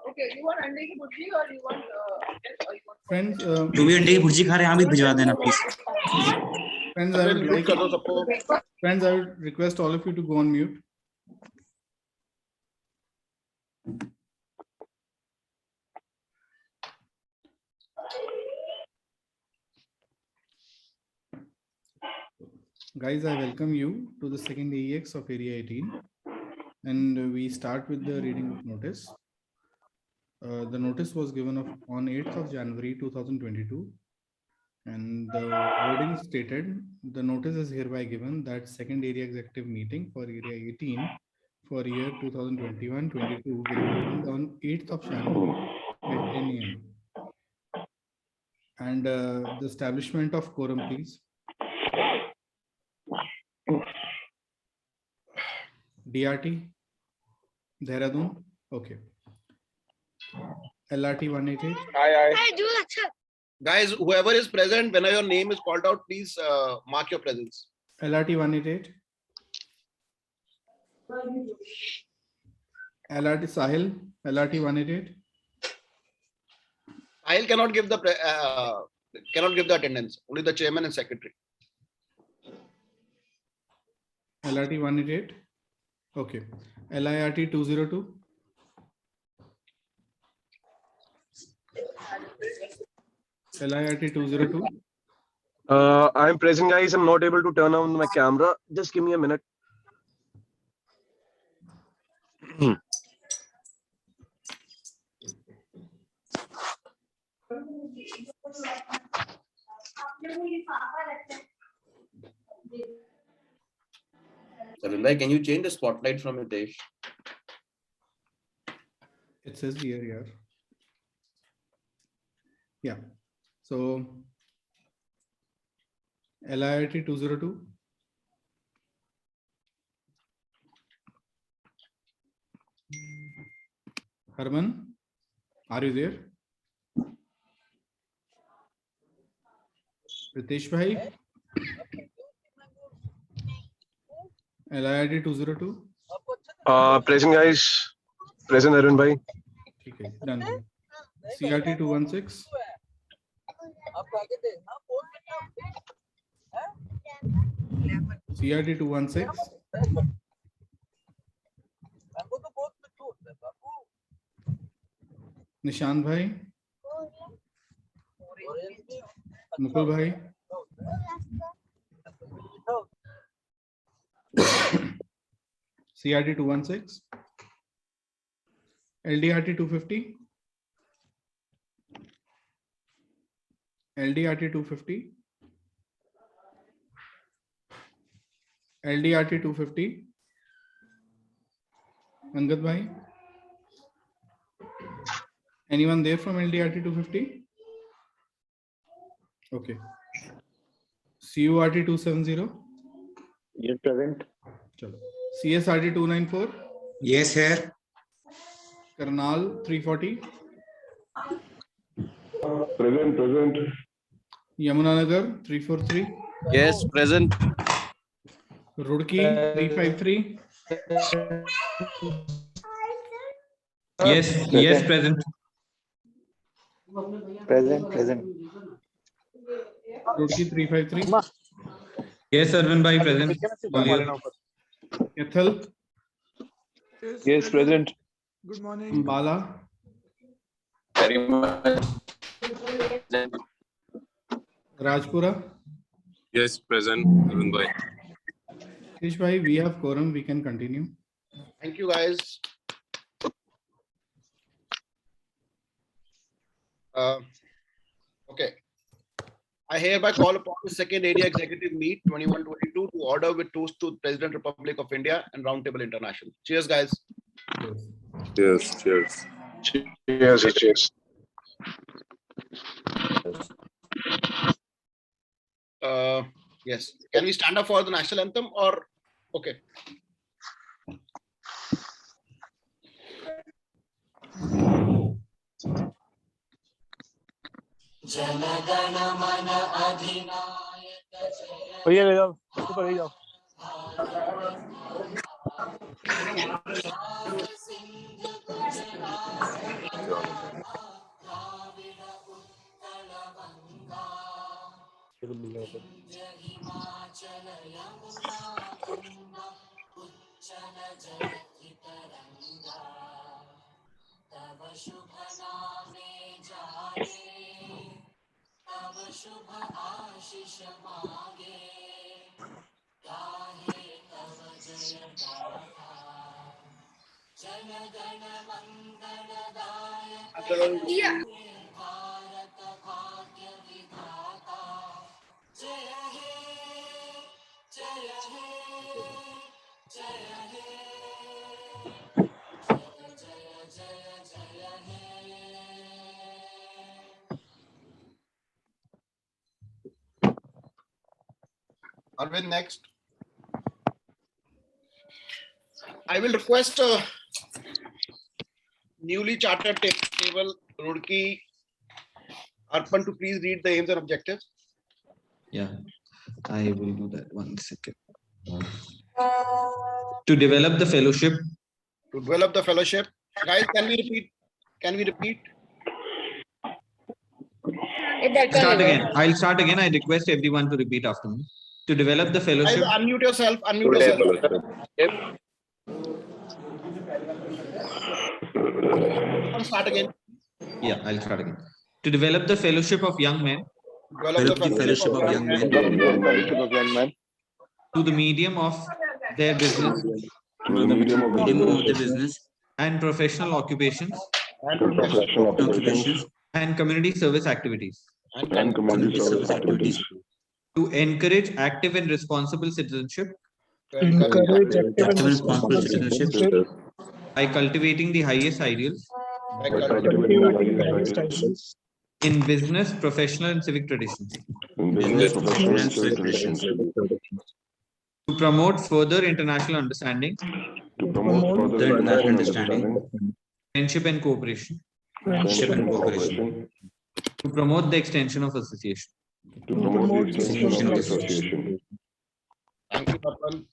Okay, you want अंडे की bhurji or you want Friends, जो भी अंडे की भुर्जी खा रहे हैं, यहाँ भी भिजवा देना please. friends, I would request all of you to go on mute. Guys, I welcome you to the second AEX of Area 18, and we start with the reading of notice. The notice was given on 8th of January 2022, and the wording stated, the notice is hereby given that second area executive meeting for Area 18 for year 2021-22 will be held on 8th of January at 10 a.m. And the establishment of quorum, please. DRT, Dehradun, okay. LRT 188. Hi. Guys, whoever is present, whenever your name is called out, please mark your presence. LRT 188. LRT Sahil, LRT 188. Sahil cannot give the attendance. Only the chairman and secretary. LRT 188. Okay. LIRT 202. LIRT 202. I'm present, guys. I'm not able to turn on my camera. Just give me a minute. Arvind, can you change the spotlight from Hitesh? It says here, yeah. Yeah. So LIRT 202. Harman, are you there? Ritesh Bhai? LIRT 202. Present, guys. Present, Arvind bhai. Okay, done. CRT 216. CRT 216. Nishant Bhai. Mukul Bhai. CRT 216. LDRT 250. LDRT 250. LDRT 250. Angad Bhai. Anyone there from LDRT 250? Okay. CURT 270. Yes, present. Chalo. CSRT 294. Yes, sir. Karnal 340. Present. Yamunanagar 343. Yes, present. Roorkee 353. Yes, present. Present. Roorkee 353. Yes, Arvind bhai, present. Ethel. Yes, present. Good morning. Bala. Very much. Rajpura. Yes, present. Arvind bhai. Krish Bhai, we have quorum. We can continue. Thank you, guys. Okay. I hereby call upon the second area executive meet 21-22 to order with toast to President Republic of India and Roundtable International. Cheers, guys. Yes, cheers. Cheers. Yes. Can we stand up for the national anthem or? Okay. भैया ले जाओ ऊपर ले जाओ Yeah. Arvind, next. I will request newly chartered table Roorkee Arpan to please read the aims and objectives. Yeah, I will do that. 1 second. To develop the fellowship. To develop the fellowship. Guys, can we repeat? Can we repeat? Start again. I'll start again. I request everyone to repeat after me. To develop the Guys, fellowship. unmute yourself. Unmute yourself. Start again. Yeah, I'll start again. To develop the fellowship of young men. Develop the fellowship of young men. To the medium of their business. To the medium of the business. And professional occupations. And professional occupations. And community service activities. and community service activities. To encourage active and responsible citizenship. Encourage active and responsible citizenship By cultivating the highest ideals. by cultivating the highest ideals In business, professional and civic traditions. To promote further international understanding. Friendship and cooperation. To promote the extension of association. Thank you, Arpan.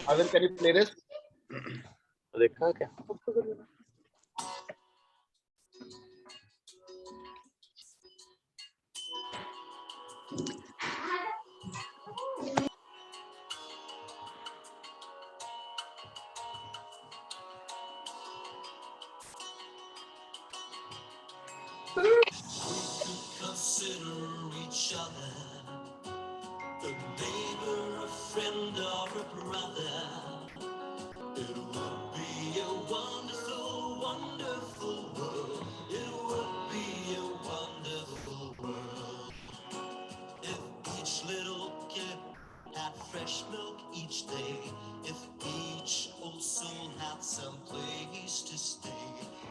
Arvind, can you play this? देखा क्या Consider each other a neighbor, a friend, or a brother. It would be a wonderful, wonderful world. It would be a wonderful world if each little kid had fresh milk each day. If each old soul had some place to stay.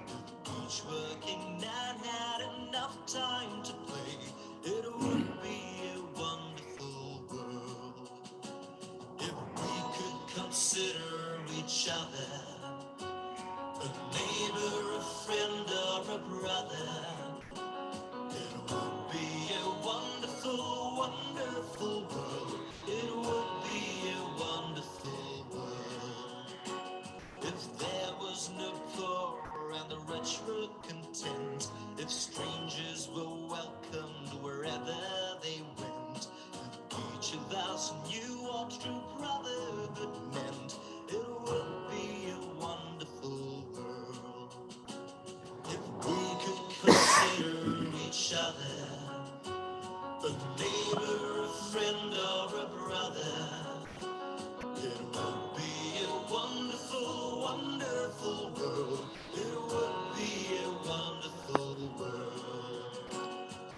If each working man had enough time to play. It would be a wonderful world if we could consider each other a neighbor, a friend, or a brother. It would be a wonderful, wonderful world. It would be a wonderful world if there was no poor and the rich were content. If strangers were welcomed wherever they went. If each of us knew what true brotherhood meant. It would be a wonderful world if we could consider each other a neighbor, a friend, or a brother. It would be a wonderful, wonderful world. It would be a wonderful world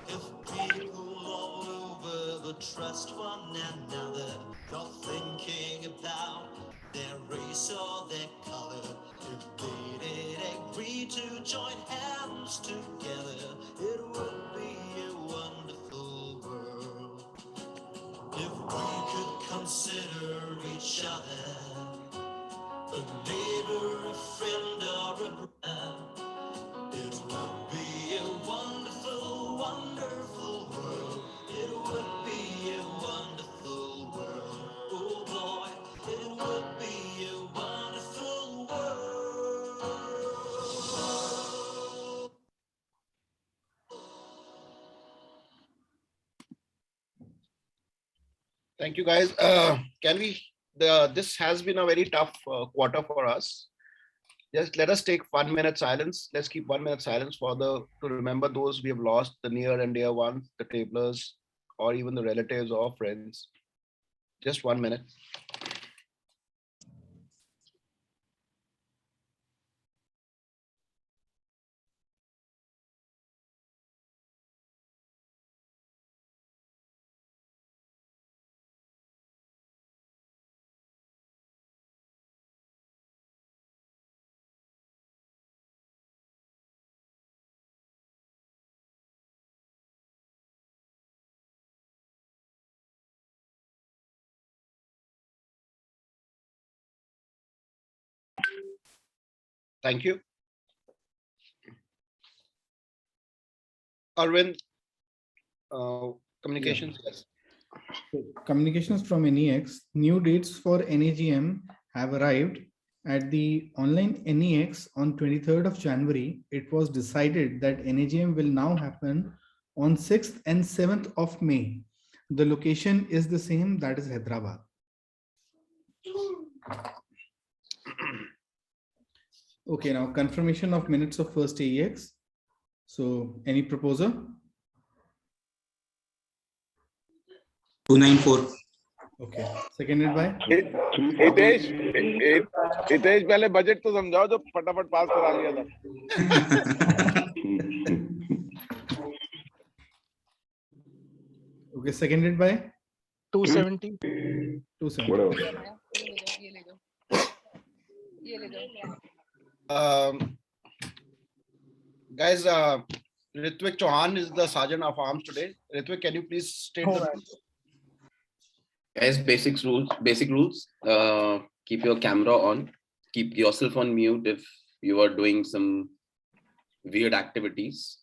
if people all over would trust one another, not thinking about their race or their color. If they did agree to join hands together, it would be a wonderful world. If we could consider each other a neighbor, a friend, or a brother, it would be a wonderful, wonderful world. It would be a wonderful world. Oh boy, it would be a wonderful world. Thank you, guys. Can we? This has been a very tough quarter for us. Just let us take 1 minute silence. Let's keep 1 minute silence to remember those we have lost, the near and dear ones, the tablers, or even the relatives or friends. Just 1 minute. Thank you. Arvind, communications. Yes. So, communications from NEX, new dates for NAGM have arrived. At the online NEX on 23rd of January, it was decided that NAGM will now happen on 6th and 7th of May. The location is the same, that is Hyderabad. Okay, now confirmation of minutes of first AEX. So any proposer? 294. Okay, seconded by? Hitesh पहले budget तो समझाओ जो फटाफट पास करा लिया था. Okay, seconded by? 270. 270. Guys, Ritvik Chauhan is the Sergeant of Arms today. Ritvik, can you please state the rules? Guys, basic rules. Keep your camera on. Keep yourself on mute if you are doing some weird activities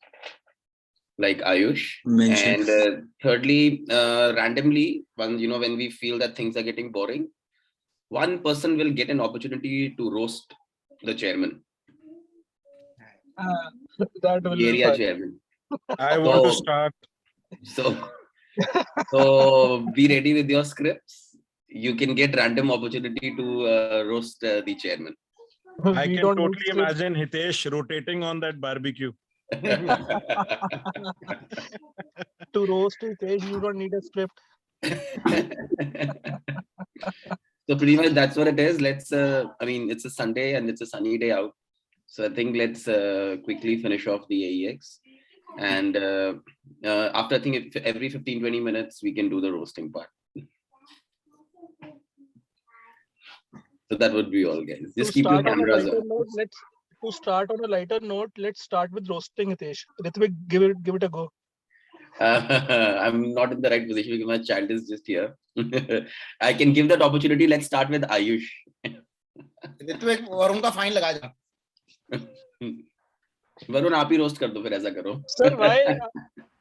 like Ayush. Mention. And thirdly, randomly, when we feel that things are getting boring, one person will get an opportunity to roast the chairman. That will be Area fun. chairman. I want to start. So be ready with your scripts. You can get random opportunity to roast the chairman. I can totally imagine Hitesh rotating on that barbecue. To roast it, you don't need a script. So pretty much that's what it is. Let's, it's a Sunday and it's a sunny day out. So I think let's quickly finish off the AEX. And after, I think if every 15-20 minutes, we can do the roasting part. So that would be all, guys. Just keep your cameras on. To start on a lighter note, let's start with roasting Hitesh. Ritvik, give it a go. I'm not in the right position because my child is just here. I can give that opportunity. Let's start with Ayush. Ritvik, Varun ka fine लगा जा. वरुण आप ही roast कर दो फिर ऐसा करो. Sir, why?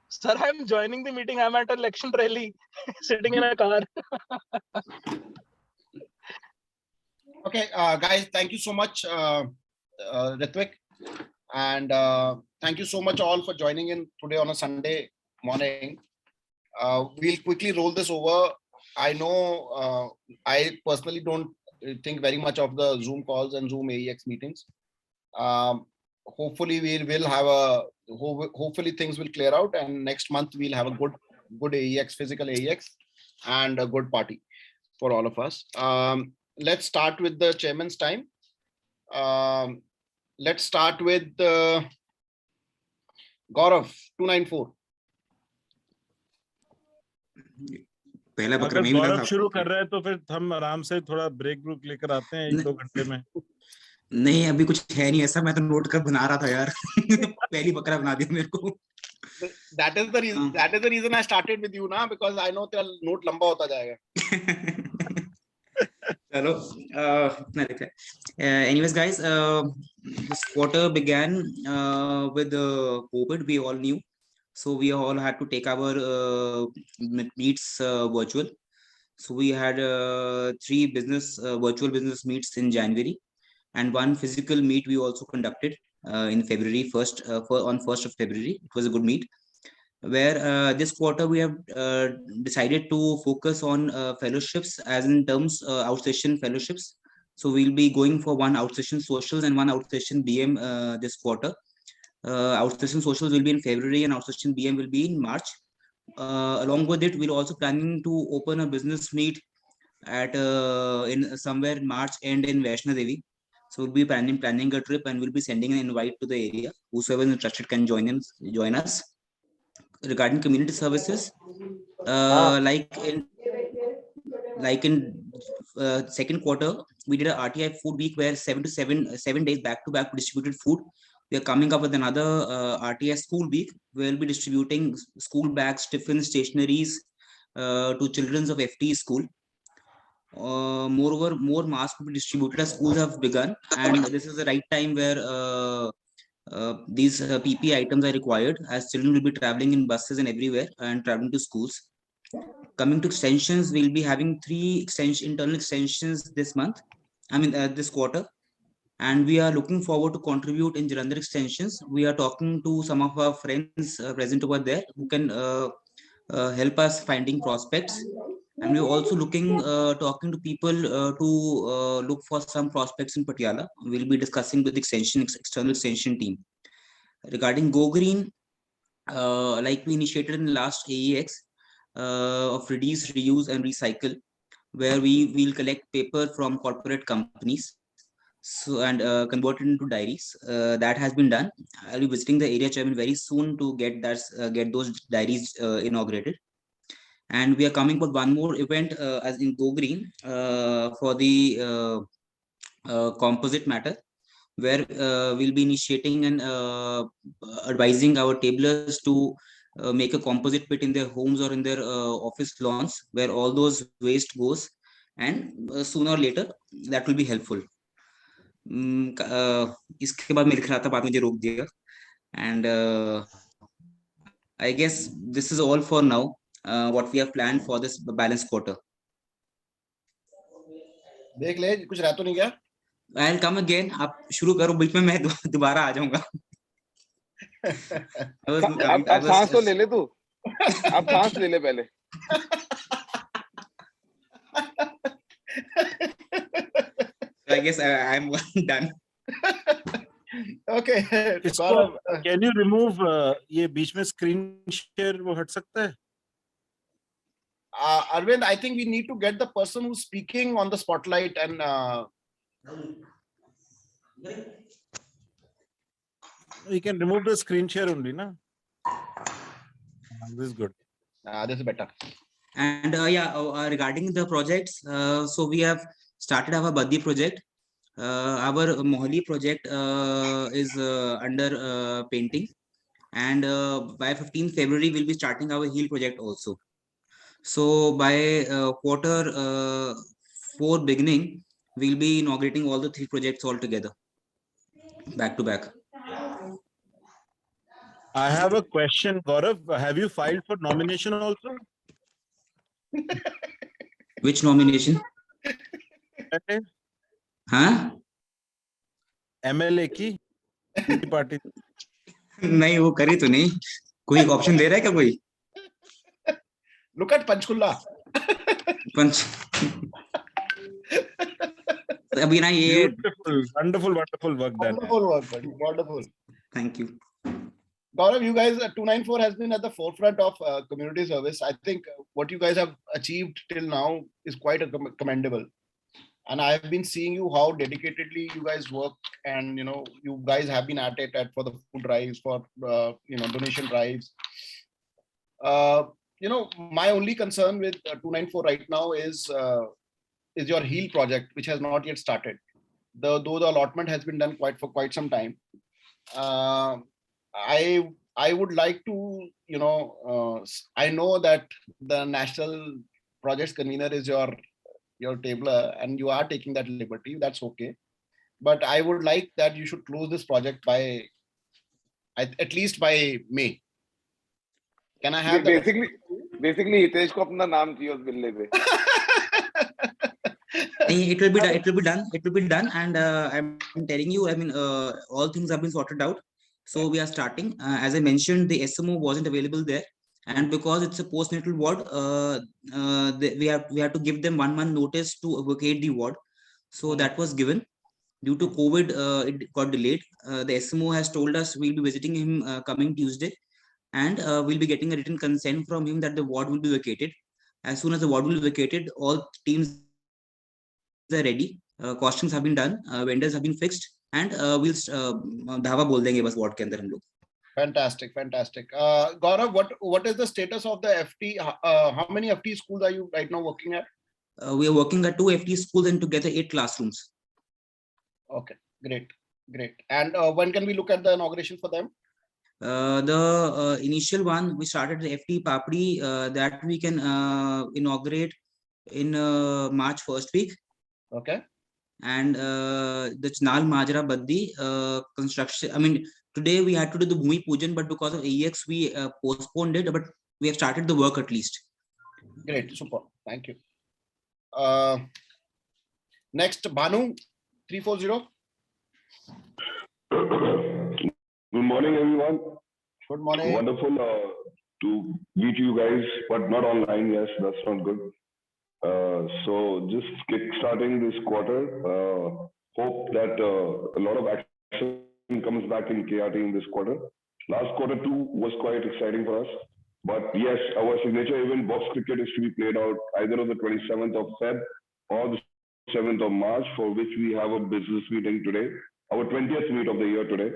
Sir, I'm joining the meeting. I'm at an election rally, sitting in a car. Okay, guys, thank you so much, Ritvik. And thank you so much all for joining in today on a Sunday morning. We'll quickly roll this over. I know I personally don't think very much of the Zoom calls and Zoom AEX meetings. Hopefully we will have hopefully things will clear out, and next month we'll have a good AEX, physical AEX, and a good party for all of us. Let's start with the chairman's time. Let's start with Gaurav, 294. पहला बकरा अगर नहीं मिला गौरव था शुरू कर रहे हैं तो फिर हम आराम से थोड़ा ब्रेक लेकर आते हैं 1-2 घंटे में. नहीं अभी कुछ है नहीं ऐसा, मैं तो नोट कर बना रहा था यार। पहली बकरा बना दिया मेरे को। That is the reason. That is the reason I started with you now, because I know तेरा note लंबा होता जाएगा. चलो इतना लिखा है. Anyways guys, this quarter began with COVID, we all knew. So we all had to take our meets virtual. So we had 3 virtual business meets in January, and 1 physical meet we also conducted in February on 1st of February. It was a good meet, where this quarter we have decided to focus on fellowships, as in terms outstation fellowships. So we'll be going for 1 outstation socials and 1 outstation BM this quarter. Outstation socials will be in February and outstation BM will be in March. Along with it, we're also planning to open a business meet at in somewhere in March end in Vaishno Devi. So we'll be planning a trip, and we'll be sending an invite to the area. Whosoever is interested can join us. Regarding community services, like in second quarter, we did a RTI food week where 7 days back to back distributed food. We are coming up with another RTI school week. We'll be distributing school bags, tiffins, stationaries to children of FT school. Moreover, more masks will be distributed as schools have begun, and this is the right time where these PP items are required, as children will be traveling in buses and everywhere and traveling to schools. Coming to extensions, we'll be having 3 internal extensions this month. This quarter, and we are looking forward to contribute in Jalandhar extensions. We are talking to some of our friends present over there who can help us finding prospects, and we're also talking to people to look for some prospects in Patiala. We'll be discussing with the external extension team. Regarding Go Green, like we initiated in the last AEX of reduce, reuse, and recycle, where we will collect paper from corporate companies, so and convert it into diaries. That has been done. I'll be visiting the area chairman very soon to get those diaries inaugurated. And we are coming for 1 more event as in Go Green for the composite matter, where we'll be initiating and advising our tablers to make a composite pit in their homes or in their office lawns, where all those waste goes, and sooner or later that will be helpful. इसके बाद मैं लिख रहा था, बाद मुझे रोक दिया. And I guess this is all for now, what we have planned for this balanced quarter. देख ले कुछ रह तो नहीं गया. I'll come again. आप शुरू करो, बीच में मैं दोबारा आ जाऊंगा. अब सांस तो ले ले तू. अब सांस ले ले पहले. I guess I'm done. Okay. Can you remove ये बीच में screen share वो हट सकता है? Arvind, I think we need to get the person who's speaking on the spotlight and. You can remove the screen share only, na? This is good. This is better. And regarding the projects, so we have started our Baddi project. Our Mohali project is under painting, and by 15th February we'll be starting our Heel project also. So by quarter 4 beginning, we'll be inaugurating all the 3 projects all together, back to back. I have a question, Gaurav. Have you filed for nomination also? Which nomination? हाँ? MLA की party? नहीं, वो करी तो नहीं. कोई option दे रहा है क्या कोई? Look at Panchkulla. अभी ना ये wonderful work done. Wonderful. Thank you. Gaurav, you guys, 294 has been at the forefront of community service. I think what you guys have achieved till now is quite commendable. And I've been seeing you how dedicatedly you guys work, and you guys have been at it for the food drives, for donation drives. My only concern with 294 right now is your Heal project, which has not yet started. though the allotment has been done for quite some time. I would like to, I know that the national projects convener is your tabler, and you are taking that liberty. That's okay, but I would like that you should close this project by at least by May. Can I have that? Basically Hitesh को अपना नाम चाहिए उस बिल्ले पे. It will be done. It will be done. It will be done. And I'm telling you, I mean, all things have been sorted out. So we are starting. As I mentioned, the SMO wasn't available there, and because it's a postnatal ward, we have to give them 1 month notice to vacate the ward. So that was given. Due to COVID, it got delayed. The SMO has told us we'll be visiting him coming Tuesday, and we'll be getting a written consent from him that the ward will be vacated. As soon as the ward will be vacated, all teams are ready. Costings have been done, vendors have been fixed, and we'll धावा बोल देंगे बस ward के अंदर हम लोग. Fantastic. Gaurav, what is the status of the FT? How many FT schools are you right now working at? We are working at 2 FT schools and together 8 classrooms. Okay, great. And when can we look at the inauguration for them? The initial one, we started the FT Papri, that we can inaugurate in March first week. Okay. And the Chnal Majra Baddi construction, I mean, today we had to do the Bhumi Pujan, but because of AEX, we postponed it, but we have started the work at least. Great, super, thank you. Next, Bhanu, 340. Good morning, everyone. Good morning. Wonderful to meet you guys, but not online. Yes, that's not good. So just kick-starting this quarter. Hope that a lot of action comes back in KRT in this quarter. Last quarter too was quite exciting for us. But yes, our signature event, box cricket, is to be played out either on the 27th of Feb or the 7th of March, for which we have a business meeting today, our 20th meet of the year today.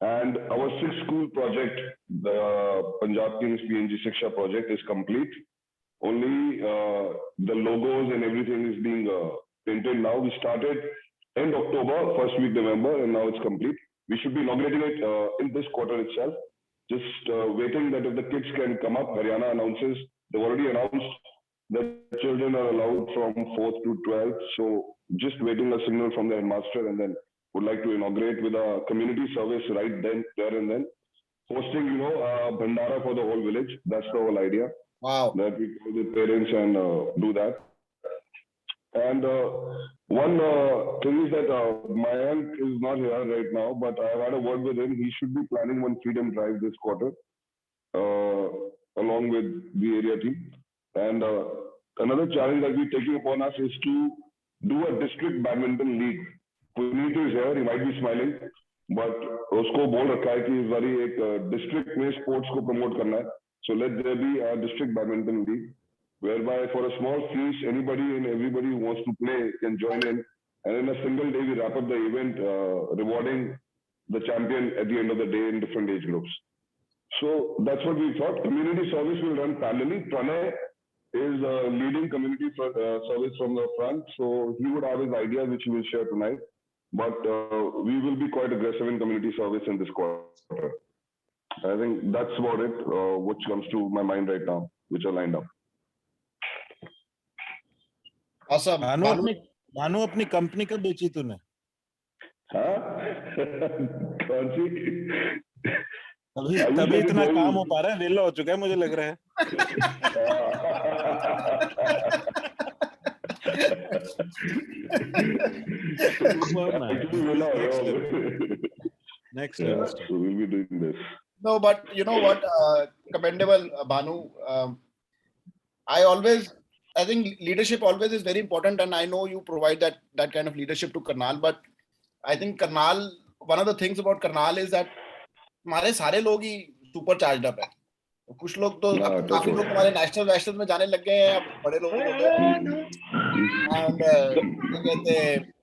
And our 6th school project, the Punjab Kings PNG Shiksha project, is complete. Only the logos and everything is being painted now. We started end October, first week November, and now it's complete. We should be inaugurating it in this quarter itself. Just waiting that if the kids can come up. Haryana announces, they've already announced that children are allowed from 4th to 12th. So just waiting a signal from the headmaster, and then would like to inaugurate with a community service right then, there and then. Hosting, Bhandara for the whole village. That's the whole idea. Wow. That we call the parents and do that. And one thing is that Mayank is not here right now, but I've had a word with him. He should be planning one freedom drive this quarter, along with the area team. And another challenge that we're taking upon us is to do a district badminton league. Puneet is here, he might be smiling, but usko bol rakha hai ki is very ek district mein sports ko promote karna hai. So let there be a district badminton league, whereby for a small fees, anybody and everybody who wants to play can join in. And in a single day, we wrap up the event, rewarding the champion at the end of the day in different age groups. So that's what we thought. Community service will run parallelly. Pranay is leading community service from the front. So he would have his ideas, which he will share tonight. But we will be quite aggressive in community service in this quarter. I think that's about it, which comes to my mind right now, which are lined up. Awesome. Bhanu अपनी company कब बेची तूने? हाँ? कौन सी? तभी इतना काम हो पा रहा है, वेला हो चुका है मुझे लग रहा है. Next. So we'll be doing this. No, but you know what? Commendable, Bhanu. I think leadership always is very important, and I know you provide that kind of leadership to Karnal. But I think Karnal, one of the things about Karnal is that हमारे सारे लोग ही super charged up है. कुछ लोग तो काफी लोग हमारे national में जाने लग गए हैं, अब बड़े लोग हो गए.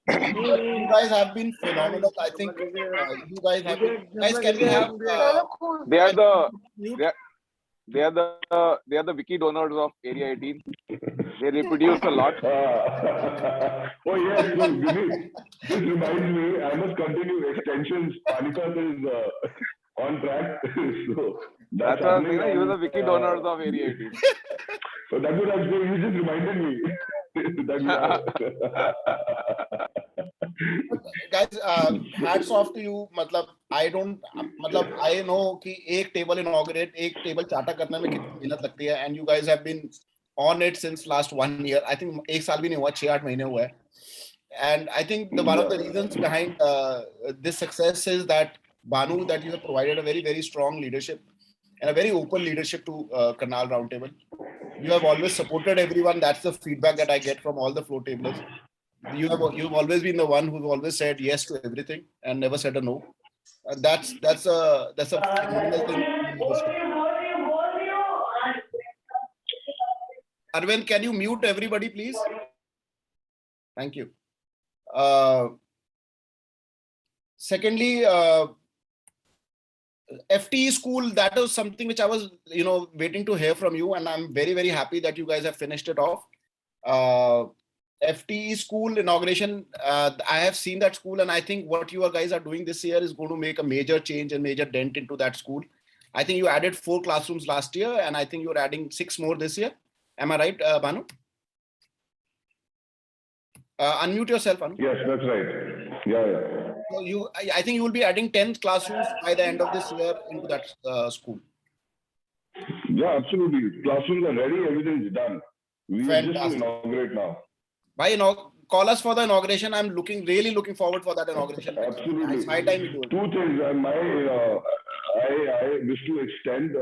And you guys have been phenomenal. I think you guys have been. Guys, can we have? They are the. they are the wiki donors of Area 18. They reproduce a lot. Oh yes, so Giri, this reminds me, I must continue extensions. Panipat is on track. So That's what I'm saying. You are the wiki donors of Area 18. So that's what I'm saying. You just reminded me. Guys, hats off to you. मतलब I know कि एक table inaugurate, एक table charter करने में कितनी मेहनत लगती है, and you guys have been on it since last 1 year. I think एक साल भी नहीं हुआ, 6-8 महीने हुआ है. And I think one of the reasons behind this success is that Banu, that you have provided a very, very strong leadership and a very open leadership to Karnal Roundtable. You have always supported everyone. That's the feedback that I get from all the floor tablers. You've always been the one who's always said yes to everything and never said a no. That's a phenomenal thing. Arvind, can you mute everybody, please? Thank you. Secondly, FTE school, that was something which I was, waiting to hear from you, and I'm very, very happy that you guys have finished it off. FTE school inauguration, I have seen that school, and I think what you guys are doing this year is going to make a major change and major dent into that school. I think you added 4 classrooms last year, and I think you're adding 6 more this year. Am I right, Banu? Unmute yourself, Banu. Yes, that's right. Yeah. So I think you will be adding 10 classrooms by the end of this year into that school. Yeah, absolutely. Classrooms are ready. Everything is done. We just inaugurate now. Call us for the inauguration. I'm really looking forward for that inauguration. Absolutely. It's high time we do it. 2 things. I wish to extend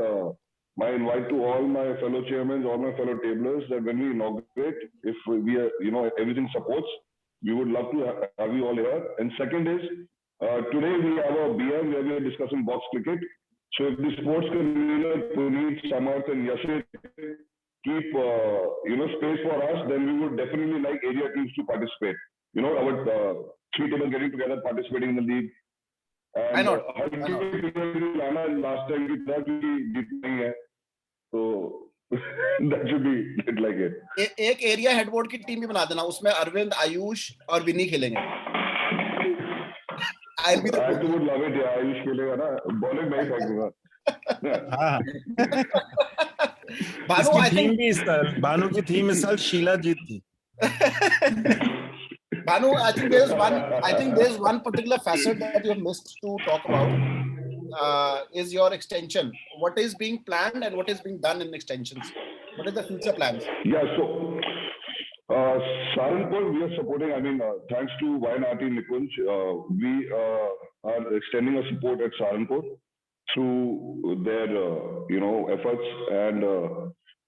my invite to all my fellow chairmen, all my fellow tablers, that when we inaugurate, if we are, everything supports, we would love to have you all here. And second is, today we have a BM where we are discussing box cricket. So if the sports convener, Puneet, Samarth and Yashit keep, space for us, then we would definitely like area teams to participate. Our 3 tables getting together, participating in the league. And I know. Last time we thought we did playing, so that should be it like it. एक area headboard की team भी बना देना, उसमें अरविंद, आयुष और विनी खेलेंगे. I would love it. Yeah, Ayush खेलेगा ना, बॉलिंग मैं ही फेंकूंगा. बानू की थीम इस साल शीला जीत थी. Banu, I think there's one particular facet that you have missed to talk about, is your extension. What is being planned and what is being done in extensions? What are the future plans? Yeah, so Saranpur, we are supporting, thanks to YNRT Nikunj, we are extending a support at Saranpur through their, efforts. And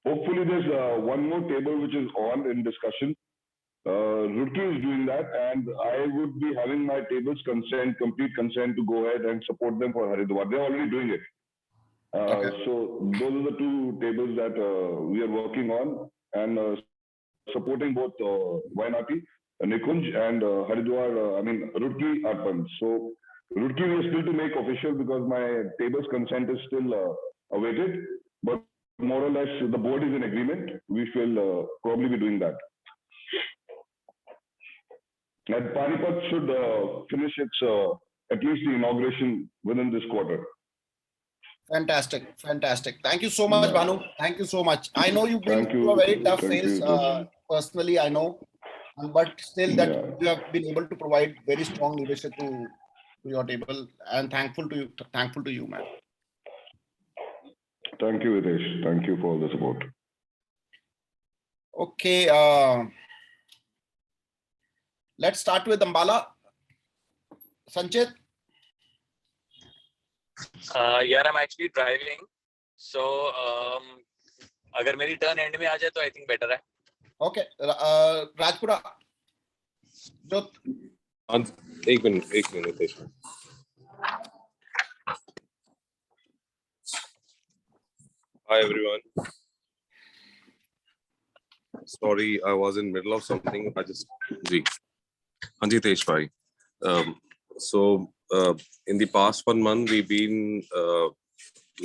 hopefully there's one more table which is on in discussion. Roorkee is doing that, and I would be having my tables complete consent to go ahead and support them for Haridwar. They're already doing it. So those are the 2 tables that we are working on and supporting both YNRT, Nikunj and Haridwar, Roorkee Arpan. So Roorkee we are still to make official because my tables consent is still awaited, but more or less the board is in agreement. We will probably be doing that. And Panipat should finish its at least the inauguration within this quarter. Fantastic. Thank you so much, Banu. Thank you so much. I know you've been through a very tough phase, personally, I know, but still that you have been able to provide very strong leadership to your table, and thankful to you, man. Thank you, Hitesh. Thank you for all the support. Okay. Let's start with Ambala. Sanchit? I'm actually driving. So, अगर मेरी turn end में आ जाए तो I think better है. Okay. Rajpura. एक minute. Hi everyone. Sorry, I was in middle of something. Hitesh bhai. So in the past 1 month, we've been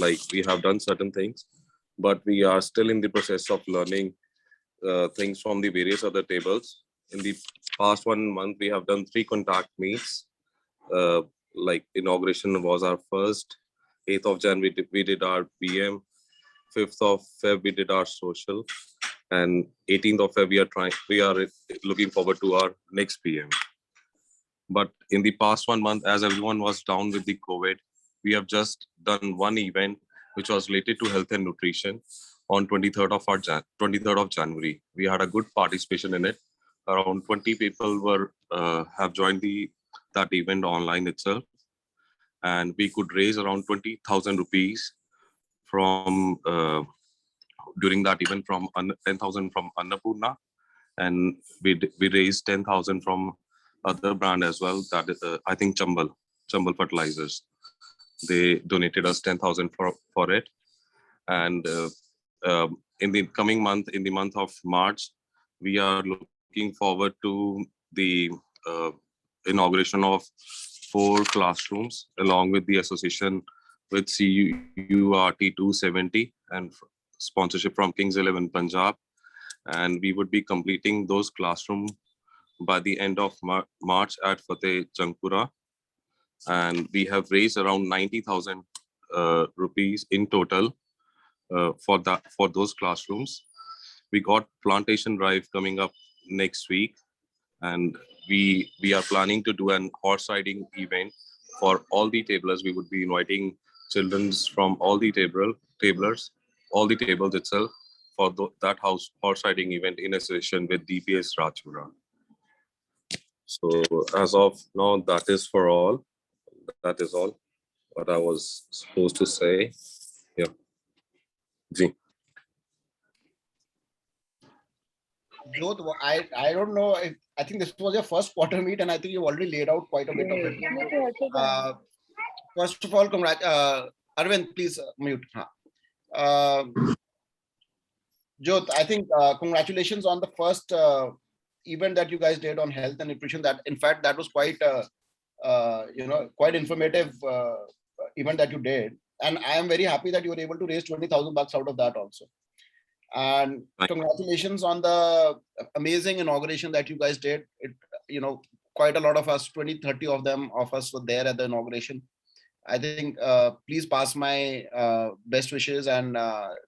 we have done certain things. but we are still in the process of learning things from the various other tables. In the past 1 month, we have done 3 contact meets. Like inauguration was our first. 8th of January, we did our PM. 5th of Feb, we did our social. And 18th of Feb, we are looking forward to our next PM. But in the past 1 month, as everyone was down with the COVID, we have just done one event which was related to health and nutrition on 23rd of January. We had a good participation in it. Around 20 people have joined that event online itself, and we could raise around 20,000 rupees from during that event, from 10,000 from Annapurna, and we raised 10,000 from other brand as well. That is, I think Chambal Fertilizers. They donated us 10,000 for it. And in the coming month, in the month of March, we are looking forward to the inauguration of 4 classrooms along with the association with CURT 270 and sponsorship from Kings 11 Punjab. And we would be completing those classrooms by the end of March at Fateh Jangpura. And we have raised around 90,000 rupees in total for those classrooms. We got plantation drive coming up next week, and we are planning to do an horse riding event for all the tablers. We would be inviting children from all the tablers, all the tables itself, for that horse riding event in association with DPS Rajpura. So as of now, that is for all. That is all what I was supposed to say. Yeah. Ji. Jyot, I don't know if, I think this was your first quarter meet, and I think you already laid out quite a bit of it. First of all, Arvind, please mute. Jyot, I think congratulations on the first event that you guys did on health and nutrition. That, in fact, that was quite quite informative event that you did, and I am very happy that you were able to raise 20,000 bucks out of that also. And congratulations on the amazing inauguration that you guys did. It, quite a lot of us, 20-30 of us were there at the inauguration. I think please pass my best wishes and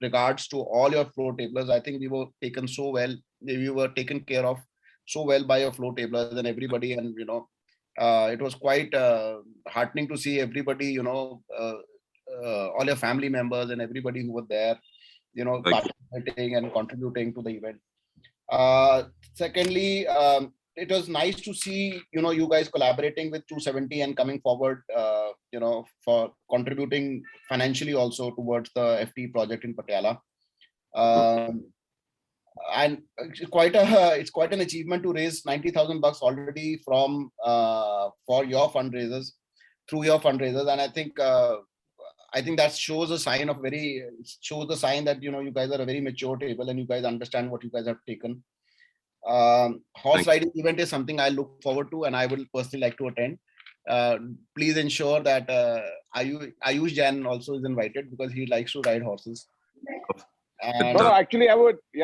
regards to all your floor tablers. I think we were taken so well. We were taken care of so well by your floor tablers and everybody, and it was quite heartening to see everybody, all your family members and everybody who were there, participating and contributing to the event. Secondly, it was nice to see, you guys collaborating with 270 and coming forward, for contributing financially also towards the FT project in Patiala. And it's quite an achievement to raise 90,000 bucks already from for your fundraisers, through your fundraisers. And I think that shows a sign that you guys are a very mature table and you guys understand what you guys have taken. Horse riding event is something I look forward to, and I will personally like to attend. Please ensure that Ayush Jain also is invited, because he likes to ride horses. And no, actually,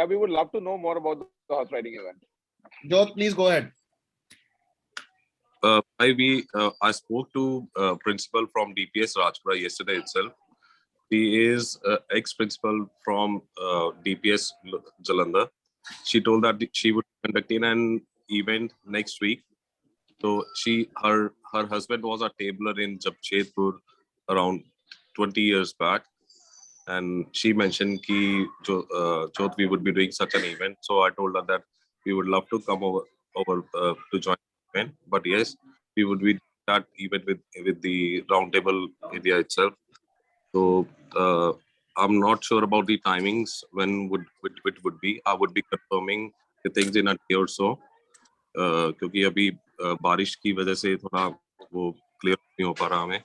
we would love to know more about the horse riding event. Jyot, please go ahead. I spoke to principal from DPS Rajpura yesterday itself. He is ex-principal from DPS Jalandhar. She told that she would be conducting an event next week. So her husband was a tabler in Jamshedpur around 20 years back. And she mentioned Jyot, we would be doing such an event. So I told her that we would love to come over to join the event. But yes, we would be that event with the roundtable area itself. So I'm not sure about the timings when it would be. I would be confirming the things in a day or so. क्योंकि अभी बारिश की वजह से थोड़ा वो clear नहीं हो पा रहा हमें.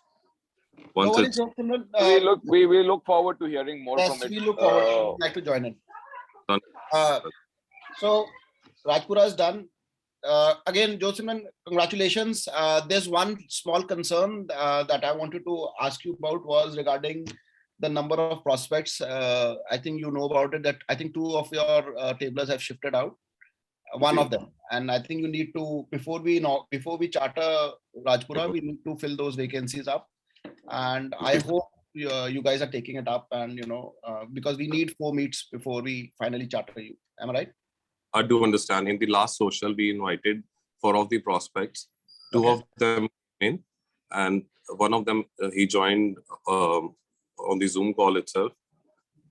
We look forward to hearing more from it. We look forward to like to join in. So Rajpura is done. Again, Jyosimran, congratulations. There's one small concern that I wanted to ask you about, was regarding the number of prospects. I think you know about it, that I think 2 of your tablers have shifted out. One of them, and I think you need to, before we charter Rajpura, we need to fill those vacancies up, and I hope you guys are taking it up, and because we need 4 meets before we finally charter you. Am I right? I do understand. In the last social, we invited 4 of the prospects. 2 of them in, and one of them he joined on the Zoom call itself.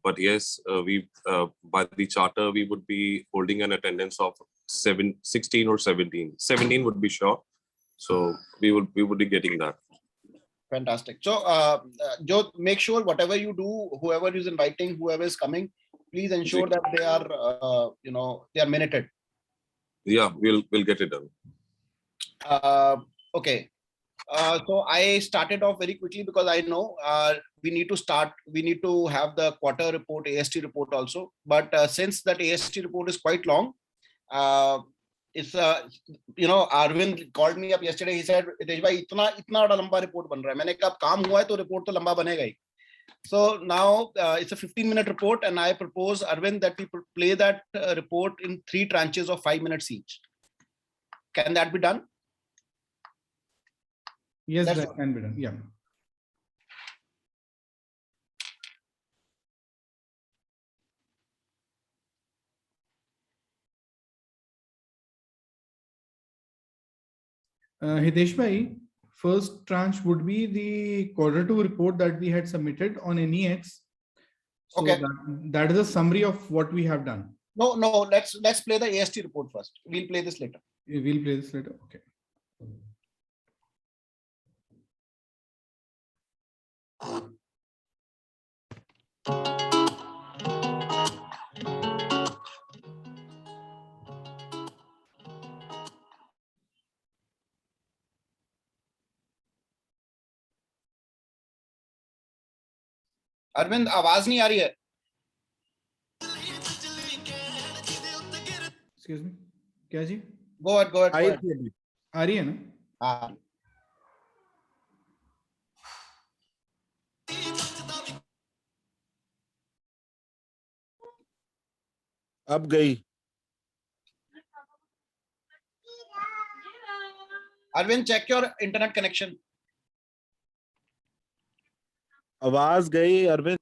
But yes, we by the charter we would be holding an attendance of 16 or 17. 17 would be sure. So we would be getting that. Fantastic. So Joe, make sure whatever you do, whoever is inviting, whoever is coming, please ensure that they are they are minuted. Yeah, we'll get it done. Okay. So I started off very quickly because I know we need to have the quarter report, AST report also. But since that AST report is quite long, it's Arvind called me up yesterday. He said, "Hitesh bhai, itna bada lamba report ban raha hai." मैंने कहा काम हुआ है तो report तो लंबा बनेगा ही. So now it's a 15-minute report, and I propose, Arvind, that we play that report in 3 tranches of 5 minutes each. Can that be done? Yes, that can be done. Yeah. Hitesh bhai, first tranche would be the Q2 report that we had submitted on NEX. So Okay. That is a summary of what we have done. No, let's play the AST report first. We'll play this later. We'll play this later. Okay. Arvind आवाज नहीं आ रही है. Excuse me. क्या जी? Go ahead. आ रही है ना? हाँ. अब गई. Arvind, check your internet connection. आवाज गई Arvind.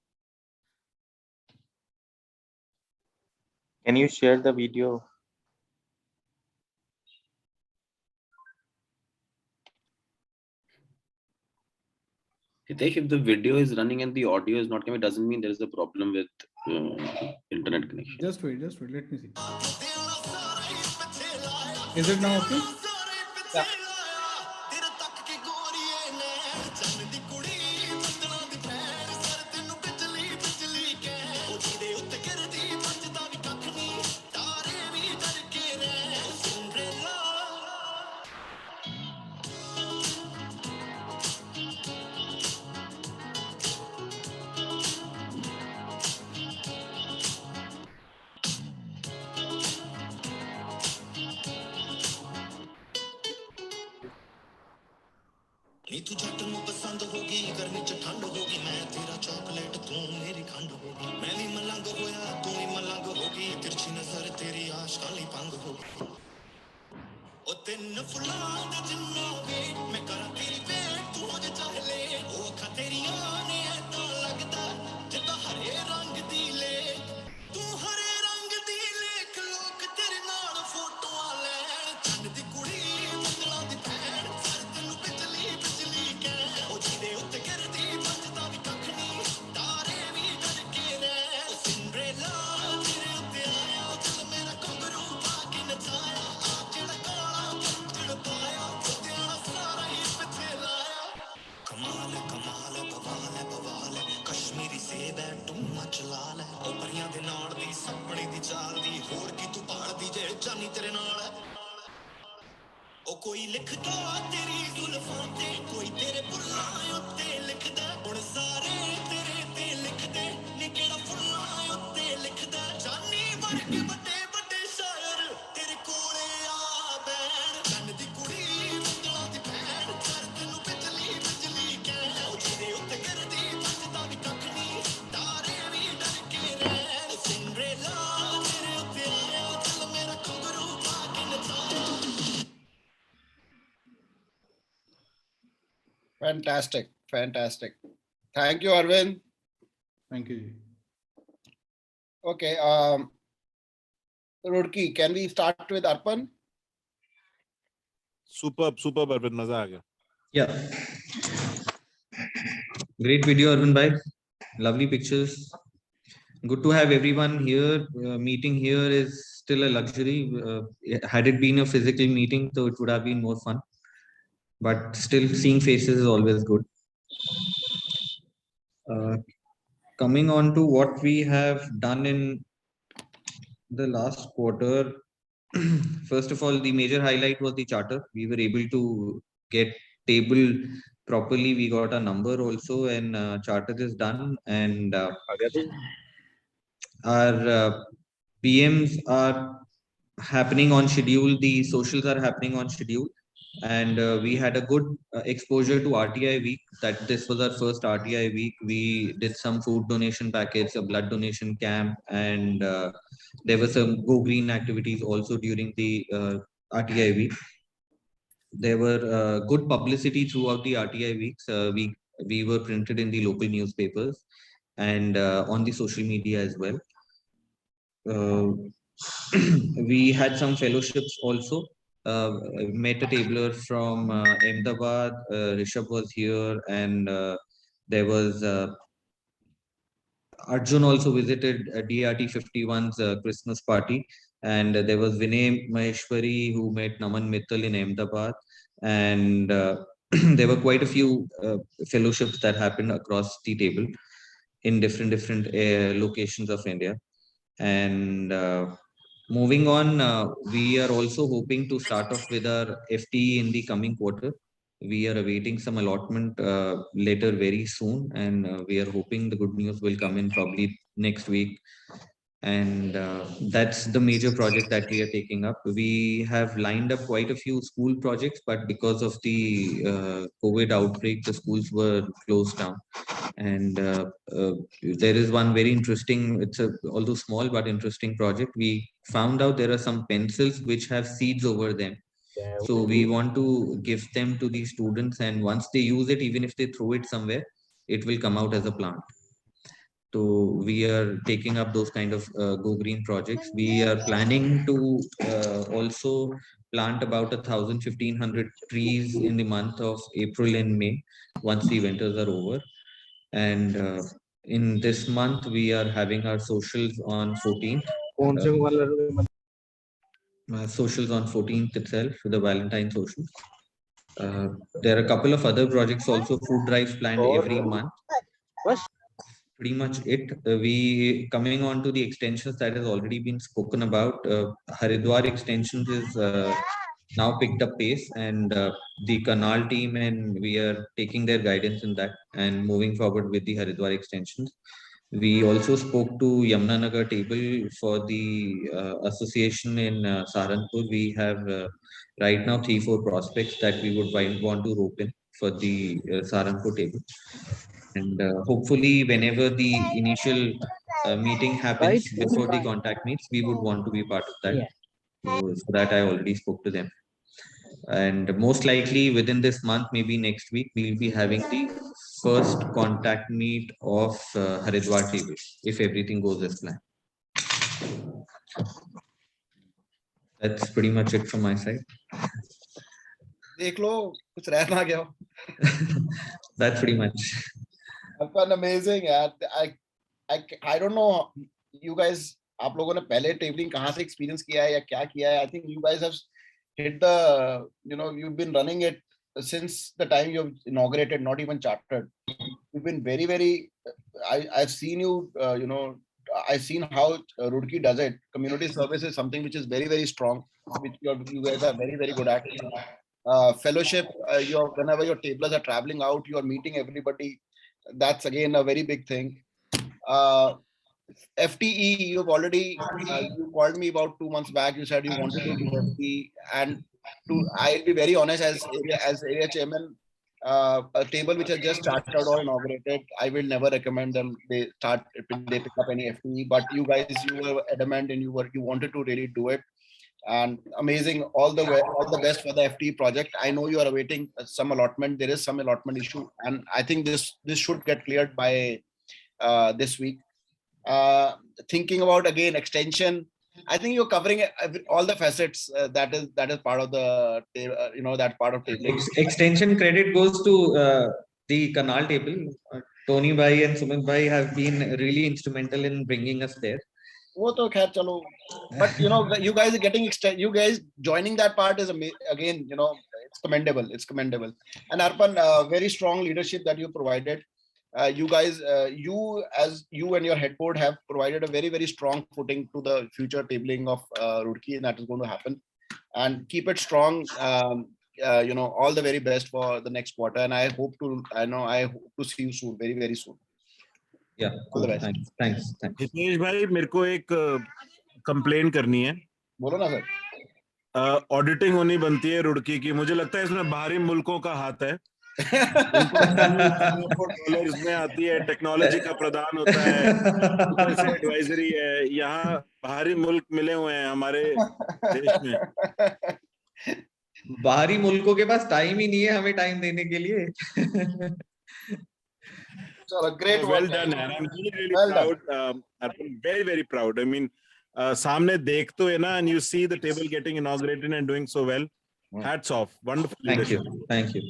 Can you share the video? Hitesh, if the video is running and the audio is not coming, doesn't mean there is a problem with internet connection. Just wait. Let me see. Is it now okay? Yeah. नी तू जट नू पसंद होगी गर्मी च ठंड होगी मैं तेरा चॉकलेट तू मेरी खंड होगी मैं भी मलंग होया तू भी मलंग होगी तिरछी नजर तेरी आशिकां ली भंग होगी ओ तिन्न फुल्लां दे जिन्ना वेट मैं करा तेरी वेट तू हो जा चाहे ले ओ अखां तेरियां ने ऐतां लगदा जिद्दां हरे रंग दी लेक तू हरे रंग दी लेक लोक तेरे नाल फोटोआं लैण चंद दी कुड़ी मंगलां दी भैण सर तैनू बिजली बिजली ਕਹਿ ਉਹ ਜਿਹਦੇ ਉੱਤੇ ਗਿਰਦੀ ਬਚਦਾ ਵੀ ਕੱਖ ਨਹੀਂ ਤਾਰੇ ਵੀ ਡਰ ਕੇ ਰਹਿ ਉਹ ਸਿੰਡਰੇਲਾ ਤੇਰੇ ਉੱਤੇ ਆਇਆ ਦਿਲ ਮੇਰਾ ਘੁੰਗਰੂ ਪਾ ਕੇ ਨਚਾਇਆ ਆਪ ਜਿਹੜਾ ਕਾਲਾ ਪੰਜੜ ਪਾਇਆ ਕੁੱਤਿਆਂ ਦਾ ਸਾਰਾ ਹੀ ਪਿੱਛੇ ਲਾਇਆ ਕਮਾਲ ਕਮਾਲ ਬਵਾਲ ਬਵਾਲ ਕਸ਼ਮੀਰੀ ਸੇਬ ਹੈ ਤੂੰ ਮਚ ਲਾਲ ਉਹ ਪਰੀਆਂ ਦੇ ਨਾਲ ਦੀ ਸੱਪਣੀ ਦੀ ਚਾਲ ਦੀ ਹੋਰ ਕੀ ਤੂੰ ਭਾਲਦੀ ਜੇ ਜਾਨੀ ਤੇਰੇ ਨਾਲ ਹੈ ਉਹ ਕੋਈ ਲਿਖਦਾ ਤੇਰੀ ਜ਼ੁਲਫਾਂ ਤੇ ਕੋਈ ਤੇਰੇ ਬੁੱਲਾਂ ਉੱਤੇ ਲਿਖਦਾ ਹੁਣ ਸਾਰੇ ਤੇਰੇ ਤੇ ਲਿਖਦੇ ਨੀ ਕਿਹੜਾ ਫੁੱਲਾਂ ਉੱਤੇ ਲਿਖਦਾ ਜਾਨੀ ਵਰਗੇ ਵੱਡੇ ਵੱਡੇ ਸ਼ਾਇਰ ਤੇਰੇ ਕੋਲੇ ਆ ਬੈਣ ਕੰਨ ਦੀ ਕੁੜੀ ਮੰਗਲਾਂ ਦੀ ਭੈਣ ਕਰ ਤੈਨੂੰ ਬਿਜਲੀ ਬਿਜਲੀ ਕਹਿ ਉਹ ਜਿਹਦੇ ਉੱਤੇ ਗਿਰਦੀ ਬਚਦਾ ਵੀ ਕੱਖ ਨਹੀਂ Fantastic. Fantastic. Thank you, Arvind. Thank you. Okay. Rudki, can we start with Arpan? Superb, Arvind. Maza aa gaya. Yeah. Great video, Arvind bhai. Lovely pictures. Good to have everyone here. Meeting here is still a luxury. Had it been a physical meeting, so it would have been more fun. But still, seeing faces is always good. Coming on to what we have done in the last quarter, first of all, the major highlight was the charter. We were able to get table properly. We got a number also, and charter is done. And our PMs are happening on schedule. The socials are happening on schedule. And we had a good exposure to RTI week. That this was our first RTI week. We did some food donation packets, a blood donation camp, and there were some Go Green activities also during the RTI week. There were good publicity throughout the RTI weeks. We were printed in the local newspapers and on the social media as well. We had some fellowships also. Met a tabler from Ahmedabad. Rishabh was here, and there was Arjun also visited DRT 51's Christmas party, and there was Vinay Maheshwari who met Naman Mittal in Ahmedabad, and there were quite a few fellowships that happened across the table in different locations of India. And moving on, we are also hoping to start off with our FTE in the coming quarter. We are awaiting some allotment later very soon, and we are hoping the good news will come in probably next week. And that's the major project that we are taking up. We have lined up quite a few school projects, but because of the COVID outbreak, the schools were closed down. And there is one very interesting, although small but interesting project. We found out there are some pencils which have seeds over them. So we want to give them to the students, and once they use it, even if they throw it somewhere, it will come out as a plant. So we are taking up those kind of Go Green projects. We are planning to also plant about 1,500 trees in the month of April and May once the winters are over. And in this month, we are having our socials on 14th. Socials on 14th itself, the Valentine socials. There are a couple of other projects also, food drives planned every month. Pretty much it. We coming on to the extensions that has already been spoken about. Haridwar extensions is now picked up pace, and the Kanal team and we are taking their guidance in that and moving forward with the Haridwar extensions. We also spoke to Yamunanagar table for the association in Saharanpur. We have right now 3-4 prospects that we would want to rope in for the Saharanpur table. And hopefully, whenever the initial meeting happens before the contact meets, we would want to be part of that. So that I already spoke to them. And most likely within this month, maybe next week, we'll be having the first contact meet of Haridwar table, if everything goes as planned. That's pretty much it from my side. That's pretty much. Arpan, amazing. I don't know you guys. आप लोगों ने पहले tabling कहाँ से experience किया है या क्या किया है? I think you guys have hit the, you've been running it since the time you've inaugurated, not even chartered. You've been very, very, I've seen you, I've seen how Roorkee does it. Community service is something which is very, very strong, which you guys are very, very good at. Fellowship, whenever your tablers are traveling out, you are meeting everybody. That's again a very big thing. FTE, you've already, you called me about 2 months back. You said you wanted to do FTE, and I'll be very honest, as area chairman, a table which has just started or inaugurated, I will never recommend them. They pick up any FTE. But you guys, you were adamant and you wanted to really do it. and amazing. All the best for the FT project. I know you are awaiting some allotment. There is some allotment issue, and I think this should get cleared by this week. Thinking about again extension, I think you're covering all the facets. That is part of the that part of tabling. Extension credit goes to the Canal table. Tony Bhai and Sumit Bhai have been really instrumental in bringing us there. वो तो खैर चलो, but you guys are getting you guys joining that part is again it's commendable. And Arpan, very strong leadership that you provided. You guys, you and your head board have provided a very, very strong footing to the future tabling of Roorkee, and that is going to happen. And keep it strong. All the very best for the next quarter, and I hope to see you soon, very, very soon. Yeah, all the best. Thanks. Hitesh भाई, मेरे को एक complain करनी है. बोलो ना sir. Auditing होनी बनती है रुड़की की. मुझे लगता है इसमें बाहरी मुल्कों का हाथ है. डॉलर्स में आती है, टेक्नोलॉजी का प्रदान होता है, एडवाइजरी है. यहाँ बाहरी मुल्क मिले हुए हैं हमारे देश में. बाहरी मुल्कों के पास टाइम ही नहीं है हमें टाइम देने के लिए. Great well work. done, man. I'm really proud. I'm very, very proud. I mean, सामने देख तो है ना, and you see the table getting inaugurated and doing so well. Hats off. Wonderful leadership. Thank you.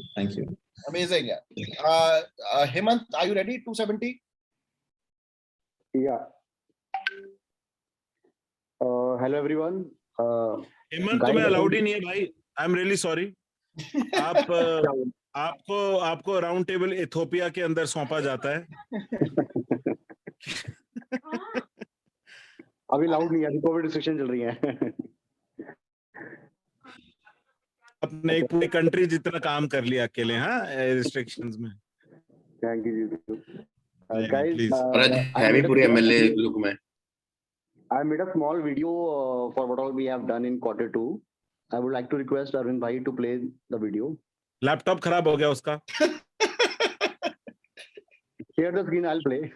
Amazing. Yeah. Hemant, are you ready? 270. Yeah. Hello everyone. Hemant, तुम्हें allowed ही नहीं है भाई. I'm really sorry. आपको round table Ethiopia के अंदर सौंपा जाता है. अभी लाउड नहीं है, अभी कोविड रिस्ट्रिक्शन चल रही है. अपने एक पूरी कंट्री जितना काम कर लिया अकेले. हाँ, रिस्ट्रिक्शंस में. Thank you guys. हैवी पूरे एमएलए लुक में. I made a small video for what all we have done in quarter 2. I would like to request Arvind Bhai to play the video. Laptop खराब हो गया उसका. Share the screen, I'll play.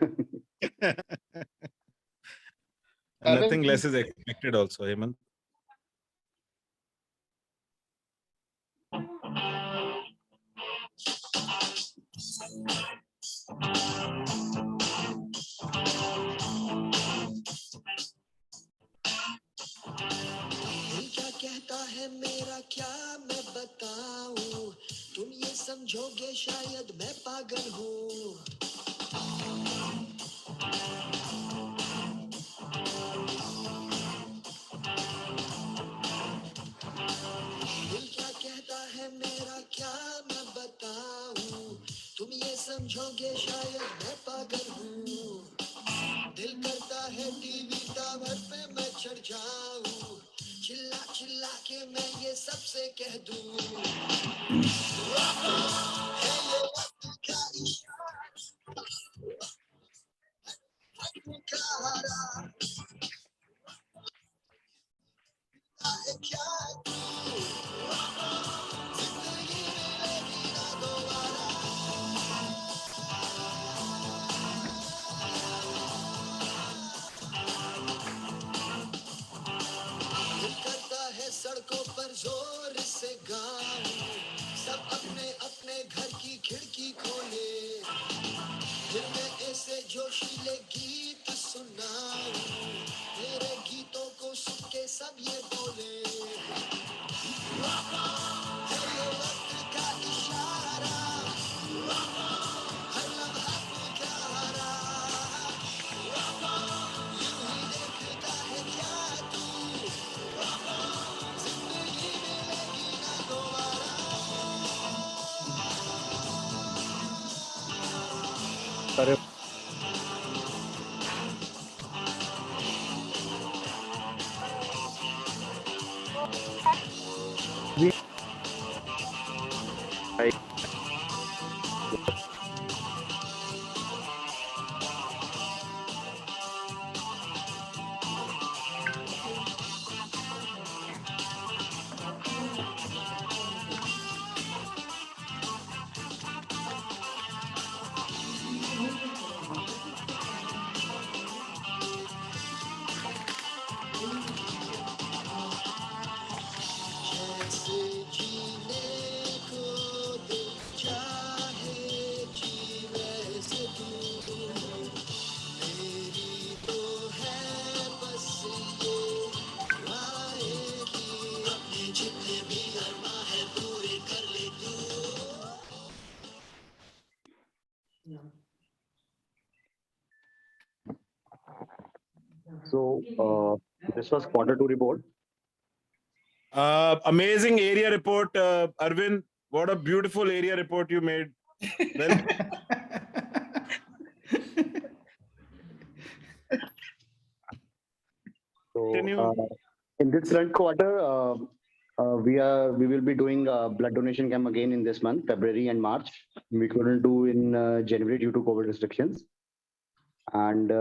Nothing less is expected also, Hemant. क्या कहता है मेरा, क्या मैं बताऊं, तुम ये समझोगे शायद मैं पागल हूँ. दिल क्या कहता है मेरा, क्या मैं बताऊं, तुम ये समझोगे शायद मैं पागल हूँ. दिल करता है टीवी टावर पे मैं चढ़ जाऊं, चिल्ला चिल्ला के मैं ये सबसे कह दूं. है ये वक्त का इशारा, पुकारा है क्या तू, जिंदगी मिलेगी ना दोबारा. दिल करता है सड़कों पर जोर से गाऊं, सब अपने अपने घर की खिड़की खोले, दिल में ऐसे जोशीले गीत सुनाऊं, मेरे गीतों को सुन के सब ये बोले. है ये वक्त का इशारा, हर लम्हा पुकारा, यूं ही देखता है क्या तू, जिंदगी मिलेगी ना दोबारा. अरे So this was Q2 report. Amazing area report, Arvind. What a beautiful area report you made. Well, So in this current quarter, we will be doing a blood donation camp again in this month, February and March. We couldn't do in January due to COVID restrictions. And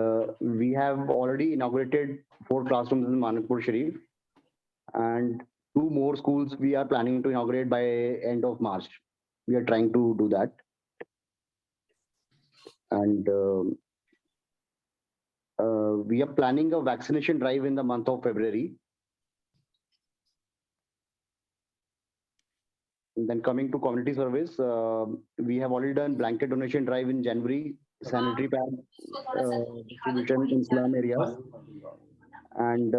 we have already inaugurated 4 classrooms in Manakpur Sharif, and 2 more schools we are planning to inaugurate by end of March. We are trying to do that. And we are planning a vaccination drive in the month of February. And then coming to community service, we have already done blanket donation drive in January, sanitary pad distribution in slum areas, and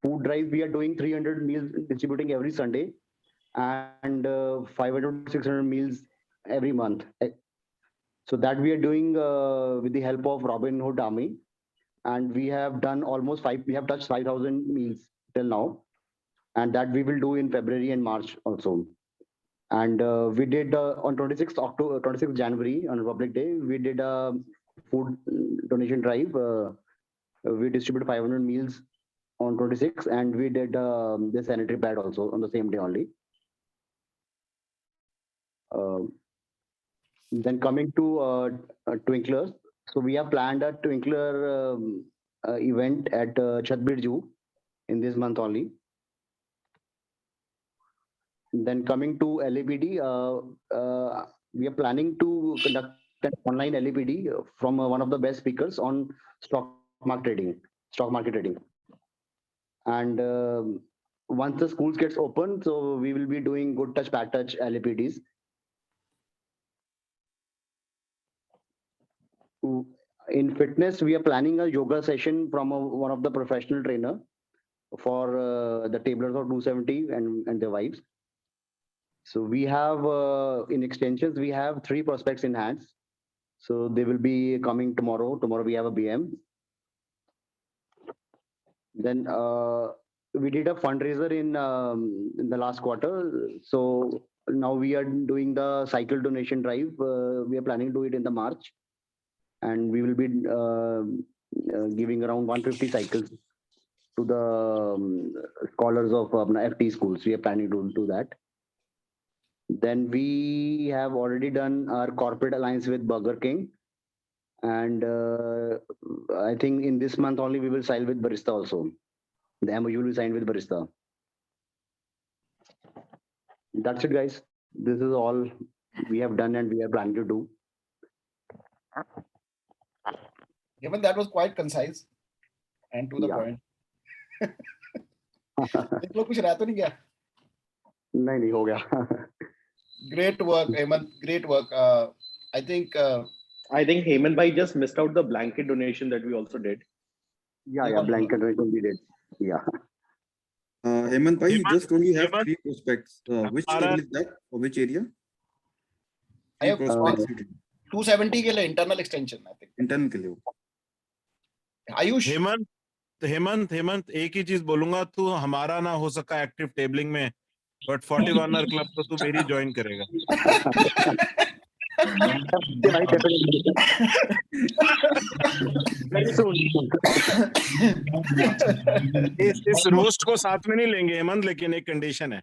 food drive we are doing 300 meals distributing every Sunday, and 500 to 600 meals every month. So that we are doing with the help of Robin Hood Army, and we have done almost we have touched 5,000 meals till now, and that we will do in February and March also. And we did on 26th January on Republic Day, we did a food donation drive. We distributed 500 meals on 26th, and we did the sanitary pad also on the same day only. Then coming to Twinklers, so we have planned a Twinkler event at Chatbir Zoo in this month only. Then coming to LAPD, we are planning to conduct an online LAPD from one of the best speakers on stock market trading. And once the schools gets open, so we will be doing good touch, bad touch LAPDs. In fitness, we are planning a yoga session from one of the professional trainer for the tablers of 270 and their wives. So we have in extensions, we have 3 prospects in hands. So they will be coming tomorrow. Tomorrow we have a BM. Then we did a fundraiser in the last quarter. So now we are doing the cycle donation drive. We are planning to do it in the March, and we will be giving around 150 cycles to the scholars of FT schools. We are planning to do that. Then we have already done our corporate alliance with Burger King, and I think in this month only we will sign with Barista also. The MOU will be signed with Barista. That's it, guys. This is all we have done and we are planning to do. Given that was quite concise and to the point. कुछ रह तो नहीं गया? नहीं हो गया. Great work, Hemant. Great work. I think Hemant bhai just missed out the blanket donation that we also did. Yeah, blanket donation we did. Yeah. Hemant bhai, you just only have 3 prospects. Which table is that? For which area? I have 270 के लिए internal extension, I think. Internal के लिए. आयुष. हेमंत एक ही चीज बोलूंगा, तू हमारा ना हो सका एक्टिव टेबलिंग में, बट 41er क्लब तो तू मेरी ज्वाइन करेगा. इस रोस्ट को साथ में नहीं लेंगे हेमंत, लेकिन एक कंडीशन है.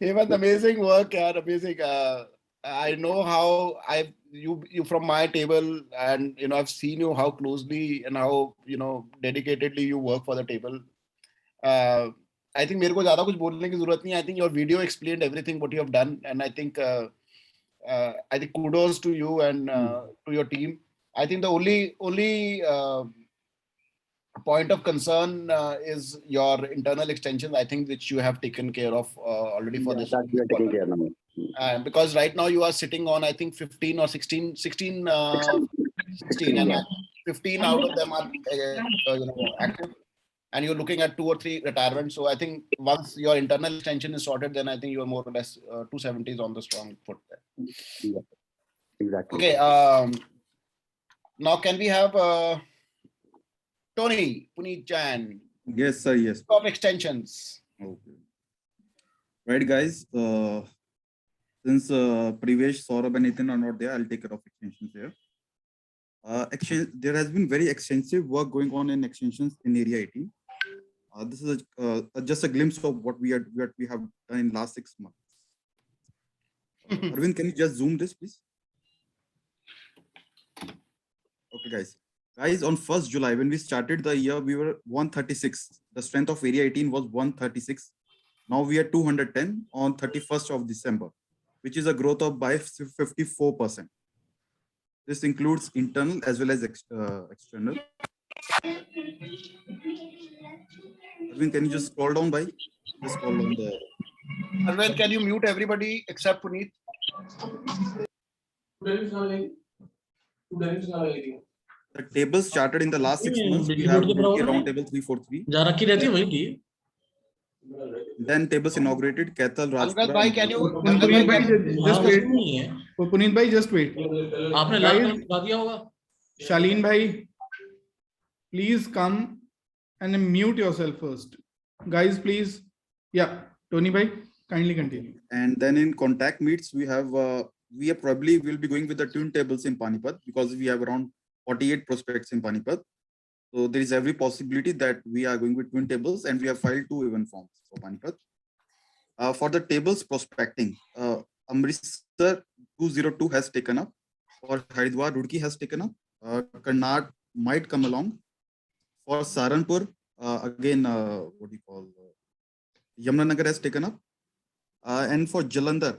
Hemant, amazing work, yaar, amazing. I know how you from my table, and I've seen you how closely and how dedicatedly you work for the table. I think मेरे को ज़्यादा कुछ बोलने की ज़रूरत नहीं. I think your video explained everything what you have done, and I think kudos to you and to your team. I think the only point of concern is your internal extensions. I think which you have taken care of already for this. That we are taking care now. Because right now you are sitting on, I think 15 or 16 and 15 out of them are active, and you're looking at 2 or 3 retirements. So I think once your internal extension is sorted, then I think you are more or less 270s on the strong foot there. Yeah. Exactly. Okay. Now can we have Tony Puneet Jain Yes, sir. Yes. of extensions? Okay. Right, guys. Since Privesh, Saurabh, and Nitin are not there, I'll take care of extensions here. There has been very extensive work going on in extensions in Area 18. This is just a glimpse of what we have done in last 6 months. Arvind, can you just zoom this, please? Okay, guys. Guys, on 1st July, when we started the year, we were 136. The strength of Area 18 was 136. Now we are 210 on 31st of December, which is a growth of by 54%. This includes internal as well as external. Arvind, can you just scroll down by? Just scroll down the. Arvind, can you mute everybody except Puneet? The tables charted in the last 6 months, we have round table 343. Then tables inaugurated, Kaithal, Angad bhai, can you? Puneet bhai, just wait. Puneet bhai, just wait. Guys, Shaleen bhai, please come and mute yourself first. Guys, please. Yeah, Tony bhai, kindly continue. And then in contact meets, we are probably will be going with the twin tables in Panipat because we have around 48 prospects in Panipat. So there is every possibility that we are going with twin tables, and we have filed 2 even forms for Panipat. For the tables prospecting, Amritsar 202 has taken up, or Haridwar Roorkee has taken up. Karnataka might come along. For Saharanpur, again, what do you call? Yamunanagar has taken up. And for Jalandhar,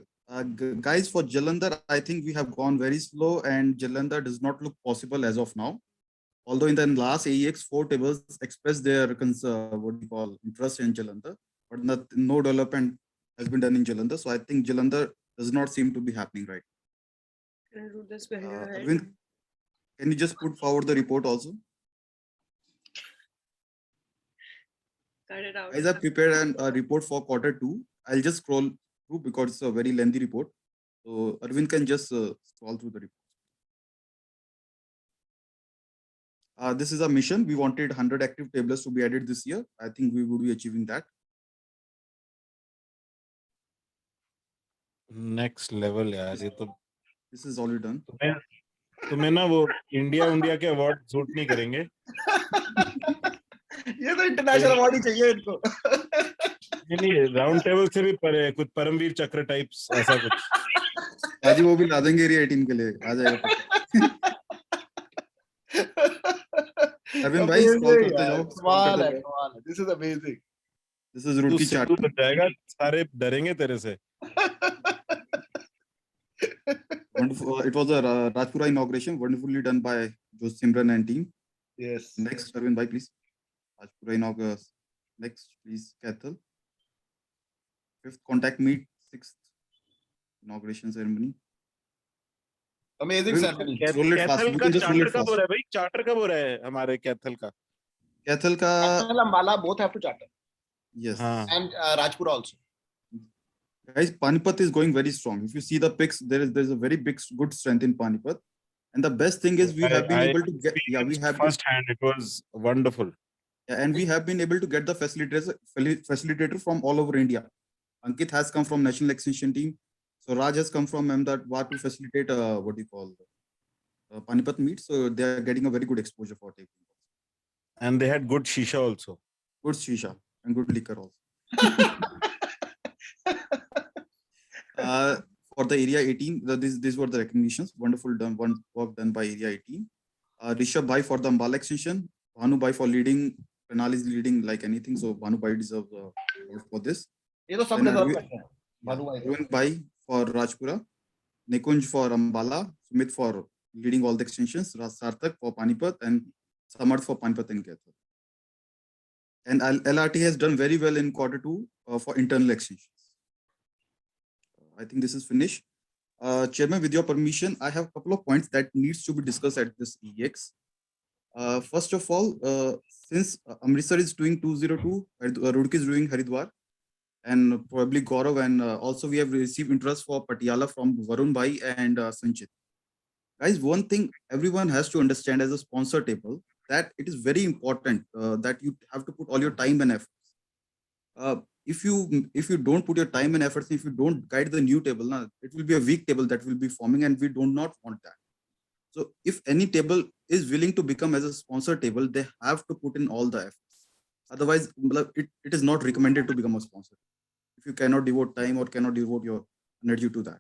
guys, for Jalandhar, I think we have gone very slow, and Jalandhar does not look possible as of now. Although in the last AEX, 4 tables expressed their interest in Jalandhar, but no development has been done in Jalandhar. So I think Jalandhar does not seem to be happening right. Can I do this behind your head? Arvind, can you just put forward the report also? Cut it out. Guys, I prepared a report for Q2. I'll just scroll through because it's a very lengthy report. So Arvind can just scroll through the report. This is a mission. We wanted 100 active tablers to be added this year. I think we would be achieving that. Next level यार ये तो. This is already done. तुम्हें ना वो India के award suit नहीं करेंगे. ये तो इंटरनेशनल अवार्ड ही चाहिए इनको. नहीं राउंड टेबल से भी परे कुछ परमवीर चक्र टाइप्स ऐसा कुछ. आज वो भी ला देंगे एरिया 18 के लिए आ जाएगा. अरविंद भाई स्क्रॉल करते जाओ. सवाल है. This is amazing. This is Roorkee chart. तू जाएगा सारे डरेंगे तेरे से. Wonderful. It was a Rajpura inauguration, wonderfully done by Jose Simran and team. Yes. Next, Arvind bhai, please. Rajpura inauguration. Next, please, Kaithal. 5th contact meet, 6th inauguration ceremony. Amazing ceremony. Kaithal का charter कब हो रहा है भाई? Charter कब हो रहा है हमारे कैथल का? Kaithal ka. Kaithal and Ambala both have to charter. Yes. And Rajpura also. Guys, Panipat is going very strong. If you see the pics, there's a very good strength in Panipat. And the best thing is we have been able to get. Yeah, we have firsthand. It was wonderful. Yeah, and we have been able to get the facilitator from all over India. Ankit has come from National Extension Team. So Raj has come from Ahmedabad to facilitate Panipat meet. So they are getting a very good exposure for taking. And they had good shisha also. Good shisha and good liquor also. For the Area 18, these were the recognitions. Wonderful work done by Area 18. Rishabh Bhai for the Ambala extension. Bhanu Bhai for leading. Penal is leading like anything. So Bhanu Bhai deserves for this. Arvind Bhai for Rajpura. Nikunj for Ambala. Sumit for leading all the extensions. Sarthak for Panipat and Samarth for Panipat and Kaithal. And LRT has done very well in Q2 for internal extensions. I think this is finished. Chairman, with your permission, I have a couple of points that needs to be discussed at this EX. First of all, since Amritsar is doing 202, Roorkee is doing Haridwar, and probably Gaurav, and also we have received interest for Patiala from Varun Bhai and Sanchit. Guys, one thing everyone has to understand as a sponsor table, that it is very important that you have to put all your time and efforts. If you don't put your time and efforts, if you don't guide the new table, now it will be a weak table that will be forming, and we do not want that. So if any table is willing to become as a sponsor table, they have to put in all the efforts. Otherwise, it is not recommended to become a sponsor if you cannot devote time or cannot devote your energy to that.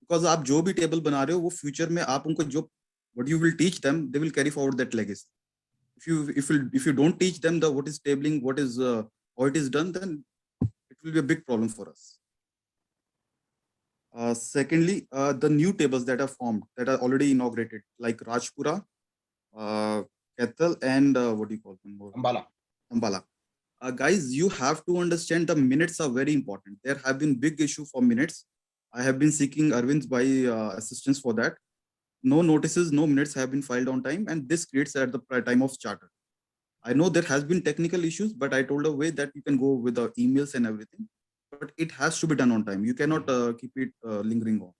Because आप जो भी table बना रहे हो, वो future में आप उनको जो what you will teach them, they will carry forward that legacy. If you don't teach them the what is tabling, what is how it is done, then it will be a big problem for us. Secondly, the new tables that are formed, that are already inaugurated, like Rajpura, Kethel, and what do you call them? Ambala. Guys, you have to understand the minutes are very important. There have been big issue for minutes. I have been seeking Arvind's assistance for that. No notices, no minutes have been filed on time, and this creates at the time of charter. I know there has been technical issues, but I told a way that you can go with the emails and everything, but it has to be done on time. You cannot keep it lingering on.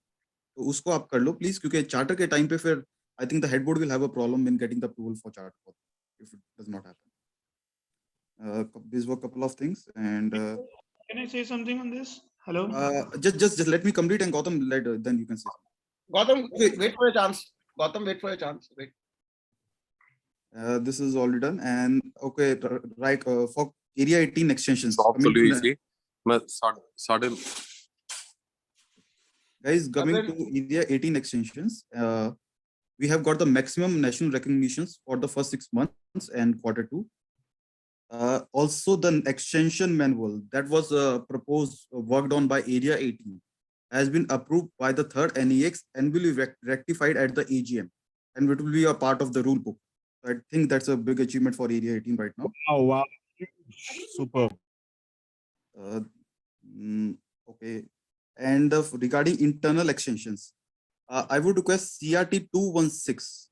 So usko aap kar lo, please, because charter ke time pe fir, I think the head board will have a problem in getting the approval for charter if it does not happen. These were a couple of things, and can I say something on this? Hello. Just let me complete, and Gautam, then you can say something. Gautam, wait for your chance. Gautam, wait for your chance. Wait. This is already done, and okay, right, for area 18 extensions. Absolutely. Guys, coming to area 18 extensions, we have got the maximum national recognitions for the first 6 months and Q2. Also, the extension manual that was proposed, worked on by area 18, has been approved by the third NEX and will be rectified at the AGM, and it will be a part of the rule book. So I think that's a big achievement for area 18 right now. Oh wow, super. Okay, and regarding internal extensions, I would request CRT 216.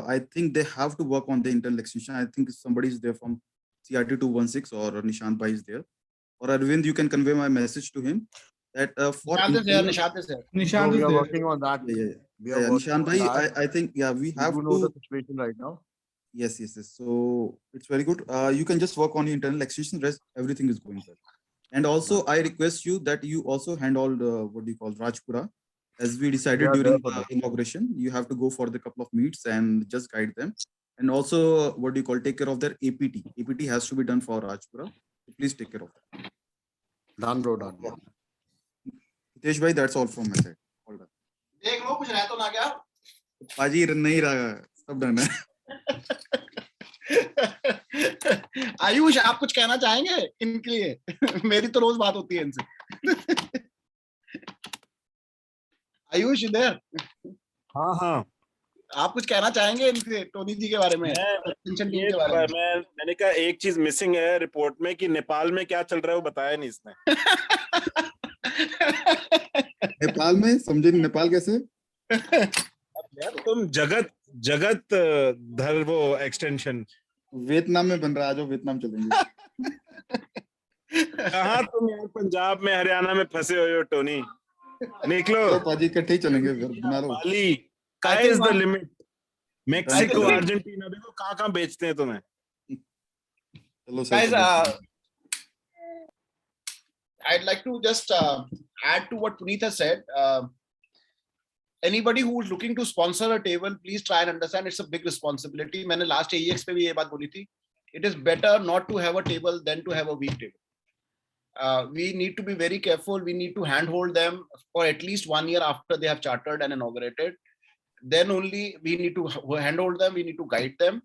I think they have to work on the internal extension. I think somebody is there from CRT 216, or Nishant Bhai is there, or Arvind, you can convey my message to him that for Nishant is there. Nishant is we are there. working on that. We are working Nishant on Bhai, that. I think, yeah, we have do to know the situation right now. Yes. So it's very good. You can just work on the internal extension. Rest everything is going well. And also, I request you that you also handle what do you call Rajpura, as we decided during the inauguration. You have to go for the couple of meets and just guide them. And also, what do you call, take care of their APT. APT has to be done for Rajpura. So please take care of that. Done, bro. Done. Hitesh bhai, that's all from my side. All done. देख लो कुछ रह तो ना क्या? पाजी नहीं रहा, सब done है. आयुष, आप कुछ कहना चाहेंगे इनके लिए? मेरी तो रोज बात होती है इनसे. आयुष इधर. हाँ. आप कुछ कहना चाहेंगे इनसे टोनी जी के बारे में? मैंने कहा एक चीज मिसिंग है रिपोर्ट में कि नेपाल में क्या चल रहा है वो बताया नहीं इसने. नेपाल में समझे नहीं, नेपाल कैसे? तुम जगत धर वो एक्सटेंशन वियतनाम में बन रहा है, जो वियतनाम चलेंगे. कहाँ तुम यार पंजाब में हरियाणा में फंसे हुए हो टोनी, निकलो. तो पाजी इकट्ठे ही चलेंगे, बना लो. बाली, Sky is the limit. Mexico, Argentina, देखो कहाँ बेचते हैं तुम्हें. Guys, I'd like to just add to what Puneet has said. Anybody who is looking to sponsor a table, please try and understand it's a big responsibility. मैंने last AEX पे भी ये बात बोली थी. It is better not to have a table than to have a weak table. We need to be very careful. We need to handhold them for at least 1 year after they have chartered and inaugurated. Then only we need to handhold them. We need to guide them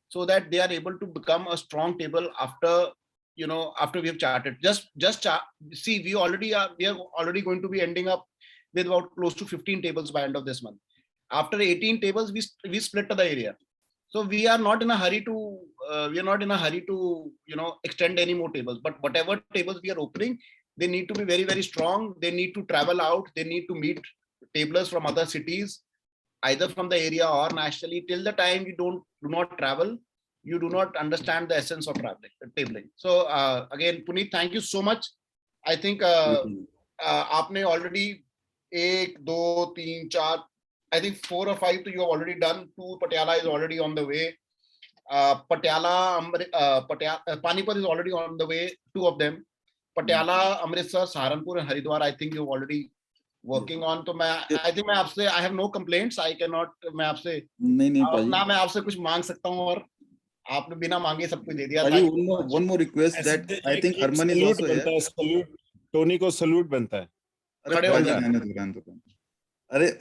so that they are able to become a strong table after we have charted. See, we are already going to be ending up with about close to 15 tables by end of this month. After 18 tables, we split the area. So we are not in a hurry to extend any more tables. But whatever tables we are opening, they need to be very, very strong. They need to travel out. They need to meet tablers from other cities, either from the area or nationally. Till the time you do not travel, you do not understand the essence of tabling. So again, Puneet, thank you so much. I think आपने already 1, 2, 3, 4 I think 4 or 5 you have already done. 2 Patiala is already on the way. Panipat is already on the way. 2 of them. Patiala, Amritsar, Saharanpur, and Haridwar. I think you've already working on. So I think I have no complaints. I cannot. मैं आपसे नहीं भाई. ना मैं आपसे कुछ मांग सकता हूँ और आपने बिना मांगे सब कुछ दे दिया. भाई, one more request that I think Harman is also here. Salute. Tony को salute बनता है. अरे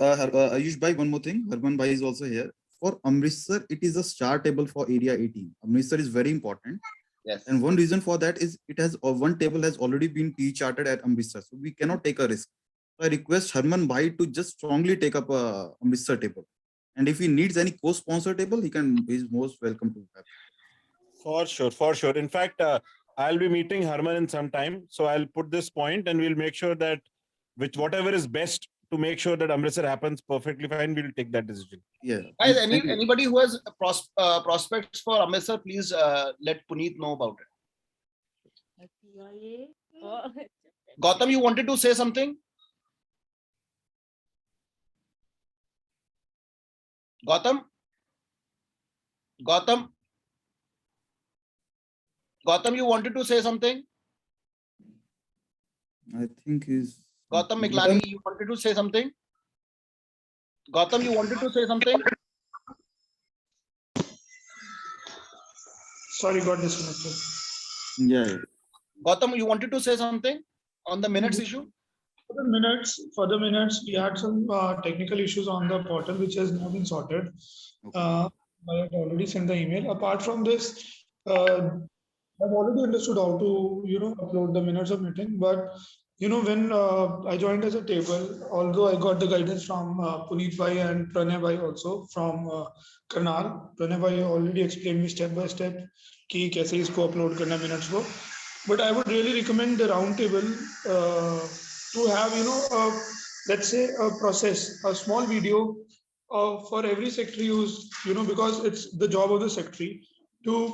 Ayush bhai, one more thing. Harman bhai is also here. For Amritsar, it is a star table for area 18. Amritsar is very important. Yes. And one reason for that is it has one table has already been T-charted at Amritsar, so we cannot take a risk. So I request Harman bhai to just strongly take up a Amritsar table. And if he needs any co-sponsor table, he's most welcome to have. For sure. In fact, I'll be meeting Harman in some time. So I'll put this point and we'll make sure that with whatever is best to make sure that Amritsar happens perfectly fine, we'll take that decision. Yeah. Guys, anybody who has prospects for Amritsar, please let Puneet know about it. Gautam, you wanted to say something? Gautam, you wanted to say something? I think he's... Gautam Miklani, you wanted to say something? Gautam, you wanted to say something? Sorry, got disconnected. Yeah. Gautam, you wanted to say something on the minutes issue? For the minutes, we had some technical issues on the portal, which has now been sorted. I have already sent the email. Apart from this, I've already understood how to, upload the minutes of meeting. But, when I joined as a table, although I got the guidance from Puneet bhai and Pranay bhai also from Karnal. Pranay bhai already explained me step by step कि कैसे इसको upload करना minutes को. But I would really recommend the round table to have, let's say a process, a small video for every secretary who's, because it's the job of the secretary to,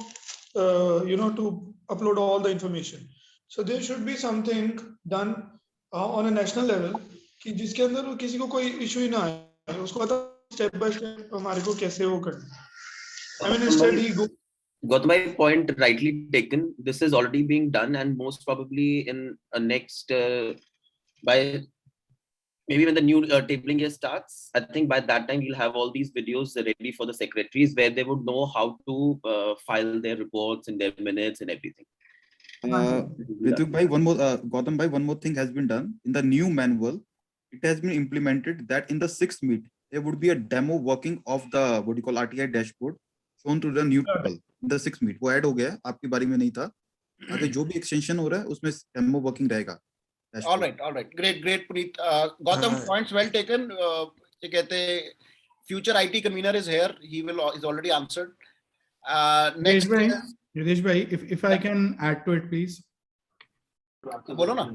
to upload all the information. So there should be something done on a national level कि जिसके अंदर किसी को कोई issue ही ना आए, उसको पता step by step हमारे को कैसे वो करना. I mean, instead he go. Got my point rightly taken. This is already being done, and most probably in a next by maybe when the new tabling year starts, I think by that time you'll have all these videos ready for the secretaries where they would know how to file their reports and their minutes and everything. Ritvik bhai, one more, Gautam bhai, one more thing has been done in the new manual. It has been implemented that in the 6th meet there would be a demo working of the what you call RTI dashboard shown to the new people. In the 6th meet, वो add हो गया, आपकी बारी में नहीं था. आगे जो भी extension हो रहा है, उसमें demo working रहेगा. All right. Great, Puneet. Gautam, points well taken. Future IT convener is here. He's already answered. Next. Yogesh bhai, if I can add to it, please. बोलो ना.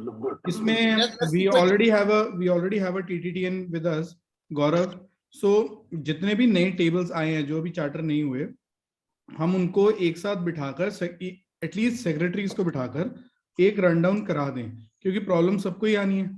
इसमें we already have a TTTN with us, Gaurav. So जितने भी नए tables आए हैं, जो भी charter नहीं हुए, हम उनको एक साथ बिठाकर at least secretaries को बिठाकर एक rundown करा दें, क्योंकि problem सबको ही आनी है.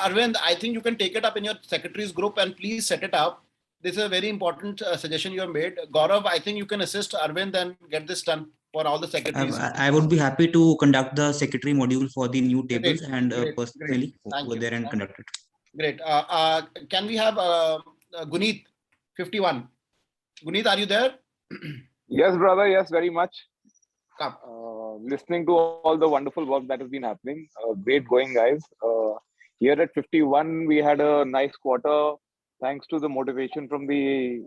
Arvind, I think you can take it up in your secretaries group and please set it up. This is a very important suggestion you have made. Gaurav, I think you can assist Arvind and get this done for all the secretaries. I would be happy to conduct the secretary module for the new tables and personally over there and conduct it. Great. Can we have Guneet 51? Guneet, are you there? Yes, brother. Yes, very much. Listening to all the wonderful work that has been happening. Great going, guys. Here at 51, we had a nice quarter. Thanks to the motivation from the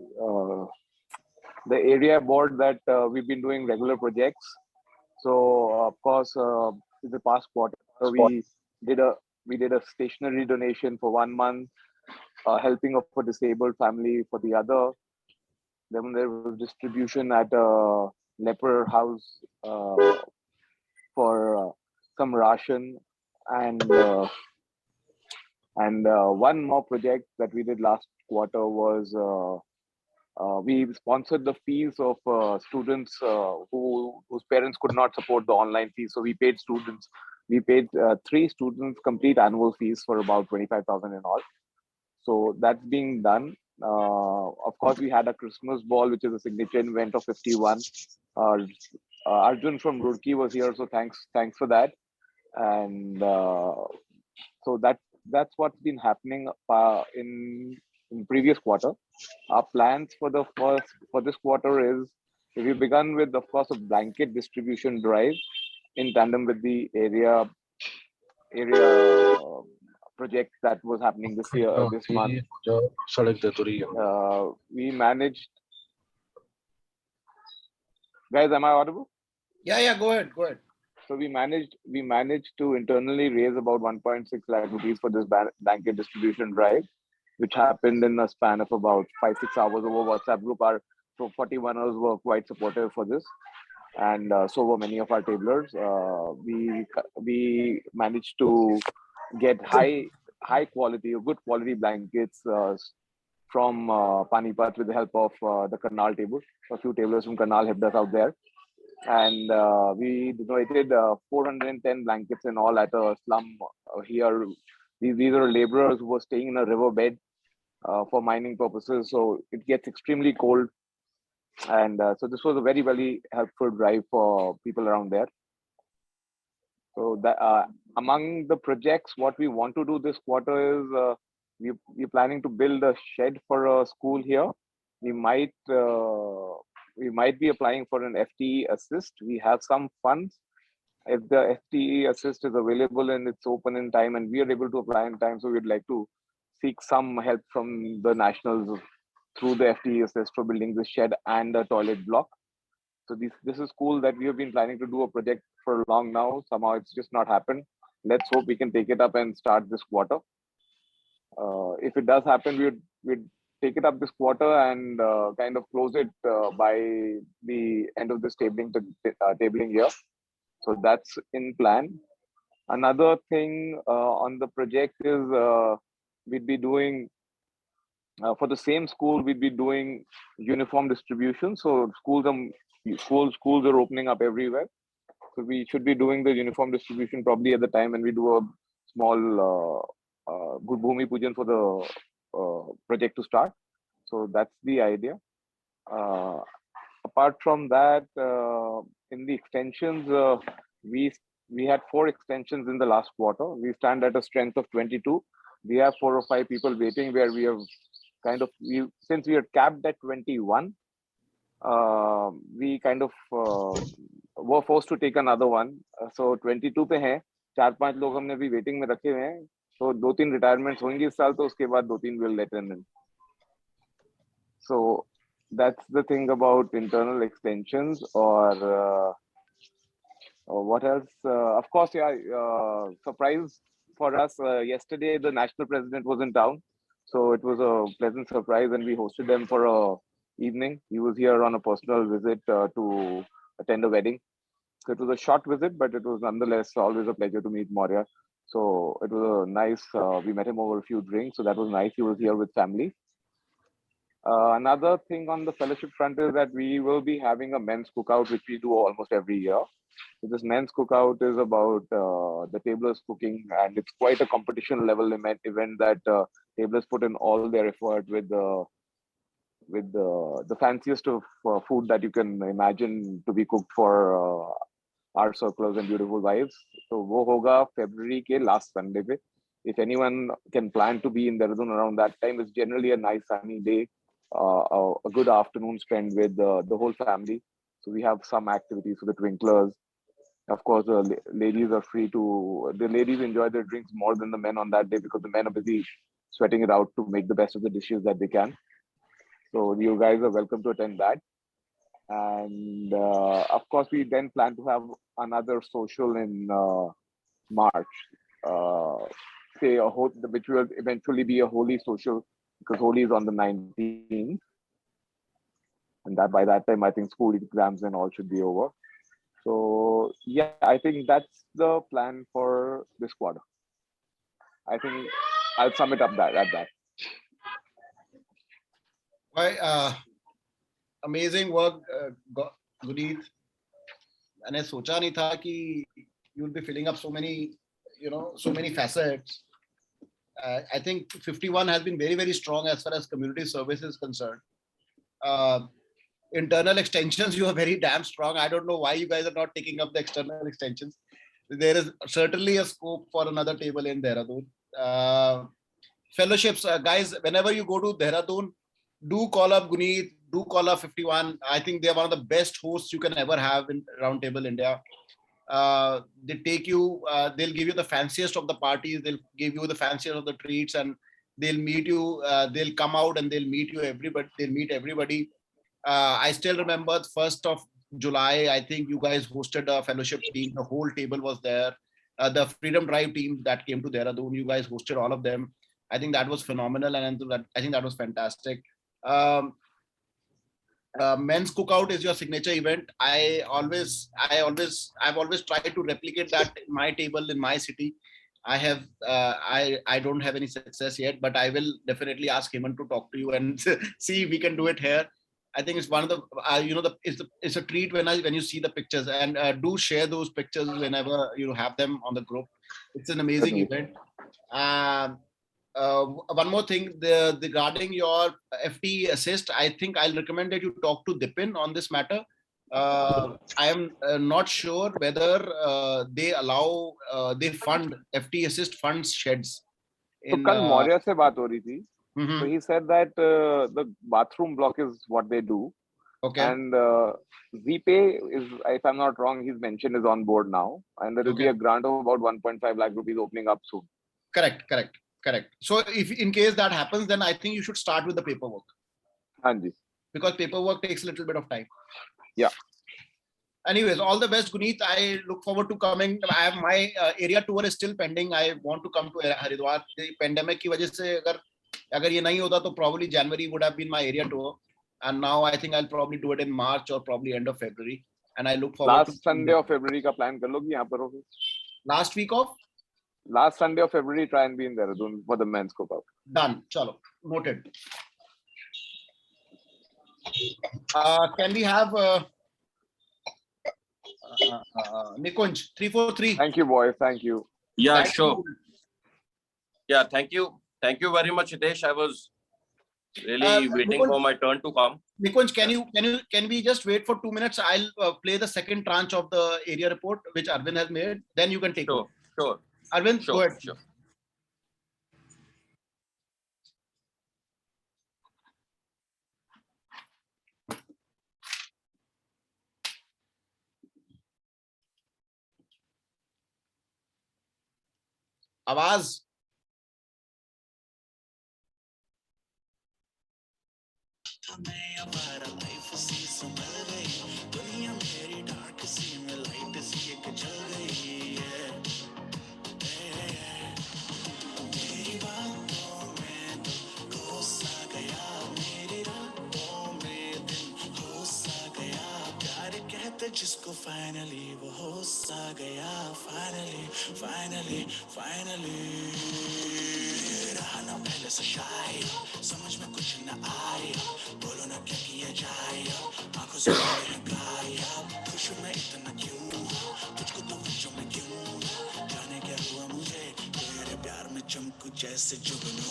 area board that we've been doing regular projects. So of course, in the past quarter, we did a stationery donation for 1 month, helping of a disabled family for the other. Then there was distribution at a leper house for some ration, and one more project that we did last quarter was we sponsored the fees of students whose parents could not support the online fees. So we paid students. We paid 3 students complete annual fees for about 25,000 in all. So that's being done. Of course, we had a Christmas ball, which is a signature event of 51. Arjun from Roorkee was here, so thanks for that. And so that's what's been happening in previous quarter. Our plans for this quarter is we've begun with, of course, a blanket distribution drive in tandem with the area project that was happening this month. We managed. Guys, am I audible? Yeah, go ahead. So we managed to internally raise about 1.6 lakh rupees for this blanket distribution drive, which happened in a span of about 5-6 hours over WhatsApp group. Our 41ers were quite supportive for this, and so were many of our tablers. We managed to get high quality or good quality blankets from Panipat with the help of the Karnal table. A few tablers from Karnal helped us out there. And we donated 410 blankets in all at a slum here. These are laborers who were staying in a riverbed for mining purposes. So it gets extremely cold. And so this was a very, very helpful drive for people around there. So that, among the projects, what we want to do this quarter is we're planning to build a shed for a school here. We might be applying for an FTE assist. We have some funds. If the FTE assist is available and it's open in time and we are able to apply in time, so we'd like to seek some help from the nationals through the FTE assist for building the shed and a toilet block. So this is cool that we have been planning to do a project for long now. Somehow it's just not happened. Let's hope we can take it up and start this quarter. If it does happen, we'd take it up this quarter and kind of close it by the end of this tabling year. So that's in plan. Another thing on the project is we'd be doing for the same school, we'd be doing uniform distribution. So schools are opening up everywhere. So we should be doing the uniform distribution probably at the time when we do a small Good Bhumi Pujan for the project to start. So that's the idea. Apart from that, in the extensions, we had 4 extensions in the last quarter. We stand at a strength of 22. We have 4 or 5 people waiting where we have since we are capped at 21, we kind of were forced to take another one. So 22 पे हैं, 4-5 लोग हमने भी waiting में रखे हुए हैं. So 2-3 retirements होंगी इस साल, तो उसके बाद 2-3 will let in. So that's the thing about internal extensions. Or what else? Of course, surprise for us. Yesterday, the national president was in town. So it was a pleasant surprise and we hosted them for a evening. He was here on a personal visit to attend a wedding. So it was a short visit, but it was nonetheless always a pleasure to meet Maurya. So it was a nice, we met him over a few drinks. So that was nice. He was here with family. Another thing on the fellowship front is that we will be having a men's cookout, which we do almost every year. So this men's cookout is about the tablers cooking, and it's quite a competition level event that tablers put in all their effort with the fanciest of food that you can imagine to be cooked for our circles and beautiful wives. So wo hoga February ke last Sunday pe. If anyone can plan to be in Dehradun around that time, it's generally a nice sunny day, a good afternoon spent with the whole family. So we have some activities for the twinklers. Of course, the ladies enjoy their drinks more than the men on that day because the men are busy sweating it out to make the best of the dishes that they can. So you guys are welcome to attend that. And of course, we then plan to have another social in March, which will eventually be a Holi social because Holi is on the 19th. And that by that time, I think school exams and all should be over. So yeah, I think that's the plan for this quarter. I think I'll sum it up at that. Why, amazing work, Guneet. मैंने सोचा नहीं था कि you will be filling up so many facets. I think 51 has been very, very strong as far as community service is concerned. Internal extensions, you are very damn strong. I don't know why you guys are not taking up the external extensions. There is certainly a scope for another table in Dehradun. Fellowships, guys, whenever you go to Dehradun, do call up Guneet, do call up 51. I think they're one of the best hosts you can ever have in Roundtable India. They take you, they'll give you the fanciest of the parties, they'll give you the fanciest of the treats, and they'll meet you, they'll come out and they'll meet you, everybody, they'll meet everybody. I still remember the 1st of July, I think you guys hosted a fellowship team, the whole table was there. The Freedom Drive team that came to Dehradun, you guys hosted all of them. I think that was phenomenal, and I think that was fantastic. Men's cookout is your signature event. I've always tried to replicate that in my table in my city. I don't have any success yet, but I will definitely ask Hemant to talk to you and see if we can do it here. I think it's one of the it's a treat when you see the pictures, and do share those pictures whenever you have them on the group. It's an amazing event. One more thing, regarding your FT assist, I think I'll recommend that you talk to Dipin on this matter. I am not sure whether they allow, they fund FT assist funds sheds. So kal Maurya se baat ho rahi thi. So he said that the bathroom block is what they do. Okay. And ZPay is, if I'm not wrong, he's mentioned is on board now, and there will be a grant of about 1.5 lakh rupees opening up soon. Correct. So if in case that happens, then I think you should start with the paperwork. Anji. Because paperwork takes a little bit of time. Yeah. Anyways, all the best, Guneet. I look forward to coming. I have my area tour is still pending. I want to come to Haridwar. The pandemic ki wajah se agar ye nahi hota, to probably January would have been my area tour. And now I think I'll probably do it in March or probably end of February. And I look forward Last Sunday of February ka plan kar lo ki yahan par hoge. Last week of? Last Sunday of February, try and be in Dehradun for the men's cookout. Done. Chalo. Noted. Can we have Nikunj 343? Thank you, boys. Thank you. Yeah, Thank sure. you. Yeah, thank you. Thank you very much, Hitesh. I was really waiting Nikunj, for my turn to come. Nikunj, can we just wait for 2 minutes? I'll play the second tranche of the area report which Arvind has made. Then you can take over. Sure. Arvind, go ahead. Sure. आवाज जिसको finally वो हो सा गया finally रहा ना पहले से शायद समझ में कुछ न आया बोलो ना क्या किया जाए आंखों से गायब खुश मैं इतना क्यों तुझको तो बच्चों में क्यों जाने क्या हुआ मुझे तेरे प्यार में चमकू जैसे जुगनू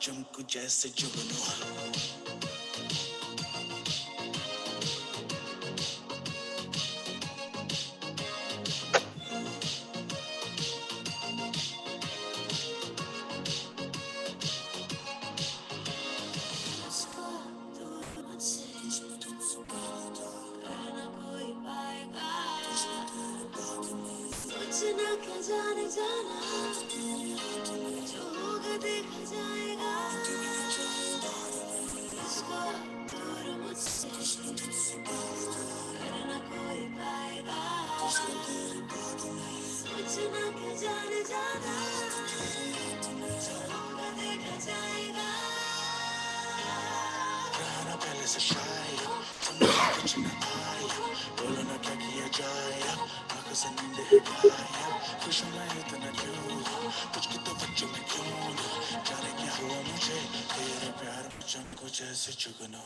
चमकू जैसे जुगनू जाने जाना जो होगा देखा जाएगा इसको दूर मुझसे कर ना कोई पाएगा सोचना क्या जाने जाना जो होगा देखा जाएगा रहना पहले से शायद समझ कुछ न आया बोलो ना क्या किया जाए आंखों से नींद है गायब खुश होना इतना क्यों तुझको तो बच्चों में क्यों जाने क्या हुआ मुझे तेरे प्यार में चमको जैसे जुगनू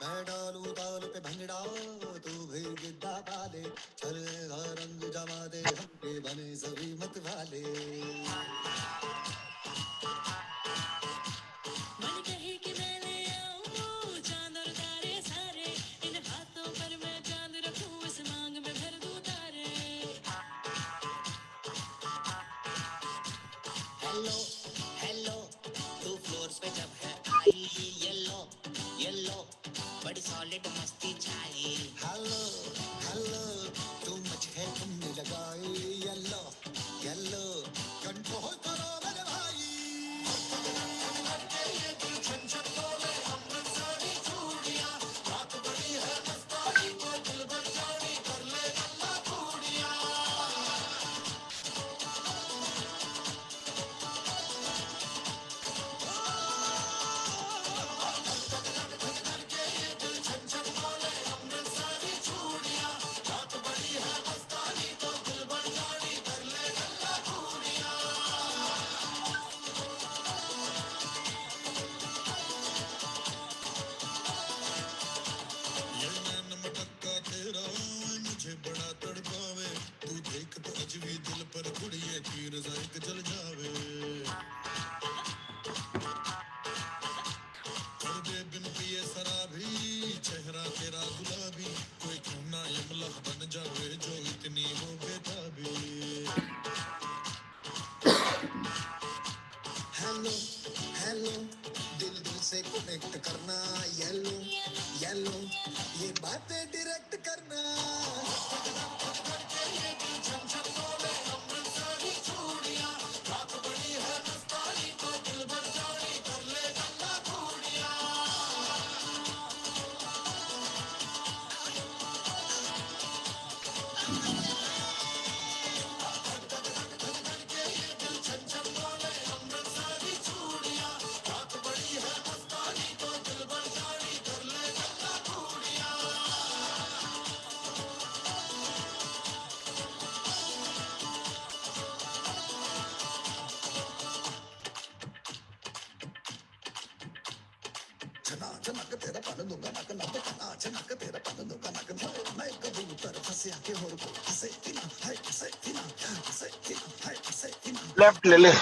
मैं डालू ताल पे भंगड़ा तू भी गिद्दा पाले चलेगा रंग जमा दे हमके बने सभी मत वाले मन कहे कि मैं ले आऊं चांद और तारे सारे इन हाथों पर मैं चांद रखूं इस मांग में भर दूं तारे हेलो हेलो तू फ्लोर्स पे जब है आई येलो येलो बड़ी सॉलिड मस्ती छाई हेलो हेलो तू मुझे तुमने लगाई येलो येलो कंट्रोल करो मेरे भाई ये दिल छन छन बोले अमृतसरी चूड़ियां रात बड़ी है मस्तानी तो दिल भर जानी कर ले गल्ला चूड़ियां ये नैन मटक्का तेरा मुझे बड़ा तड़पावे तू देख तो अजवी दिल पर कुड़िए तीर जायक जल जावे कर दे बिन पिए शराबी चेहरा तेरा गुलाबी कोई क्यों ना यमला बन जावे जो इतनी वो बेताबी हेलो हेलो दिल दिल से कनेक्ट करना येलो येलो ये बातें डायरेक्ट करना ये दिल छन छन बोले अमृतसरी चूड़ियां रात बड़ी है मस्तानी तो दिल भर जानी कर ले गल्ला चूड़ियां ये दिल छन छन बोले अमृतसरी चूड़ियां रात बड़ी है मस्तानी तो दिल भर जानी कर ले गल्ला चूड़ियां छना छनक तेरा पन दूंगा नक नक छना छनक तेरा पन दूंगा नक मैं कबूतर फंसे आके और को फंसे किना हाय फंसे किना फंसे किना हाय फंसे किना लेफ्ट ले ले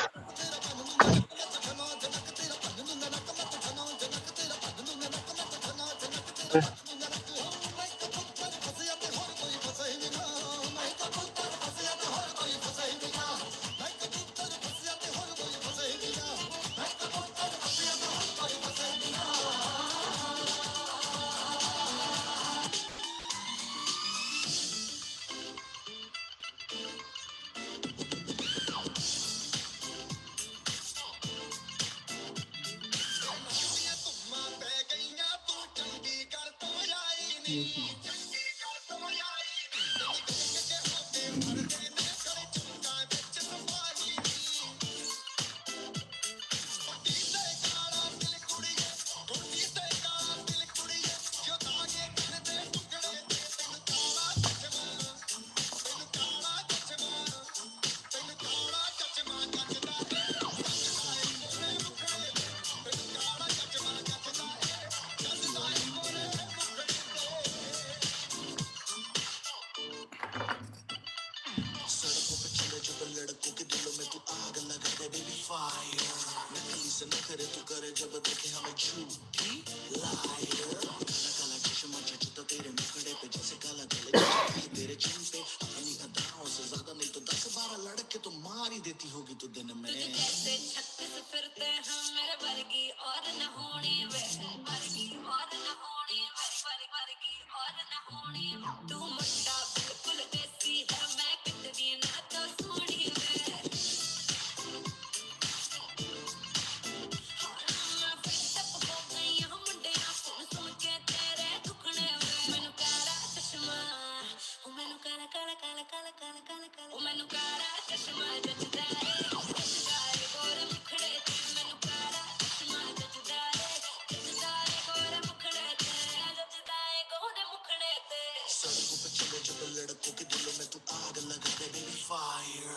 सड़कों पे चले जब लड़कों के दिलों में तू आग लगा दे बेबी फायर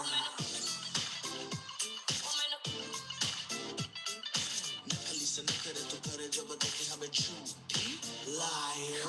नकली से न करे तो करे जब देखे हमें झूठी लायर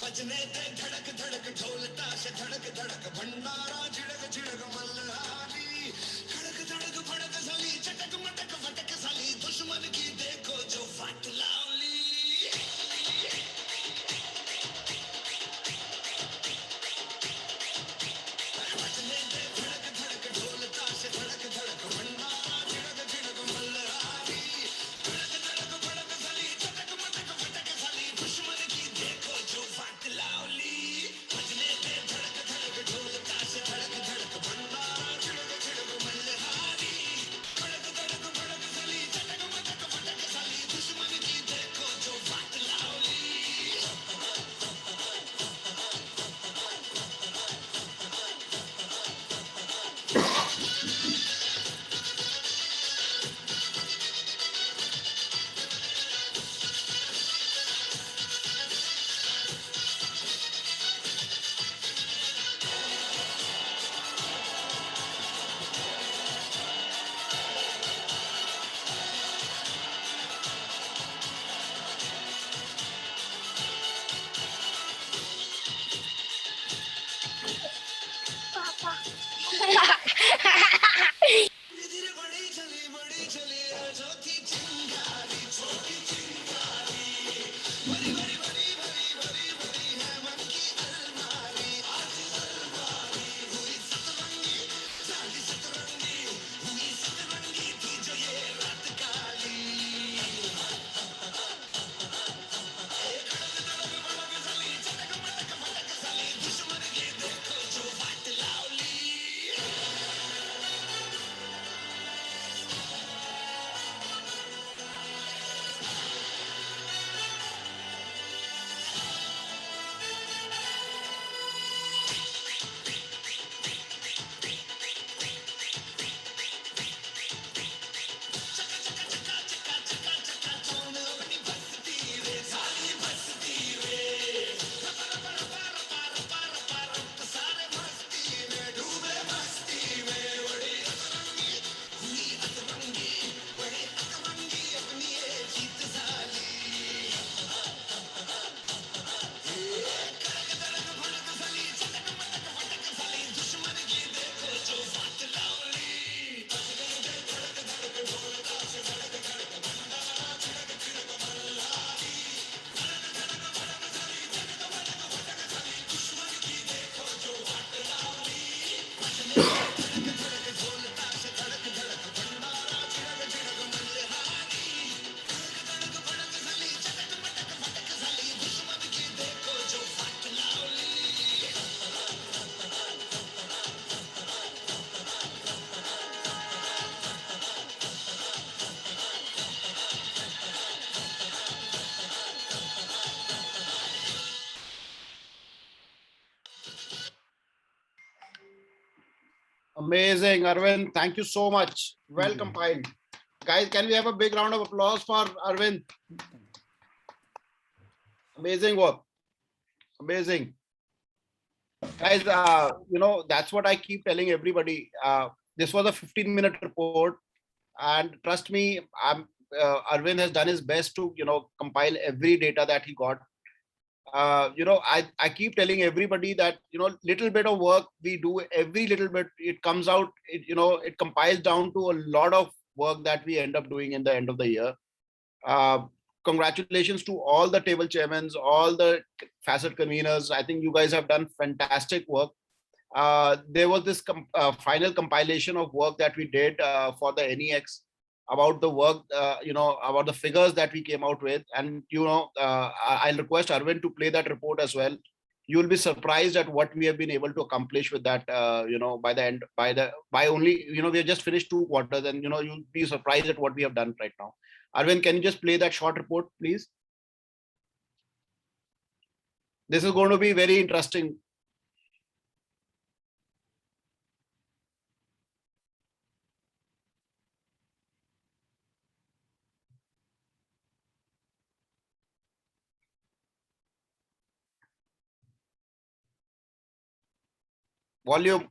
बजने दे धड़क धड़क ढोल ताश धड़क धड़क भंडारा झिड़क झिड़क मल्हारी खड़क धड़क फड़क साली चटक मटक फटक साली दुश्मन की देखो जो फट लावली बजने दे धड़क धड़क ढोल ताश धड़क धड़क भंडारा झिड़क झिड़क मल्हारी खड़क धड़क फड़क साली चटक मटक फटक साली दुश्मन की देखो जो फट लावली बजने दे धड़क धड़क ढोल ताश धड़क धड़क भंडारा झिड़क झिड़क मल्हारी खड़क धड़क फड़क साली चटक मटक फटक साली दुश्मन की देखो जो फट लावली Amazing, Arvind. Thank you so much. Well combined. Guys, can we have a big round of applause for Arvind? Amazing work. Amazing. Guys, that's what I keep telling everybody. This was a 15-minute report, and trust me, Arvind has done his best to, compile every data that he got. I keep telling everybody that, little bit of work we do, every little bit, it comes out, it compiles down to a lot of work that we end up doing in the end of the year. Congratulations to all the table chairmen, all the facet conveners. I think you guys have done fantastic work. There was this final compilation of work that we did for the NEX about the work, about the figures that we came out with. And, I'll request Arvind to play that report as well. You'll be surprised at what we have been able to accomplish with that, by only, we have just finished 2 quarters, and, you'll be surprised at what we have done right now. Arvind, can you just play that short report, please? This is going to be very interesting. Volume.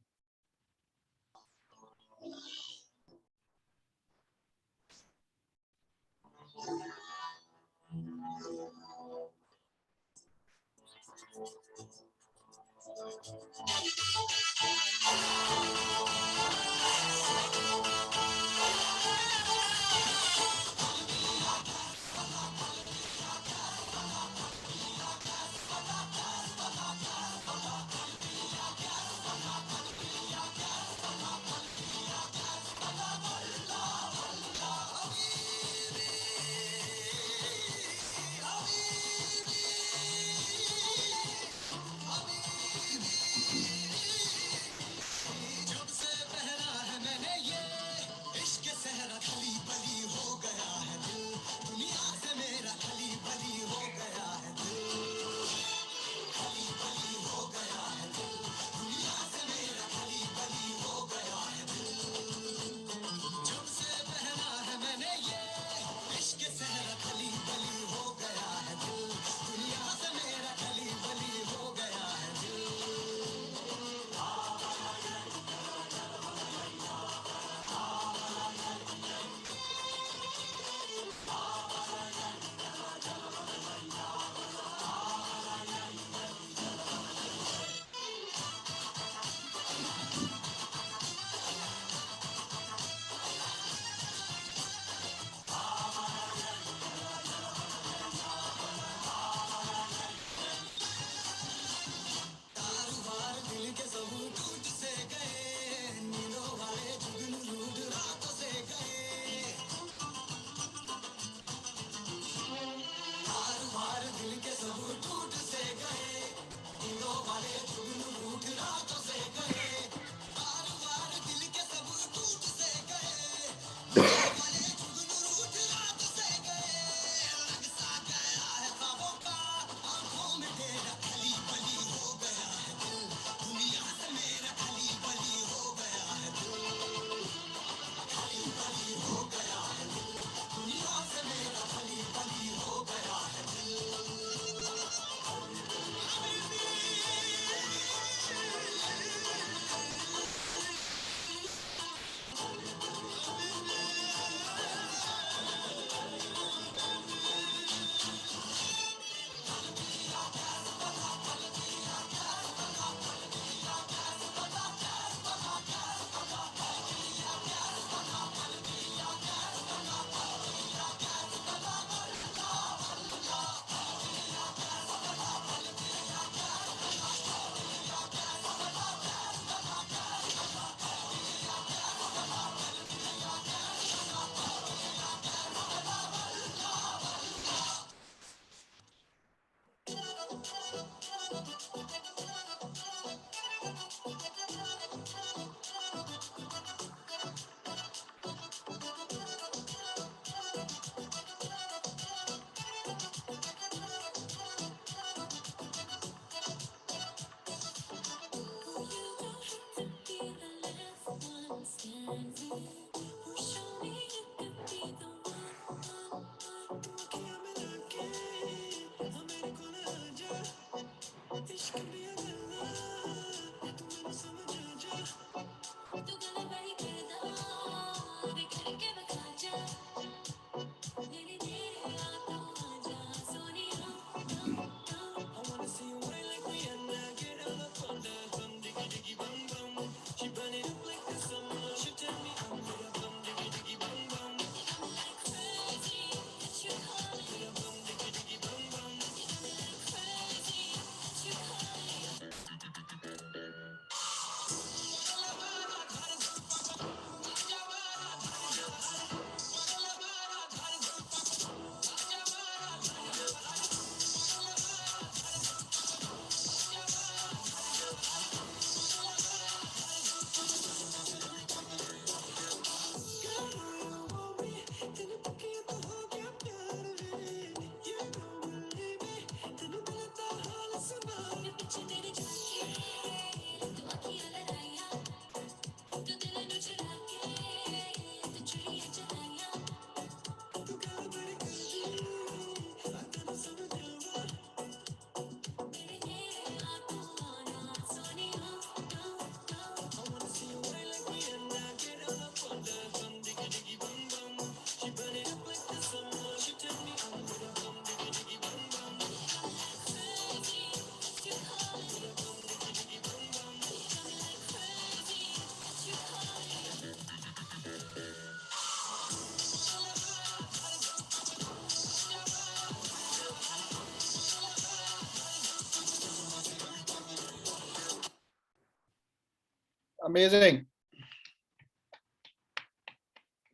Amazing.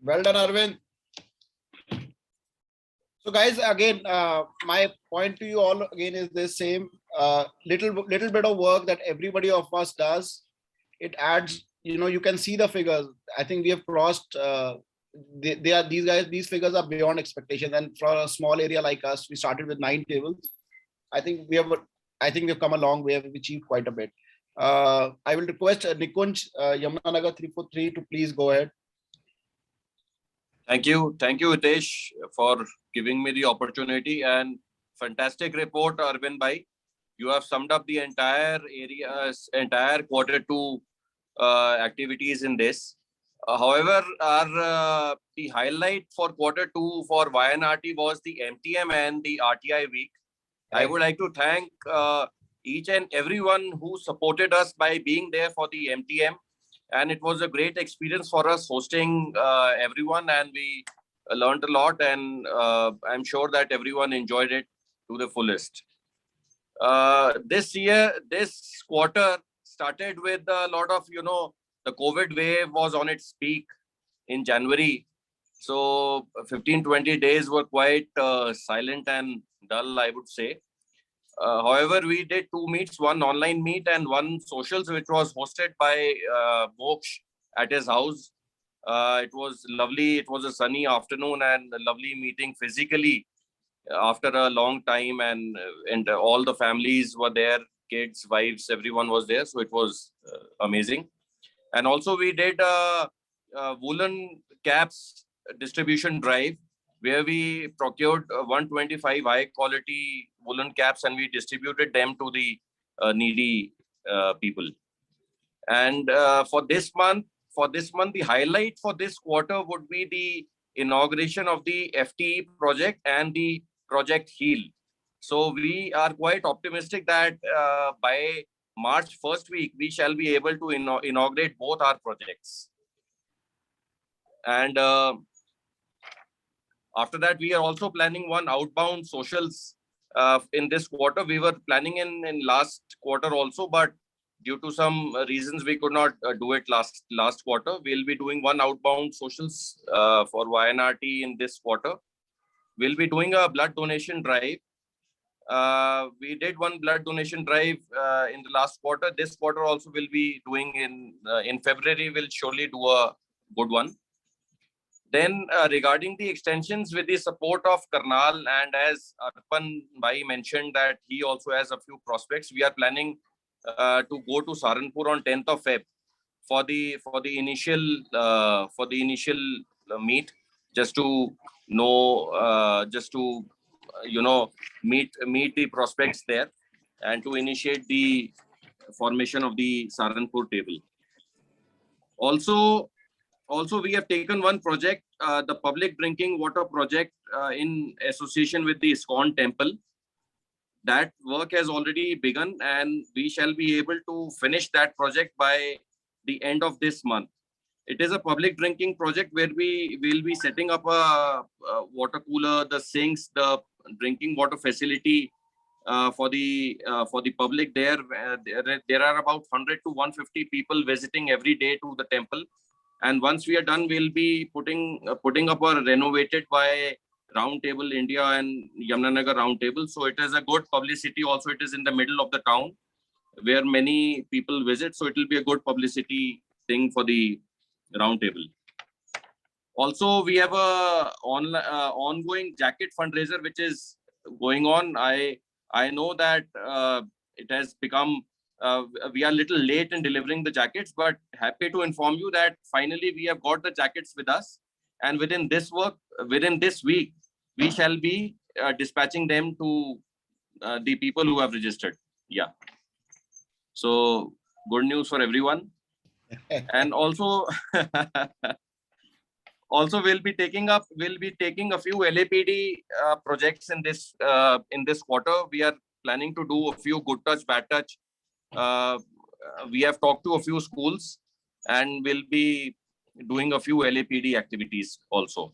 Well done, Arvind. So guys, again, my point to you all again is the same. Little bit of work that everybody of us does, it adds. You can see the figures. I think we have crossed. These figures are beyond expectation. And for a small area like us, we started with 9 tables. I think we've come a long way. We've achieved quite a bit. I will request Nikunj Yamunanagar 343 to please go ahead. Thank you, Hitesh, for giving me the opportunity, and fantastic report, Arvind Bhai. You have summed up the entire Q2 activities in this. However, the highlight for Q2 for YNRT was the MTM and the RTI week. I would like to thank each and everyone who supported us by being there for the MTM. And it was a great experience for us hosting everyone, and we learned a lot, and I'm sure that everyone enjoyed it to the fullest. This quarter started with a lot of, the COVID wave was on its peak in January. So 15-20 days were quite silent and dull, I would say. However, we did 2 meets, one online meet and one socials, which was hosted by Moksh at his house. It was lovely. It was a sunny afternoon and a lovely meeting physically after a long time, and all the families were there, kids, wives, everyone was there. So it was amazing. And also we did a woolen caps distribution drive, where we procured 125 high quality woolen caps and we distributed them to the needy people. And for this month, the highlight for this quarter would be the inauguration of the FTE project and the project HEAL. So we are quite optimistic that by March first week, we shall be able to inaugurate both our projects. And after that, we are also planning one outbound socials in this quarter. We were planning in last quarter also, but due to some reasons, we could not do it last quarter. We'll be doing one outbound socials for YNRT in this quarter. We'll be doing a blood donation drive. We did one blood donation drive in the last quarter. This quarter also will be doing in February. We'll surely do a good one. Then regarding the extensions, with the support of Karnal, and as Arpan Bhai mentioned that he also has a few prospects, we are planning to go to Saharanpur on 10th of Feb for the initial meet, just to know, meet the prospects there. and to initiate the formation of the Saharanpur table. Also, we have taken one project, the public drinking water project in association with the ISKCON temple. That work has already begun and we shall be able to finish that project by the end of this month. It is a public drinking project where we will be setting up a water cooler, the sinks, the drinking water facility for the public there. There are about 100 to 150 people visiting every day to the temple. And once we are done, we'll be putting up a renovated by Roundtable India and Yamunanagar Roundtable. So it is a good publicity. Also, it is in the middle of the town where many people visit. So it will be a good publicity thing for the Roundtable. Also, we have a ongoing jacket fundraiser which is going on. I know that it has become we are a little late in delivering the jackets, but happy to inform you that finally we have got the jackets with us, and within this week we shall be dispatching them to the people who have registered. Yeah, so good news for everyone. And also we'll be taking a few LAPD projects in this quarter. We are planning to do a few good touch, bad touch. We have talked to a few schools and we'll be doing a few LAPD activities also.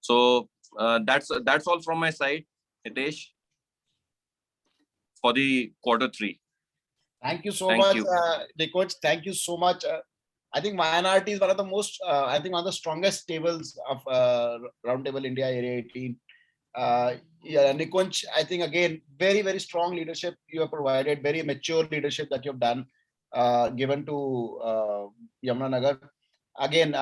So that's all from my side, Hitesh, for the Q3. Thank you so much, Nikunj. Thank you so much. I think YNRT is one of the most, one of the strongest tables of Roundtable India Area 18. Yeah, Nikunj, I think again, very, very strong leadership you have provided, very mature leadership that you have done, given to Yamunanagar. Again,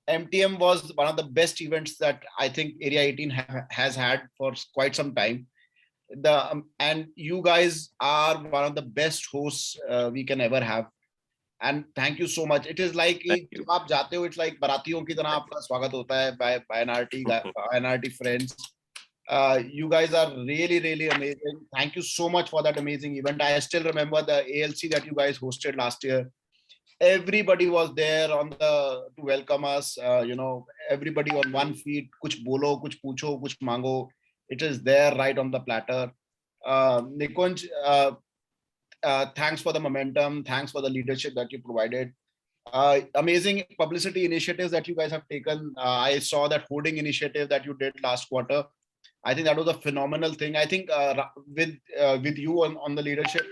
MTM was one of the best events that I think Area 18 has had for quite some time. And you guys are one of the best hosts we can ever have. And thank you so much. It is like जब आप जाते हो, it's like बारातियों की तरह आपका स्वागत होता है by YNRT friends. You guys are really, really amazing. Thank you so much for that amazing event. I still remember the ALC that you guys hosted last year. Everybody was there to welcome us. Everybody on one feet. Kuch bolo, kuch pucho, kuch mango. It is there right on the platter. Nikunj, thanks for the momentum. Thanks for the leadership that you provided. Amazing publicity initiatives that you guys have taken. I saw that hoarding initiative that you did last quarter. I think that was a phenomenal thing. I think with you on the leadership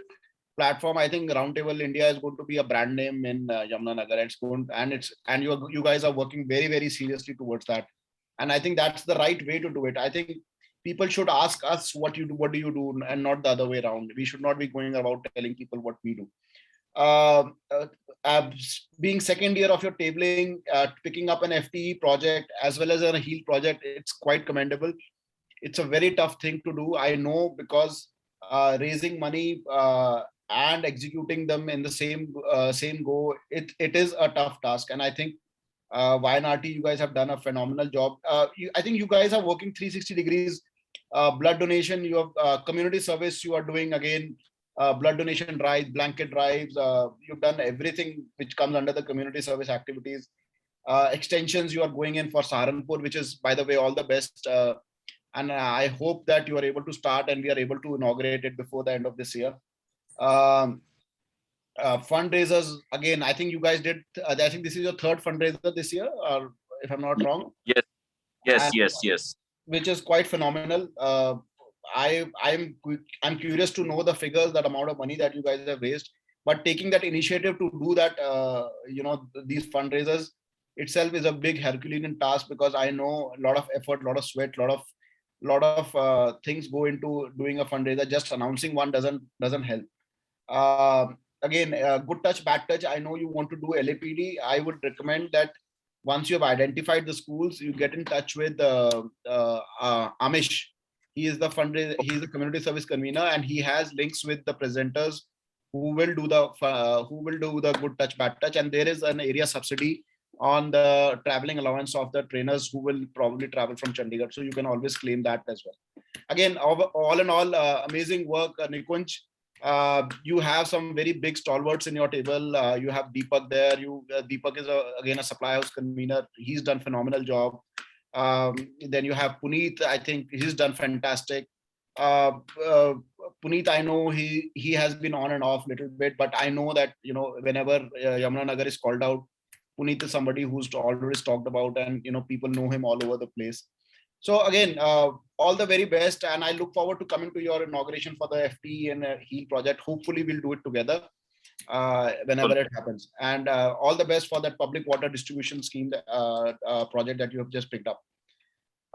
platform, I think Roundtable India is going to be a brand name in Yamunanagar. And you guys are working very, very seriously towards that. And I think that's the right way to do it. I think people should ask us what do you do, and not the other way around. We should not be going about telling people what we do. Being second year of your tabling, picking up an FTE project as well as a HEAL project, it's quite commendable. It's a very tough thing to do. I know, because raising money and executing them in the same go, it is a tough task. And I think YNRT, you guys have done a phenomenal job. I think you guys are working 360 degrees. Blood donation, you have community service, you are doing again, blood donation drives, blanket drives. You've done everything which comes under the community service activities. Extensions, you are going in for Saharanpur, which is, by the way, all the best. And I hope that you are able to start and we are able to inaugurate it before the end of this year. Fundraisers, again, I think you guys did, I think this is your third fundraiser this year, or if I'm not wrong. Yes. Which is quite phenomenal. I'm curious to know the figures, that amount of money that you guys have raised. But taking that initiative to do that, these fundraisers itself is a big Herculean task, because I know a lot of effort, a lot of sweat, lot of things go into doing a fundraiser. Just announcing one doesn't help. Again, good touch, bad touch. I know you want to do LAPD. I would recommend that once you have identified the schools, you get in touch with Amish. He is the community service convener, and he has links with the presenters who will do the good touch, bad touch. And there is an area subsidy on the traveling allowance of the trainers who will probably travel from Chandigarh. So you can always claim that as well. again, all in all, amazing work, Nikunj. You have some very big stalwarts in your table. You have Deepak there. Deepak is again a supply house convener. He's done phenomenal job. Then you have Puneet. I think he's done fantastic. Puneet, I know he has been on and off a little bit, but I know that, you know, whenever Yamuna Nagar is called out, Puneet is somebody who's always talked about, and, you know, people know him all over the place. So again, all the very best, and I look forward to coming to your inauguration for the FT and HEAL project. Hopefully we'll do it together whenever it happens. And all the best for that public water distribution scheme project that you have just picked up.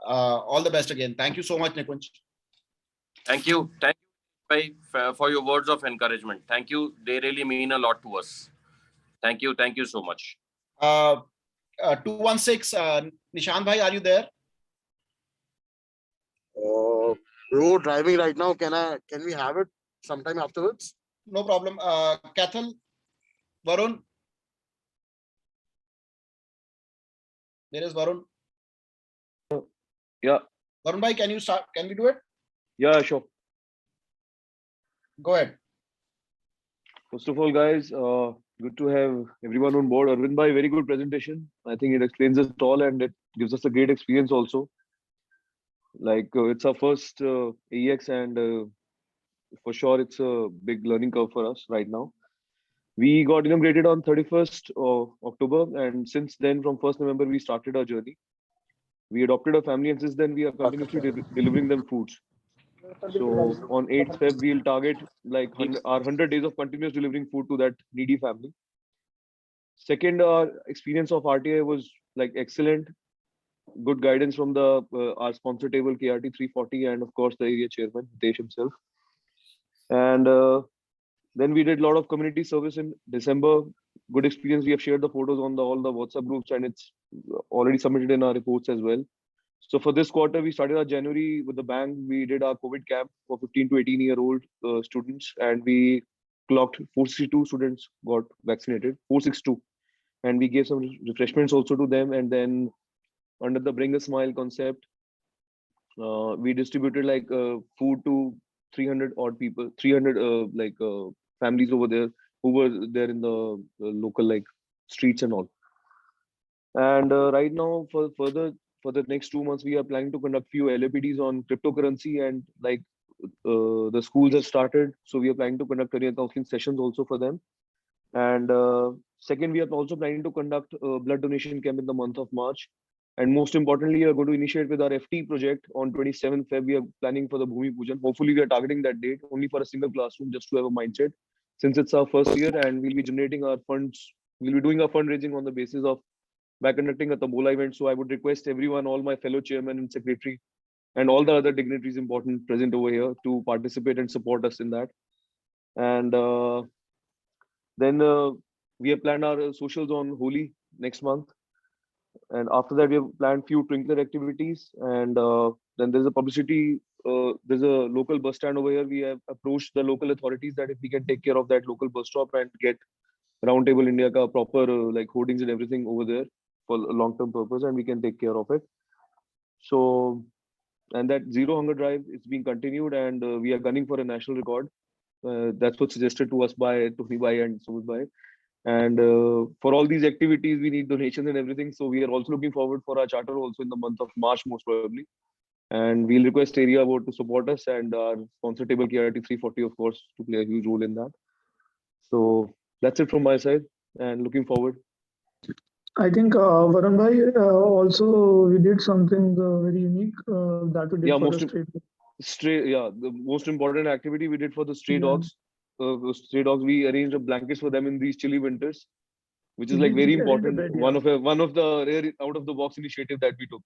All the best again. Thank you so much, Nikunj. Thank you. Thank you for your words of encouragement. Thank you. They really mean a lot to us. Thank you. Thank you so much. 216, Nishant bhai, are you there? Bro, driving right now. Can we have it sometime afterwards? No problem. Kathal, Varun. There is Varun. Yeah. Varun bhai, can you start? Can we do it? Yeah, sure. Go ahead. First of all, guys, good to have everyone on board. Arvind bhai, very good presentation. I think it explains it all and it gives us a great experience also. Like it's our first AEX, and for sure it's a big learning curve for us right now. We got inaugurated on 31st of October, and since then, from 1st November, we started our journey. We adopted a family, and since then we are continuously delivering them foods. So on 8th Feb, we'll target like our 100 days of continuous delivering food to that needy family. Second, our experience of RTI was like excellent. Good guidance from the our sponsor table, KRT 340, and of course the area chairman, Hitesh himself. And then we did a lot of community service in December. Good experience. We have shared the photos on all the WhatsApp groups, and it's already submitted in our reports as well. So for this quarter, we started our January with the bang. We did our COVID camp for 15 to 18-year-old students, and we clocked 462 students got vaccinated, 462. And we gave some refreshments also to them. And then under the Bring a Smile concept, we distributed like food to 300 odd people, 300 families over there who were there in the local like streets and all. And right now, for the next 2 months, we are planning to conduct few LAPDs on cryptocurrency, and like the schools have started, so we are planning to conduct career counseling sessions also for them. And second, we are also planning to conduct a blood donation camp in the month of March. And most importantly, we are going to initiate with our FT project on 27th Feb. We are planning for the Bhumi Pujan. Hopefully, we are targeting that date only for a single classroom, just to have a mindset, since it's our first year, and we'll be generating our funds. We'll be doing our fundraising on the basis of by conducting a Tombola event. So I would request everyone, all my fellow chairman and secretary, and all the other dignitaries important present over here to participate and support us in that. And then we have planned our socials on Holi next month. And after that, we have planned few Twinkler activities. And then there's a publicity, there's a local bus stand over here. We have approached the local authorities that if we can take care of that local bus stop and get Roundtable India ka proper like hoardings and everything over there for a long-term purpose, and we can take care of it. So, and that Zero Hunger Drive is being continued, and we are gunning for a national record. That's what's suggested to us by Tufni Bhai and Sumit Bhai. And for all these activities, we need donations and everything. So we are also looking forward for our charter also in the month of March, most probably. And we'll request area board to support us, and our sponsor table KRT 340, of course, to play a huge role in that. So that's it from my side, and looking forward. I think Varun bhai, also we did something very unique that we did for the stray. The most important activity we did for the stray dogs. Stray dogs, we arranged blankets for them in these chilly winters, which is like very important. One of the rare out of the box initiative that we took.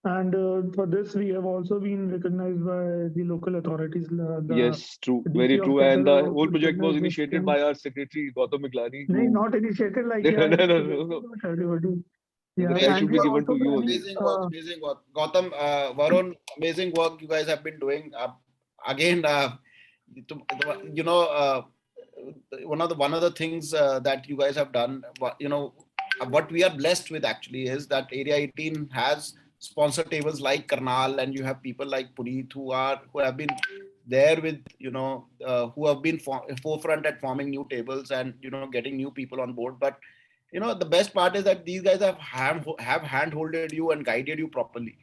And for this, we have also been recognized by the local authorities. Yes, true, very true. And the whole project was initiated by our secretary Gautam Miglani. No, not initiated like no. Everybody. Yeah, that should be given to you. Amazing work, amazing work. Gautam, Varun, amazing work you guys have been doing. Again, you know, one of the things that you guys have done, you know, what we are blessed with actually is that Area 18 has sponsor tables like Karnal, and you have people like Puneet who have been there with, who have been forefront at forming new tables and, getting new people on board. But, the best part is that these guys have hand-holded you and guided you properly.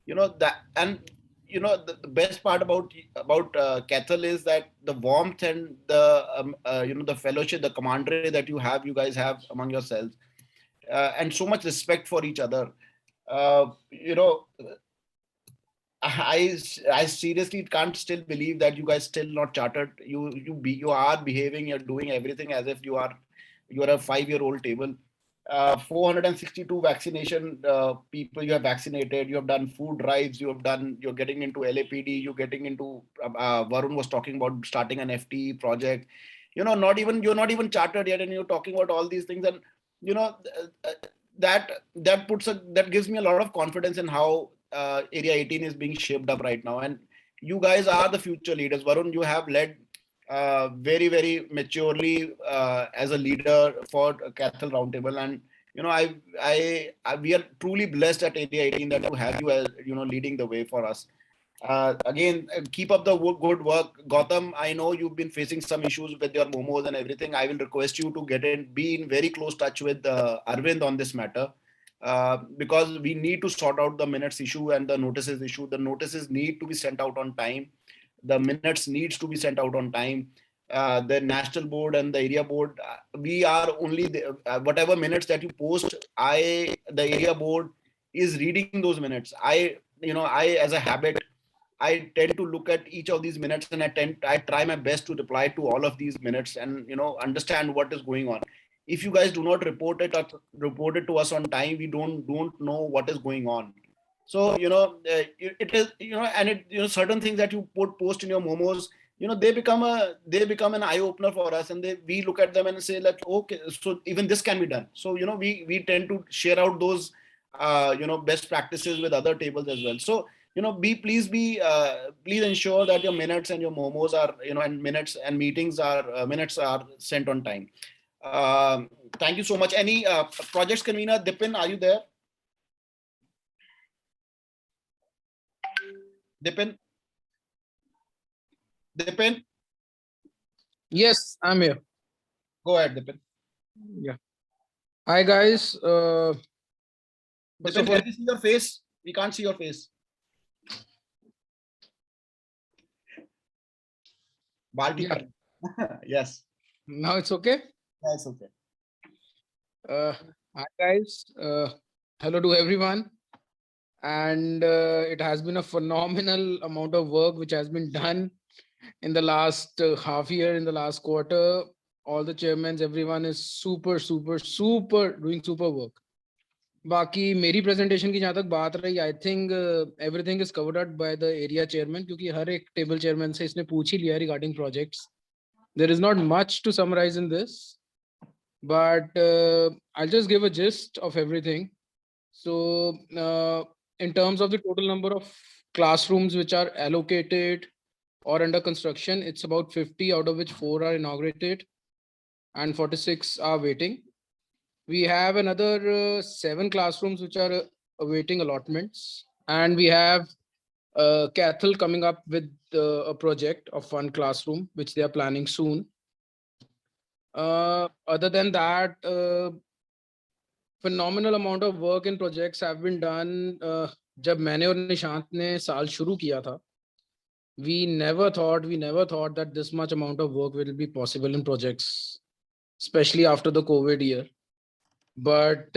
The best part about Kethel is that the warmth and the fellowship, the camaraderie that you guys have among yourselves, and so much respect for each other. I seriously can't still believe that you guys still not chartered. You are behaving, you're doing everything as if you are a 5-year-old table. 462 vaccination people you have vaccinated. You have done food drives. You're getting into LAPD. You're getting into. Varun was talking about starting an FTE project. You're not even chartered yet, and you're talking about all these things. And that gives me a lot of confidence in how Area 18 is being shaped up right now. And you guys are the future leaders. Varun, you have led very, very maturely as a leader for Kethel Roundtable, and we are truly blessed at Area 18 that to have you as leading the way for us. Again, keep up the good work, Gautam. I know you've been facing some issues with your momos and everything. I will request you to be in very close touch with Arvind on this matter. Because we need to sort out the minutes issue and the notices issue. The notices need to be sent out on time. The minutes needs to be sent out on time. The national board and the area board, we are only whatever minutes that you post. The area board is reading those minutes. I as a habit, I tend to look at each of these minutes, and I try my best to reply to all of these minutes and understand what is going on. If you guys do not report it to us on time, we don't know what is going on. So it is and certain things that you post in your momos, they become an eye opener for us, and we look at them and say like, okay, so even this can be done. So we tend to share out those best practices with other tables as well. So please ensure that your minutes and your momos are and minutes and meetings are minutes are sent on time. Thank you so much. Any projects convener, Dipin, are you there? Dipin? Yes, I'm here. Go ahead, Dipin. Yeah. Hi, guys. Dipin, can we see your face? We can't see your face. Balti. Yeah. Yes. Now it's okay? That's okay. Hi, guys. Hello to everyone. And it has been a phenomenal amount of work which has been done in the last half year, in the last quarter. All the chairmen, everyone is super doing super work. बाकी मेरी presentation की जहाँ तक बात रही, I think everything is covered out by the area chairman, क्योंकि हर एक table chairman से इसने पूछ ही लिया regarding projects. There is not much to summarize in this, but I'll just give a gist of everything. So in terms of the total number of classrooms which are allocated or under construction, it's about 50, out of which 4 are inaugurated and 46 are waiting. We have another 7 classrooms which are awaiting allotments, and we have Kethel coming up with a project of 1 classroom which they are planning soon. Other than that, phenomenal amount of work in projects have been done. जब मैंने और निशांत ने साल शुरू किया था, we never thought that this much amount of work will be possible in projects, especially after the COVID year. But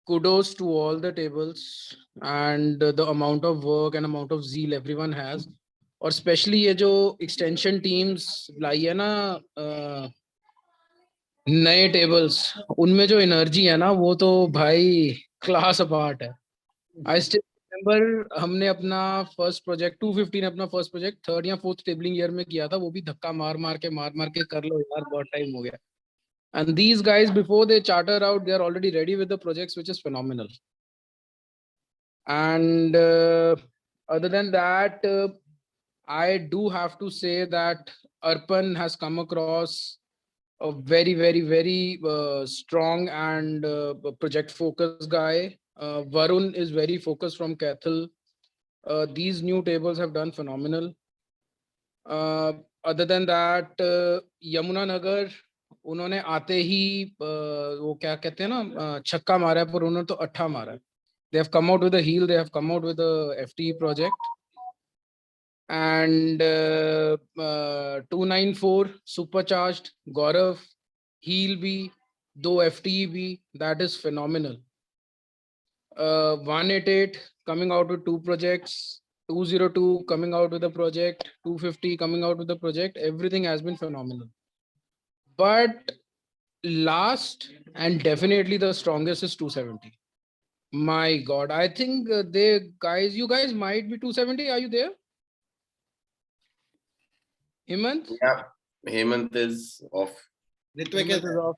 kudos to all the tables and the amount of work and amount of zeal everyone has. और especially ये जो extension teams लाई है ना नए tables, उनमें जो energy है ना, वो तो भाई class apart है. I still remember हमने अपना first project 250 ने अपना first project 3rd या 4th tabling year में किया था, वो भी धक्का मार के कर लो यार, बहुत time हो गया. And these guys, before they charter out, they are already ready with the projects, which is phenomenal. And other than that, I do have to say that Arpan has come across a very strong and project focused guy. Varun is very focused from Cathal. These new tables have done phenomenal. Other than that, Yamuna Nagar, उन्होंने आते ही वो क्या कहते हैं ना छक्का मारा है, पर उन्होंने तो अट्ठा मारा है. They have come out with a heel. They have come out with a FTE project. And 294 supercharged Gaurav, heel B, 2 FTE B. That is phenomenal. 188 coming out with 2 projects. 202 coming out with a project. 250 coming out with a project. Everything has been phenomenal. But last and definitely the strongest is 270. My God, I think you guys might be 270. Are you there? Hemant? Yeah, Hemant is off. Ritvik is off.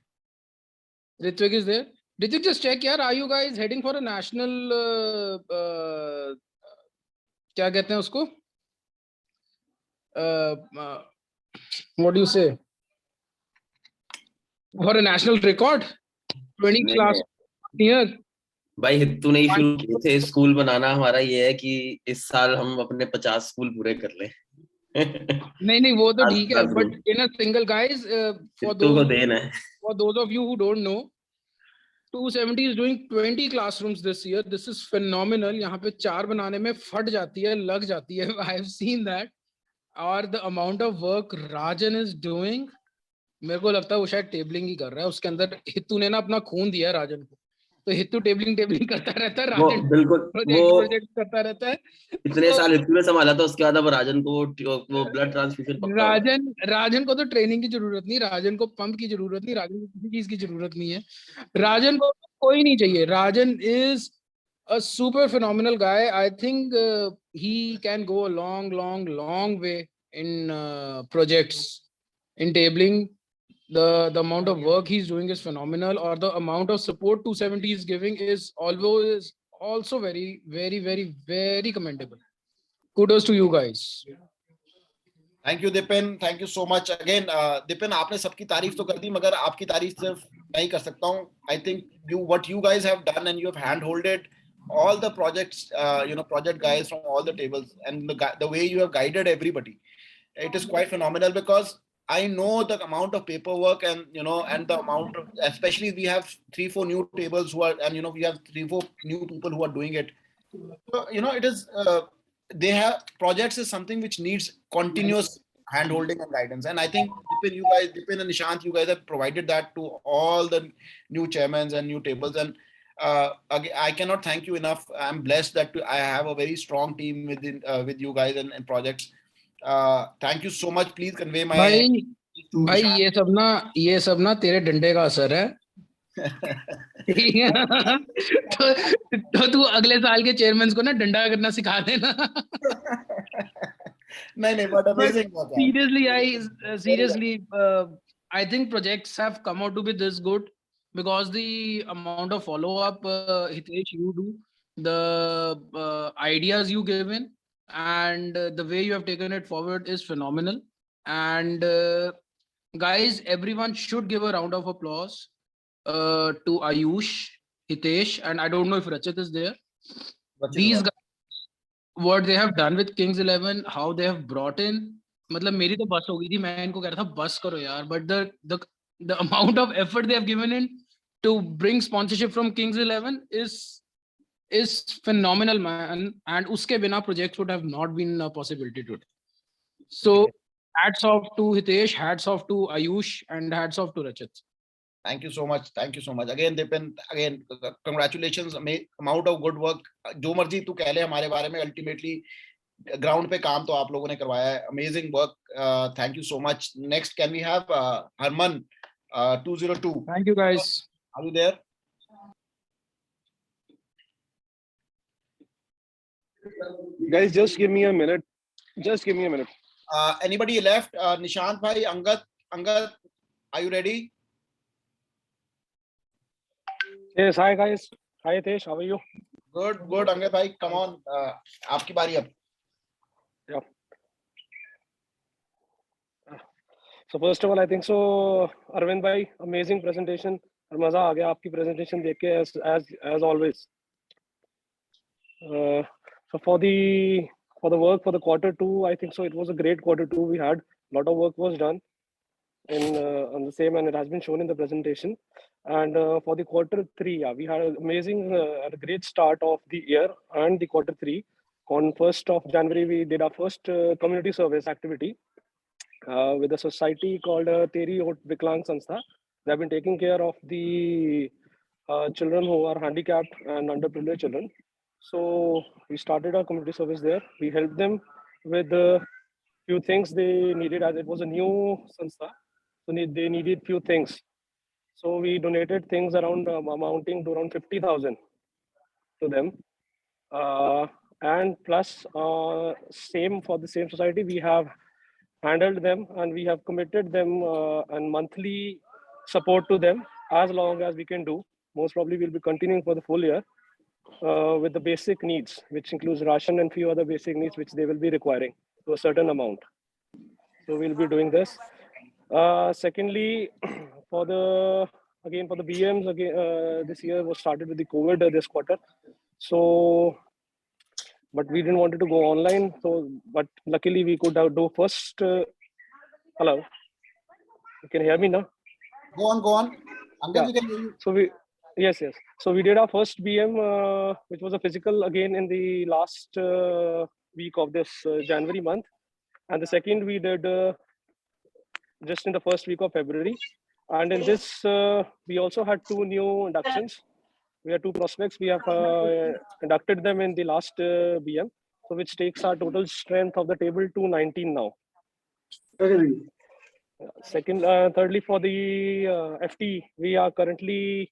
Ritvik is there. Ritvik, just check here. Are you guys heading for a national? क्या कहते हैं उसको? What do you say? For a national record? 20 class year. भाई हित्तू ने ही शुरू किए थे school बनाना. हमारा ये है कि इस साल हम अपने 50 स्कूल पूरे कर लें. नहीं वो तो ठीक है, but in a single guys, for those of you who don't know, 270 is doing 20 classrooms this year. This is phenomenal. यहाँ पे 4 बनाने में फट जाती है, लग जाती है. I have seen that. और the amount of work Rajan is doing, मेरे को लगता है वो शायद टेबलिंग ही कर रहा है. उसके अंदर हित्तू ने ना अपना खून दिया है राजन को, तो हित्तू टेबलिंग करता रहता है, राजन प्रोजेक्ट करता रहता है. इतने साल हित्तू ने संभाला था, उसके बाद अब राजन को वो ब्लड ट्रांसफ्यूजन राजन को तो ट्रेनिंग की जरूरत नहीं, राजन को पंप की जरूरत नहीं, राजन को किसी चीज की जरूरत नहीं है. राजन को कोई नहीं चाहिए. राजन is a super phenomenal guy. I think he can go a long way in projects, in tabling. The amount of work he's doing is phenomenal, or the amount of support 270 is giving is always also very commendable. Kudos to you guys. Thank you, Dipin. Thank you so much again. Dipin, आपने सबकी तारीफ तो कर दी, मगर आपकी तारीफ सिर्फ नहीं कर सकता हूँ. I think what you guys have done, and you have handholded all the projects, project guys from all the tables, and the way you have guided everybody, it is quite phenomenal, because I know the amount of paperwork and the amount of, especially we have 3-4 new tables who are, and we have 3-4 new people who are doing it. So, it is, they have projects is something which needs continuous hand-holding and guidance. And I think Dipin and Nishant, you guys have provided that to all the new chairmans and new tables. And I cannot thank you enough. I'm blessed that I have a very strong team with you guys and projects. Thank you so much. Please convey my. भाई ये सब ना तेरे डंडे का असर है. तो तू अगले साल के चेयरमैन को ना डंडा करना सिखा देना. नहीं, but amazing. Seriously, I think projects have come out to be this good because the amount of follow-up, Hitesh, you do, the ideas you give in, and the way you have taken it forward is phenomenal. And guys, everyone should give a round of applause to Ayush, Hitesh, and I don't know if Rachit is there. These guys, what they have done with Kings 11, how they have brought in, मतलब मेरी तो बस हो गई थी, मैं इनको कह रहा था बस करो यार, but the amount of effort they have given in to bring sponsorship from Kings 11 is phenomenal, man. And uske bina projects would have not been a possibility today. So hats off to Hitesh, hats off to Ayush, and hats off to Rachit. Thank you so much. Thank you so much. Again, Dipin, congratulations. Amount of good work. जो मर्जी तू कह ले हमारे बारे में, ultimately ground पे काम तो आप लोगों ने करवाया है. Amazing work. Thank you so much. Next, can we have Harman 202? Thank you, guys. Are you there? Guys, just give me a minute. Anybody left? Nishant bhai, Angad, are you ready? Yes, hi guys. Hi Hitesh, how are you? Good, Angad bhai, come on. Aapki bari ab. Yeah. So first of all, I think so, Arvind bhai, amazing presentation. और मजा आ गया आपकी presentation देख के as always. So for the work for the quarter 2, I think so. It was a great quarter 2. We had a lot of work was done in on the same, and it has been shown in the presentation. And for the quarter 3, yeah, we had an amazing, a great start of the year and the quarter 3. On 1st of January, we did our first community service activity with a society called Teri Hot Viklang Sanstha. They have been taking care of the children who are handicapped and underprivileged children. So we started our community service there. We helped them with a few things they needed, as it was a new sanstha. So they needed few things. So we donated things around amounting to around 50,000 to them. And plus, same for the same society, we have handled them and we have committed them and monthly support to them as long as we can do. Most probably we'll be continuing for the full year with the basic needs, which includes ration and few other basic needs which they will be requiring to a certain amount. So we'll be doing this. Secondly, for the BMs, again, this year was started with the COVID this quarter. So, but we didn't want it to go online. So, but luckily we could do first. Hello, you can hear me now? Go on. Angad, we can hear you. So yes. So we did our first BM, which was a physical again in the last week of this January month. And the second we did just in the first week of February. And in this, we also had 2 new inductions. We had 2 prospects. We have inducted them in the last BM, so which takes our total strength of the table to 19 now. Thirdly, for the FT, we are currently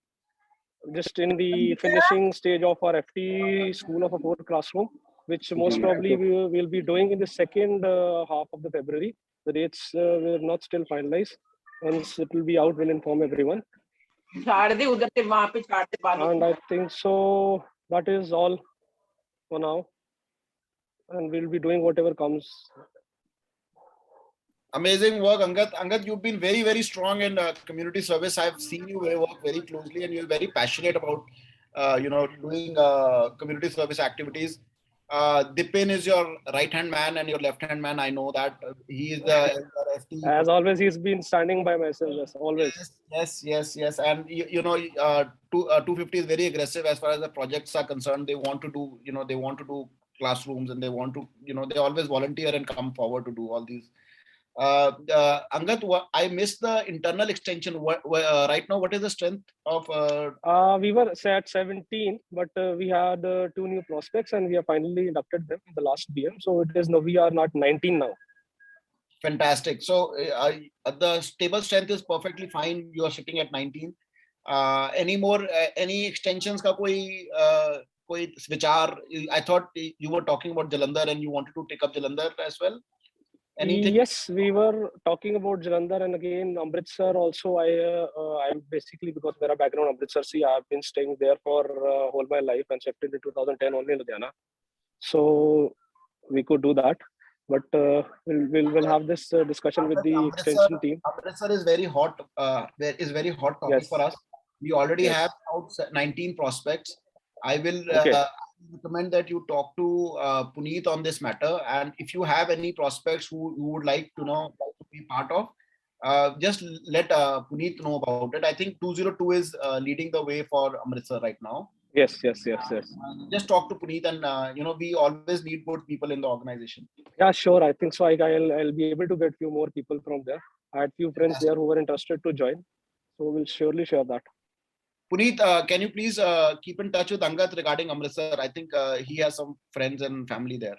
just in the finishing stage of our FT School of a 4 classroom, which most probably we will be doing in the second half of the February. The dates were not still finalized. Once it will be out, we'll inform everyone. And I think so that is all for now. And we'll be doing whatever comes. Amazing work, Angad. Angad, you've been very, very strong in community service. I've seen you work very closely, and you're very passionate about, doing community service activities. Dipin is your right-hand man and your left-hand man. I know that he is the FT. As always, he's been standing by my side. Yes, always. Yes. And 250 is very aggressive as far as the projects are concerned. They want to do classrooms, and they want to, they always volunteer and come forward to do all these. Angad, I missed the internal extension. Right now, what is the strength of? We were at 17, but we had 2 new prospects, and we have finally inducted them in the last BM. So it is now we are not 19 now. Fantastic. So the table strength is perfectly fine. You are sitting at 19. Any extensions? Ka koi vichar? I thought you were talking about Jalandhar and you wanted to take up Jalandhar as well. Anything? Yes, we were talking about Jalandhar, and again Amritsar also. I'm basically, because my background Amritsar, I've been staying there for whole my life and shifted in 2010 only in Ludhiana. So we could do that, but we'll have this discussion with the extension team. Amritsar is very hot. Is very hot topic for us. We already have out 19 prospects. I will recommend that you talk to Puneet on this matter, and if you have any prospects who would like to be part of, just let Puneet know about it. I think 202 is leading the way for Amritsar right now. Yes. Just talk to Puneet, and we always need good people in the organization. Yeah, sure. I think so. I'll be able to get few more people from there. I had few friends there who were interested to join, so we'll surely share that. Puneet, can you please keep in touch with Angad regarding Amritsar? I think he has some friends and family there.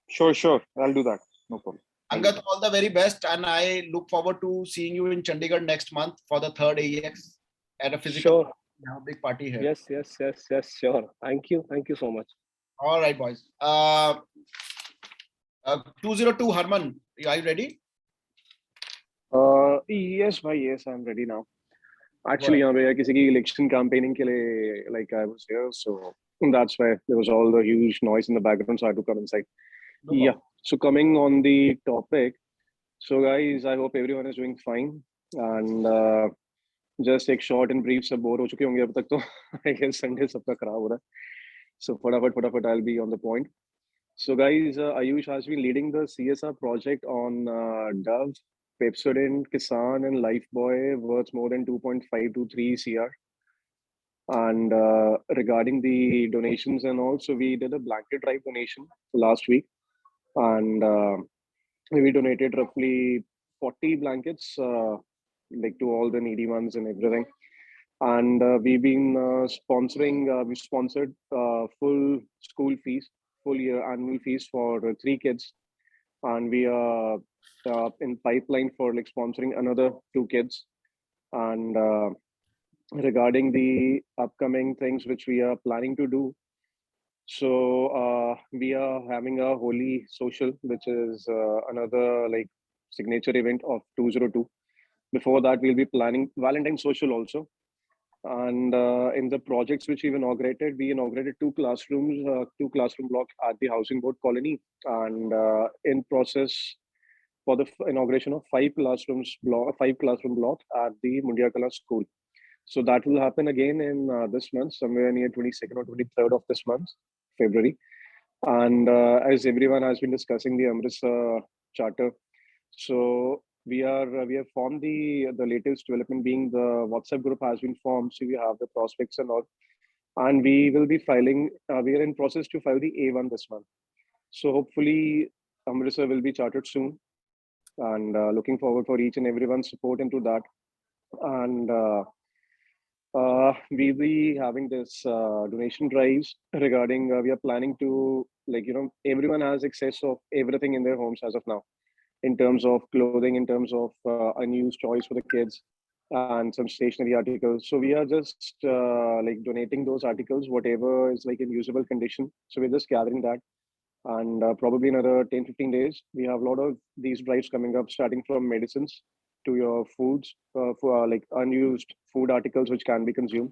Sure. I'll do that. No problem. Angad, all the very best, and I look forward to seeing you in Chandigarh next month for the 3rd AEX at a physical. Sure. Have a big party here. Yes, sure. Thank you so much. All right, boys. 202 Harman, are you ready? Yes, bhai, yes, I'm ready now. Actually, यहाँ पे किसी की election campaigning के लिए, like I was here, so that's why there was all the huge noise in the background, so I had to come inside. Yeah. So coming on the topic, so guys, I hope everyone is doing fine, and just एक short and brief सब bore हो चुके होंगे अब तक तो I guess Sunday सबका खराब हो रहा है. So fatapat, I'll be on the point. So guys, Ayush has been leading the CSR project on Dove, Pepsodent, Kisan, and Lifebuoy, worth more than 2.523 CR. And regarding the donations and all, so we did a blanket drive donation last week, and we donated roughly 40 blankets, like to all the needy ones and everything. And we've been we sponsored full school fees, full year annual fees for 3 kids, and we are in pipeline for like sponsoring another 2 kids. And regarding the upcoming things which we are planning to do, so we are having a Holi social, which is another like signature event of 202. Before that, we'll be planning Valentine social also. And in the projects which we inaugurated 2 classrooms, 2 classroom blocks at the Housing Board colony, and in process for the inauguration of 5 classroom blocks at the Mundiakala school. So that will happen again in this month, somewhere near 22nd or 23rd of this month, February. And as everyone has been discussing the Amritsar Charter, so we have formed the latest development being the WhatsApp group has been formed. So we have the prospects and all, and we will be filing. We are in process to file the A1 this month. So hopefully Amritsar will be chartered soon, and looking forward for each and everyone's support into that. And we'll be having this donation drives regarding. We are planning to everyone has access of everything in their homes as of now, in terms of clothing, in terms of unused toys for the kids, and some stationery articles. So we are just donating those articles, whatever is like in usable condition. So we're just gathering that, and probably another 10-15 days, we have a lot of these drives coming up, starting from medicines to your foods, for like unused food articles which can be consumed,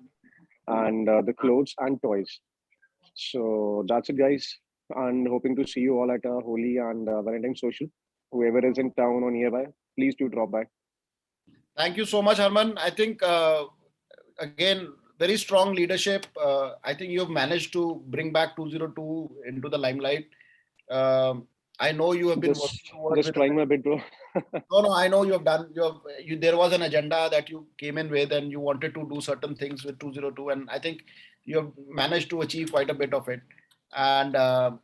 and the clothes and toys. So that's it, guys, and hoping to see you all at Holi and Valentine social. Whoever is in town or nearby, please do drop by. Thank you so much, Harman. I think, again, very strong leadership. I think you've managed to bring back 202 into the limelight. I know you have been just trying my bit, bro. No, I know you have done. There was an agenda that you came in with, and you wanted to do certain things with 202, and I think you have managed to achieve quite a bit of it. And I'm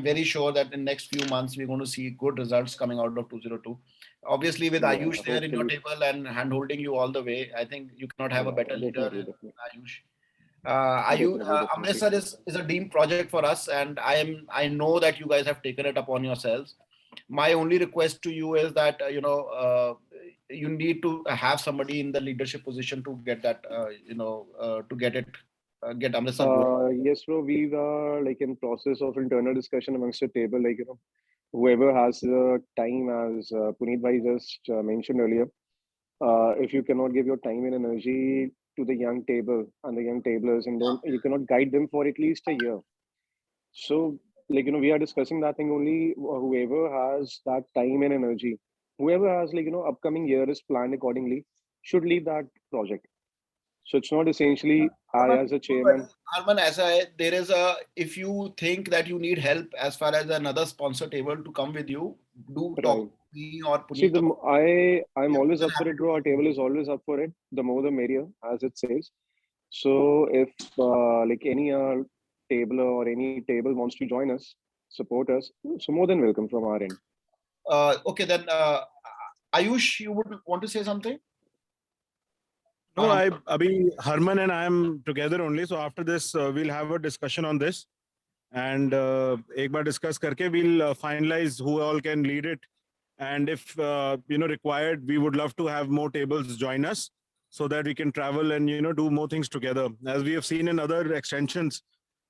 very sure that in next few months we're going to see good results coming out of 202. Obviously, with Yeah, Ayush there in your hopefully. table and hand holding you all the way, I think you cannot have a better leader Definitely, than definitely. Ayush. Definitely. Amritsar is a dream project for us, and I know that you guys have taken it upon yourselves. My only request to you is that you need to have somebody in the leadership position to get that to get Amritsar going. Yes, bro. We are like in process of internal discussion amongst the table. Whoever has the time, as Puneet bhai just mentioned earlier, if you cannot give your time and energy to the young table and the young tablers, and you cannot guide them for at least a year. So we are discussing that thing only. Whoever has that time and energy, whoever has upcoming year is planned accordingly, should lead that project. So it's not essentially I as a chairman. Arman, if you think that you need help as far as another sponsor table to come with you, do talk to me or See, Puneet. I'm always up for it, bro. Our table is always up for it. The more the merrier, as it says. So if any table or any table wants to join us, support us, so more than welcome from our end. Okay, then Ayush, you would want to say something? No, I mean, Harman and I am together only. So after this, we'll have a discussion on this, and ek baar discuss karke we'll finalize who all can lead it. And if required, we would love to have more tables join us, so that we can travel and do more things together. As we have seen in other extensions,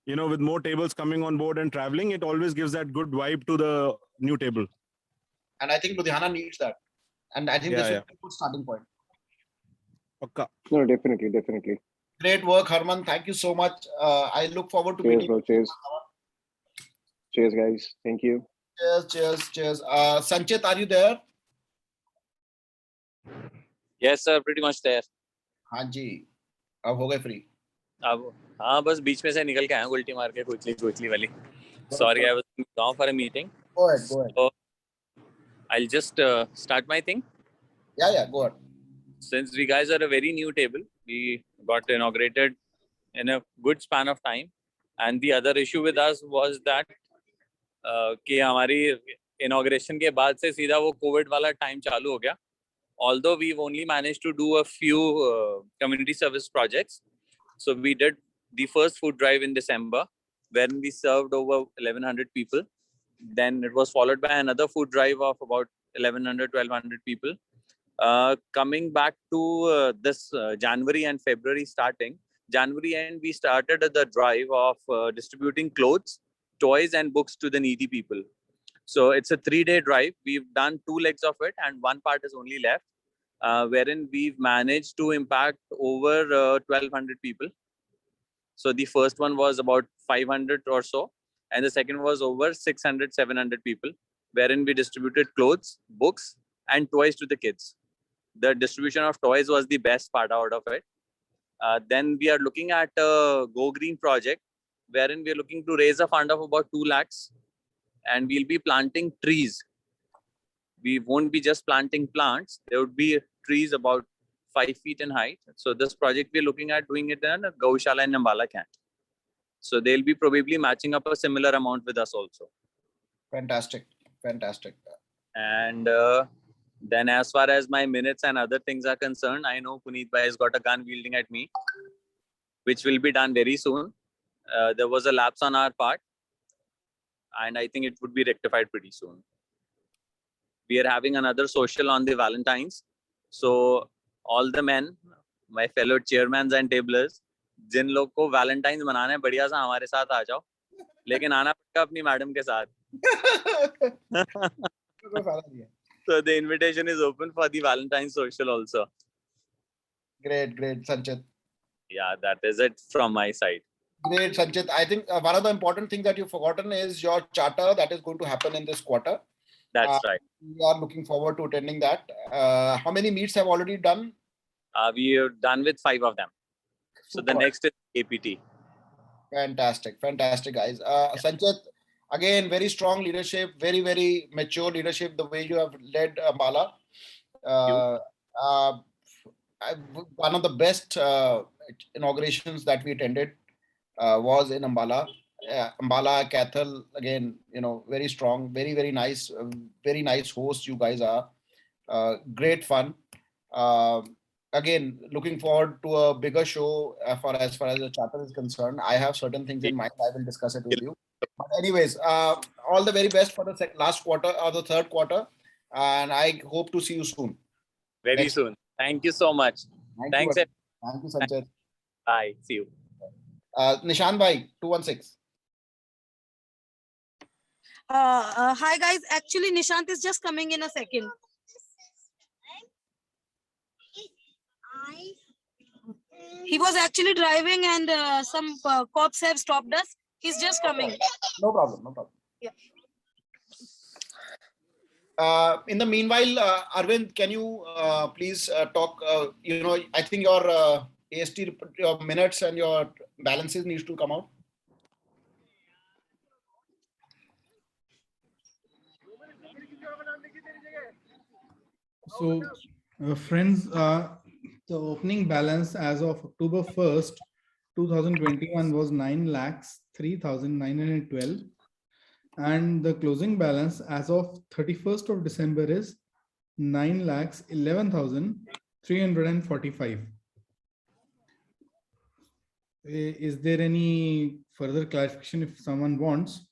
with more tables coming on board and traveling, it always gives that good vibe to the new table. And I think Ludhiana needs that. And I think this is a good starting point. Okay. No, definitely. Great work, Harman. Thank you so much. I look forward to Cheers, meeting bro. you. Cheers. Cheers, guys. Thank you. Cheers. Sanchit, are you there? Yes, sir. Pretty much there. हाँ जी, अब हो गए free. अब हाँ बस बीच में से निकल के आया हूँ उल्टी मार के क्विकली वाली. Sorry, I was gone for a meeting. Go ahead. So I'll just start my thing. Yeah, go ahead. Since we guys are a very new table, we got inaugurated in a good span of time. And the other issue with us was that कि हमारी inauguration के बाद से सीधा वो COVID वाला time चालू हो गया. Although we've only managed to do a few community service projects. So we did the first food drive in December, when we served over 1,100 people. Then it was followed by another food drive of about 1,100, 1,200 people. Coming back to this January and February starting, January end, we started the drive of distributing clothes, toys and books to the needy people. So it's a 3-day drive. We've done 2 legs of it and one part is only left, wherein we've managed to impact over 1,200 people. So the first one was about 500 or so, and the second was over 600, 700 people, wherein we distributed clothes, books, and toys to the kids. The distribution of toys was the best part out of it. Then we are looking at a Go Green project, wherein we are looking to raise a fund of about 2 lakhs, and we'll be planting trees. We won't be just planting plants. There would be trees about 5 feet in height. So this project we're looking at doing it in a Gaushala in Ambala Camp. So they'll be probably matching up a similar amount with us also. Fantastic. And then as far as my minutes and other things are concerned, I know Puneet Bhai has got a gun wielding at me, which will be done very soon. There was a lapse on our part, and I think it would be rectified pretty soon. We are having another social on the Valentine's. So all the men, my fellow chairmans and tablers, जिन लोग को Valentine's मनाना है बढ़िया सा हमारे साथ आ जाओ, लेकिन आना पड़ेगा अपनी मैडम के साथ. So the invitation is open for the Valentine's social also. Great, Sanchit. Yeah, that is it from my side. Great, Sanchit. I think one of the important things that you've forgotten is your charter that is going to happen in this quarter. That's right. We are looking forward to attending that. How many meets have already done? We are done with 5 of them. So the next is APT. Fantastic, guys. Sanchit, again, very strong leadership, very, very mature leadership, the way you have led Ambala. One of the best inaugurations that we attended was in Ambala. Ambala, Cathal, again, very strong, very, very nice hosts you guys are. Great fun. Again, looking forward to a bigger show as far as the charter is concerned. I have certain things in mind. I will discuss it with you. But anyways, all the very best for the last quarter or the third quarter. And I hope to see you soon. Very soon. Thank you so much. Thanks. Thank you, Sanchit. Bye. See you. Nishan Bhai, 216. Hi guys, actually Nishant is just coming in a second. He was actually driving and some cops have stopped us. He's just coming. No problem. Yeah. In the meanwhile, Arvind, can you please talk? I think your AST, your minutes and your balances needs to come out. So, friends, the opening balance as of October 1st, 2021 was 9,03,912. And the closing balance as of 31st of December is 9,11,345. Is there any further clarification if someone wants?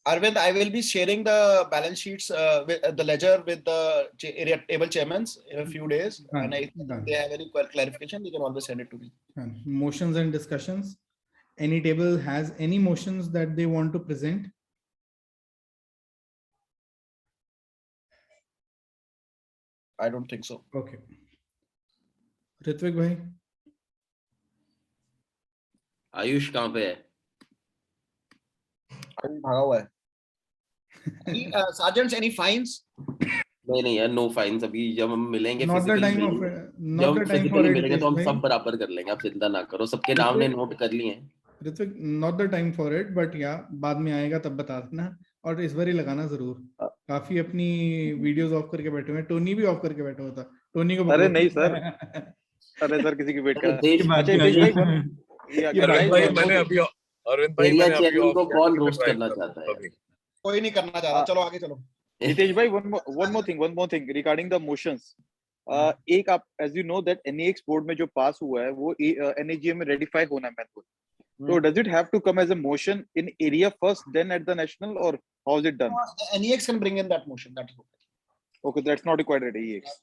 Arvind, I will be sharing the balance sheets, with the ledger with the area table chairmen in a few days. And if they have any clarification, they can always send it to me. Motions and discussions. Any table has any motions that they want to present? I don't think so. Okay. Ritvik bhai. Ayush कहाँ पे है? Ayush भागा हुआ है. Sergeants, any fines? नहीं नहीं यार, no fines. अभी जब हम मिलेंगे Not the physically time of मिलेंगे, not जब the हम time for फिजिकली it, मिलेंगे तो Hitesh हम bhai. सब बराबर कर लेंगे, आप चिंता ना करो, सबके नाम ने नोट कर लिए हैं। Ritwik, not the time for it, but yeah, बाद में आएगा तब बता देना, और इस बार ही लगाना जरूर। काफी अपनी वीडियोस ऑफ करके बैठे हुए हैं, टोनी भी ऑफ करके बैठा हुआ था, टोनी को अरे पकड़ो। नहीं सर, अरे सर किसी की वेट कर हितेश अच्छा हितेश भाई अरविंद भाई मैंने अभी अरविंद भाई एरिया मैंने अभी चेयरमैन ऑफ को किया, कौन ठीक है, रोस्ट ट्राई करना कर चाहता है? अभी। कोई नहीं करना चाहता, चलो आगे चलो। हितेश भाई one more thing regarding the motions. एक आप as you know that NEX board में जो पास हुआ है वो NAGM में रेडिफाई होना है manual. So does it have to come as a motion in area first, then at the national, or how is it done? NEX can bring in that motion. That is okay. Okay, that's not required at AEX.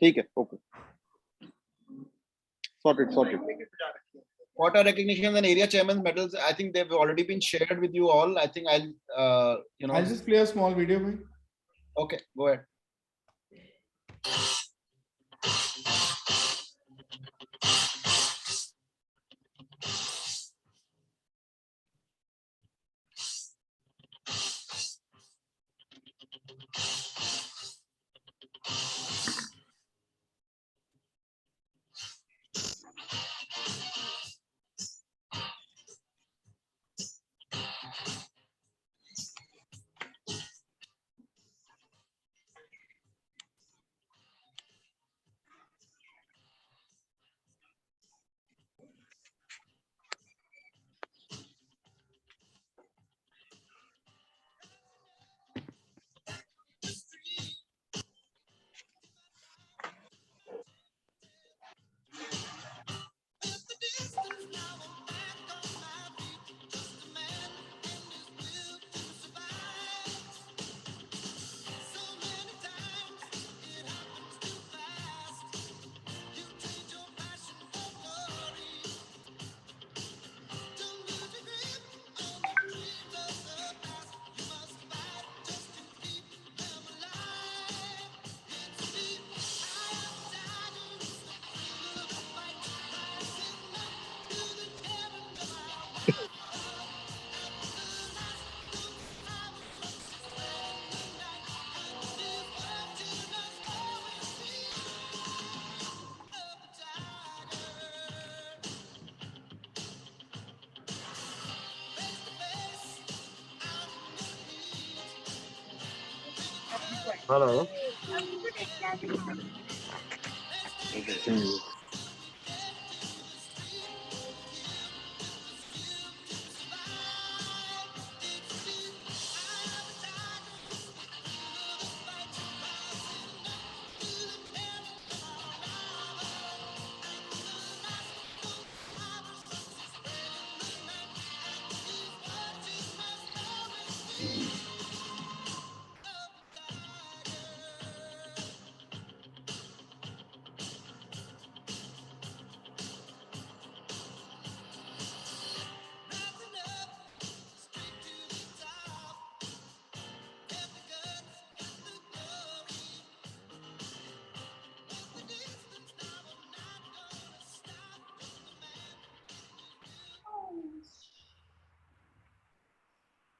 ठीक है, okay. Sorted. Quarter recognition and area chairman's medals, I think they've already been shared with you all. I think I'll, I'll just play a small video, bhai. Okay, go ahead. Hello.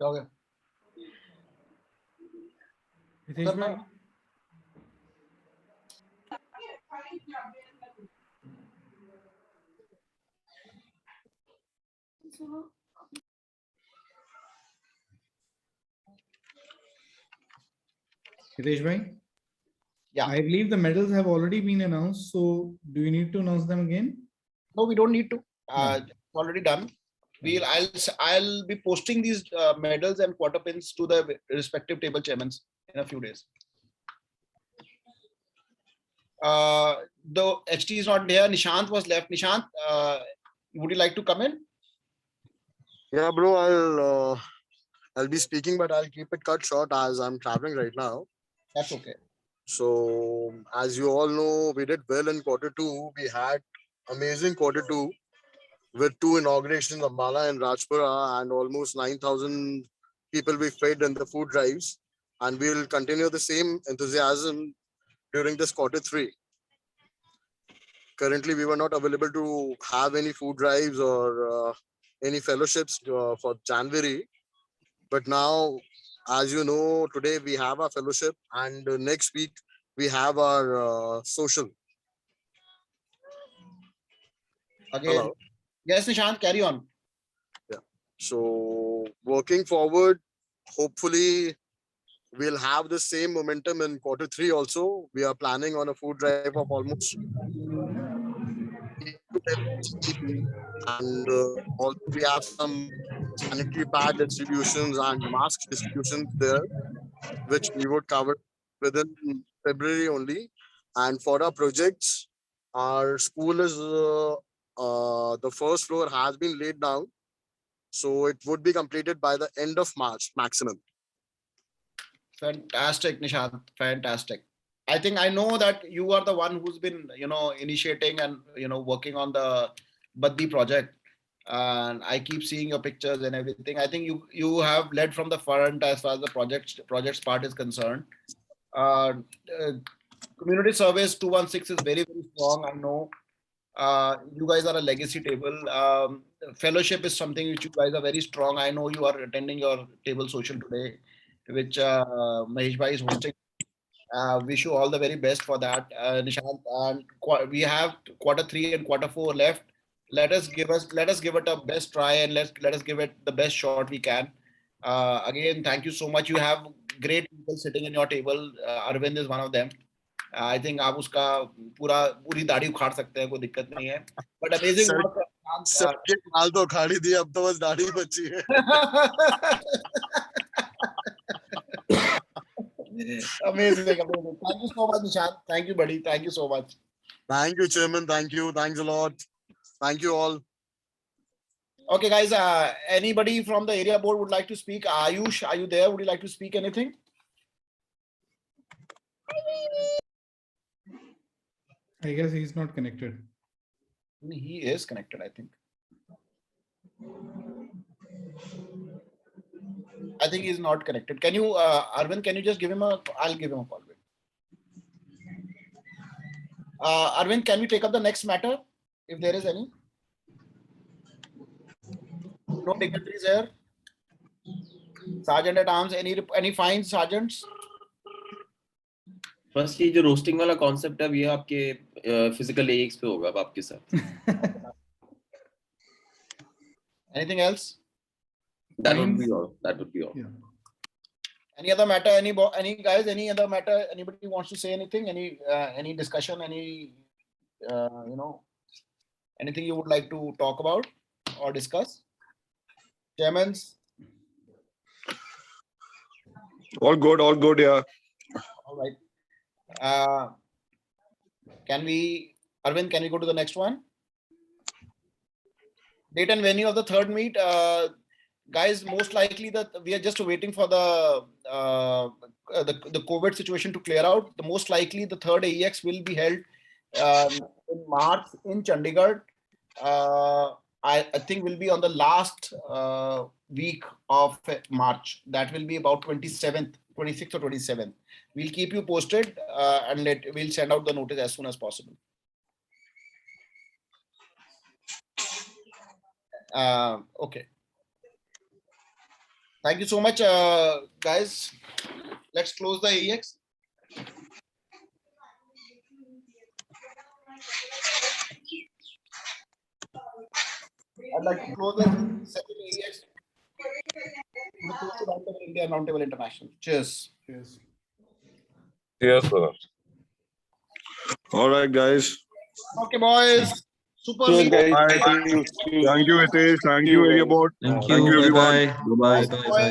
Okay. Hitesh bhai. Hitesh bhai. Yeah. I believe the medals have already been announced. So do you need to announce them again? No, we don't need to. It's already done. I'll be posting these medals and quarter pins to the respective table chairmen in a few days. The HT is not there. Nishant was left. Nishant, would you like to come in? Yeah, bro, I'll be speaking, but I'll keep it cut short as I'm traveling right now. That's okay. So as you all know, we did well in quarter two. We had amazing quarter two with 2 inaugurations, Ambala and Rajpura, and almost 9,000 people we fed in the food drives. And we'll continue the same enthusiasm during this quarter three. Currently, we were not available to have any food drives or any fellowships for January. But now as you know, today we have our fellowship, and next week we have our social. Again, Hello. yes, Nishant, carry on. Yeah. So working forward, hopefully we'll have the same momentum in Q3 also. We are planning on a food drive of almost and also we have some sanitary pad distributions and mask distributions there, which we would cover within February only. And for our projects, our school is the first floor has been laid down, so it would be completed by the end of March maximum. Fantastic, Nishant. Fantastic. I think I know that you are the one who's been, initiating and, working on the Baddi project. And I keep seeing your pictures and everything. I think you have led from the front as far as the projects part is concerned. Community service 216 is very, very strong. I know you guys are a legacy table. Fellowship is something which you guys are very strong. I know you are attending your table social today, which Mahesh Bhai is hosting. Wish you all the very best for that, Nishant. And we have Q3 and Q4 left. Let us give it a best try, and let us give it the best shot we can. Again, thank you so much. You have great people sitting in your table. Arvind is one of them. I think आप उसका पूरी दाढ़ी उखाड़ सकते हैं, कोई दिक्कत नहीं है. But amazing work. सबके बाल तो उखाड़ ही दिए, अब तो बस दाढ़ी बची है. Amazing. Thank you so much, Nishant. Thank you, buddy. Thank you so much. Thank you, Chairman. Thank you. Thanks a lot. Thank you all. Okay, guys. Anybody from the area board would like to speak? Ayush, are you there? Would you like to speak anything? I guess he's not connected. He is connected, I think. I think he's not connected. Can you, Arvind, can you just give him I'll give him a call. Arvind, can we take up the next matter, if there is any? No dignitaries here. Sergeant at arms, any fines, sergeants? First ये जो roasting वाला concept है ये आपके physical ax पे होगा अब आपके साथ. Anything else? That would be all. Yeah. Any other matter? Any guys? Any other matter? Anybody wants to say anything? Any discussion? Anything you would like to talk about or discuss? Chairmans? All good. Yeah. All right. Arvind, can we go to the next one? Date and venue of the third meet. Guys, most likely that we are just waiting for the COVID situation to clear out. The most likely the third AEX will be held in March in Chandigarh. I think will be on the last week of March. That will be about 26th or 27th. We'll keep you posted and we'll send out the notice as soon as possible. Okay. Thank you so much, guys. Let's close the AEX. I'd like to close the second AEX. India Roundtable International. Cheers. Yes, brother. All right, guys. Okay, boys. Super. Thank you, Hitesh. Thank you, Area Board. Thank you. everyone. Bye-bye. Bye-bye.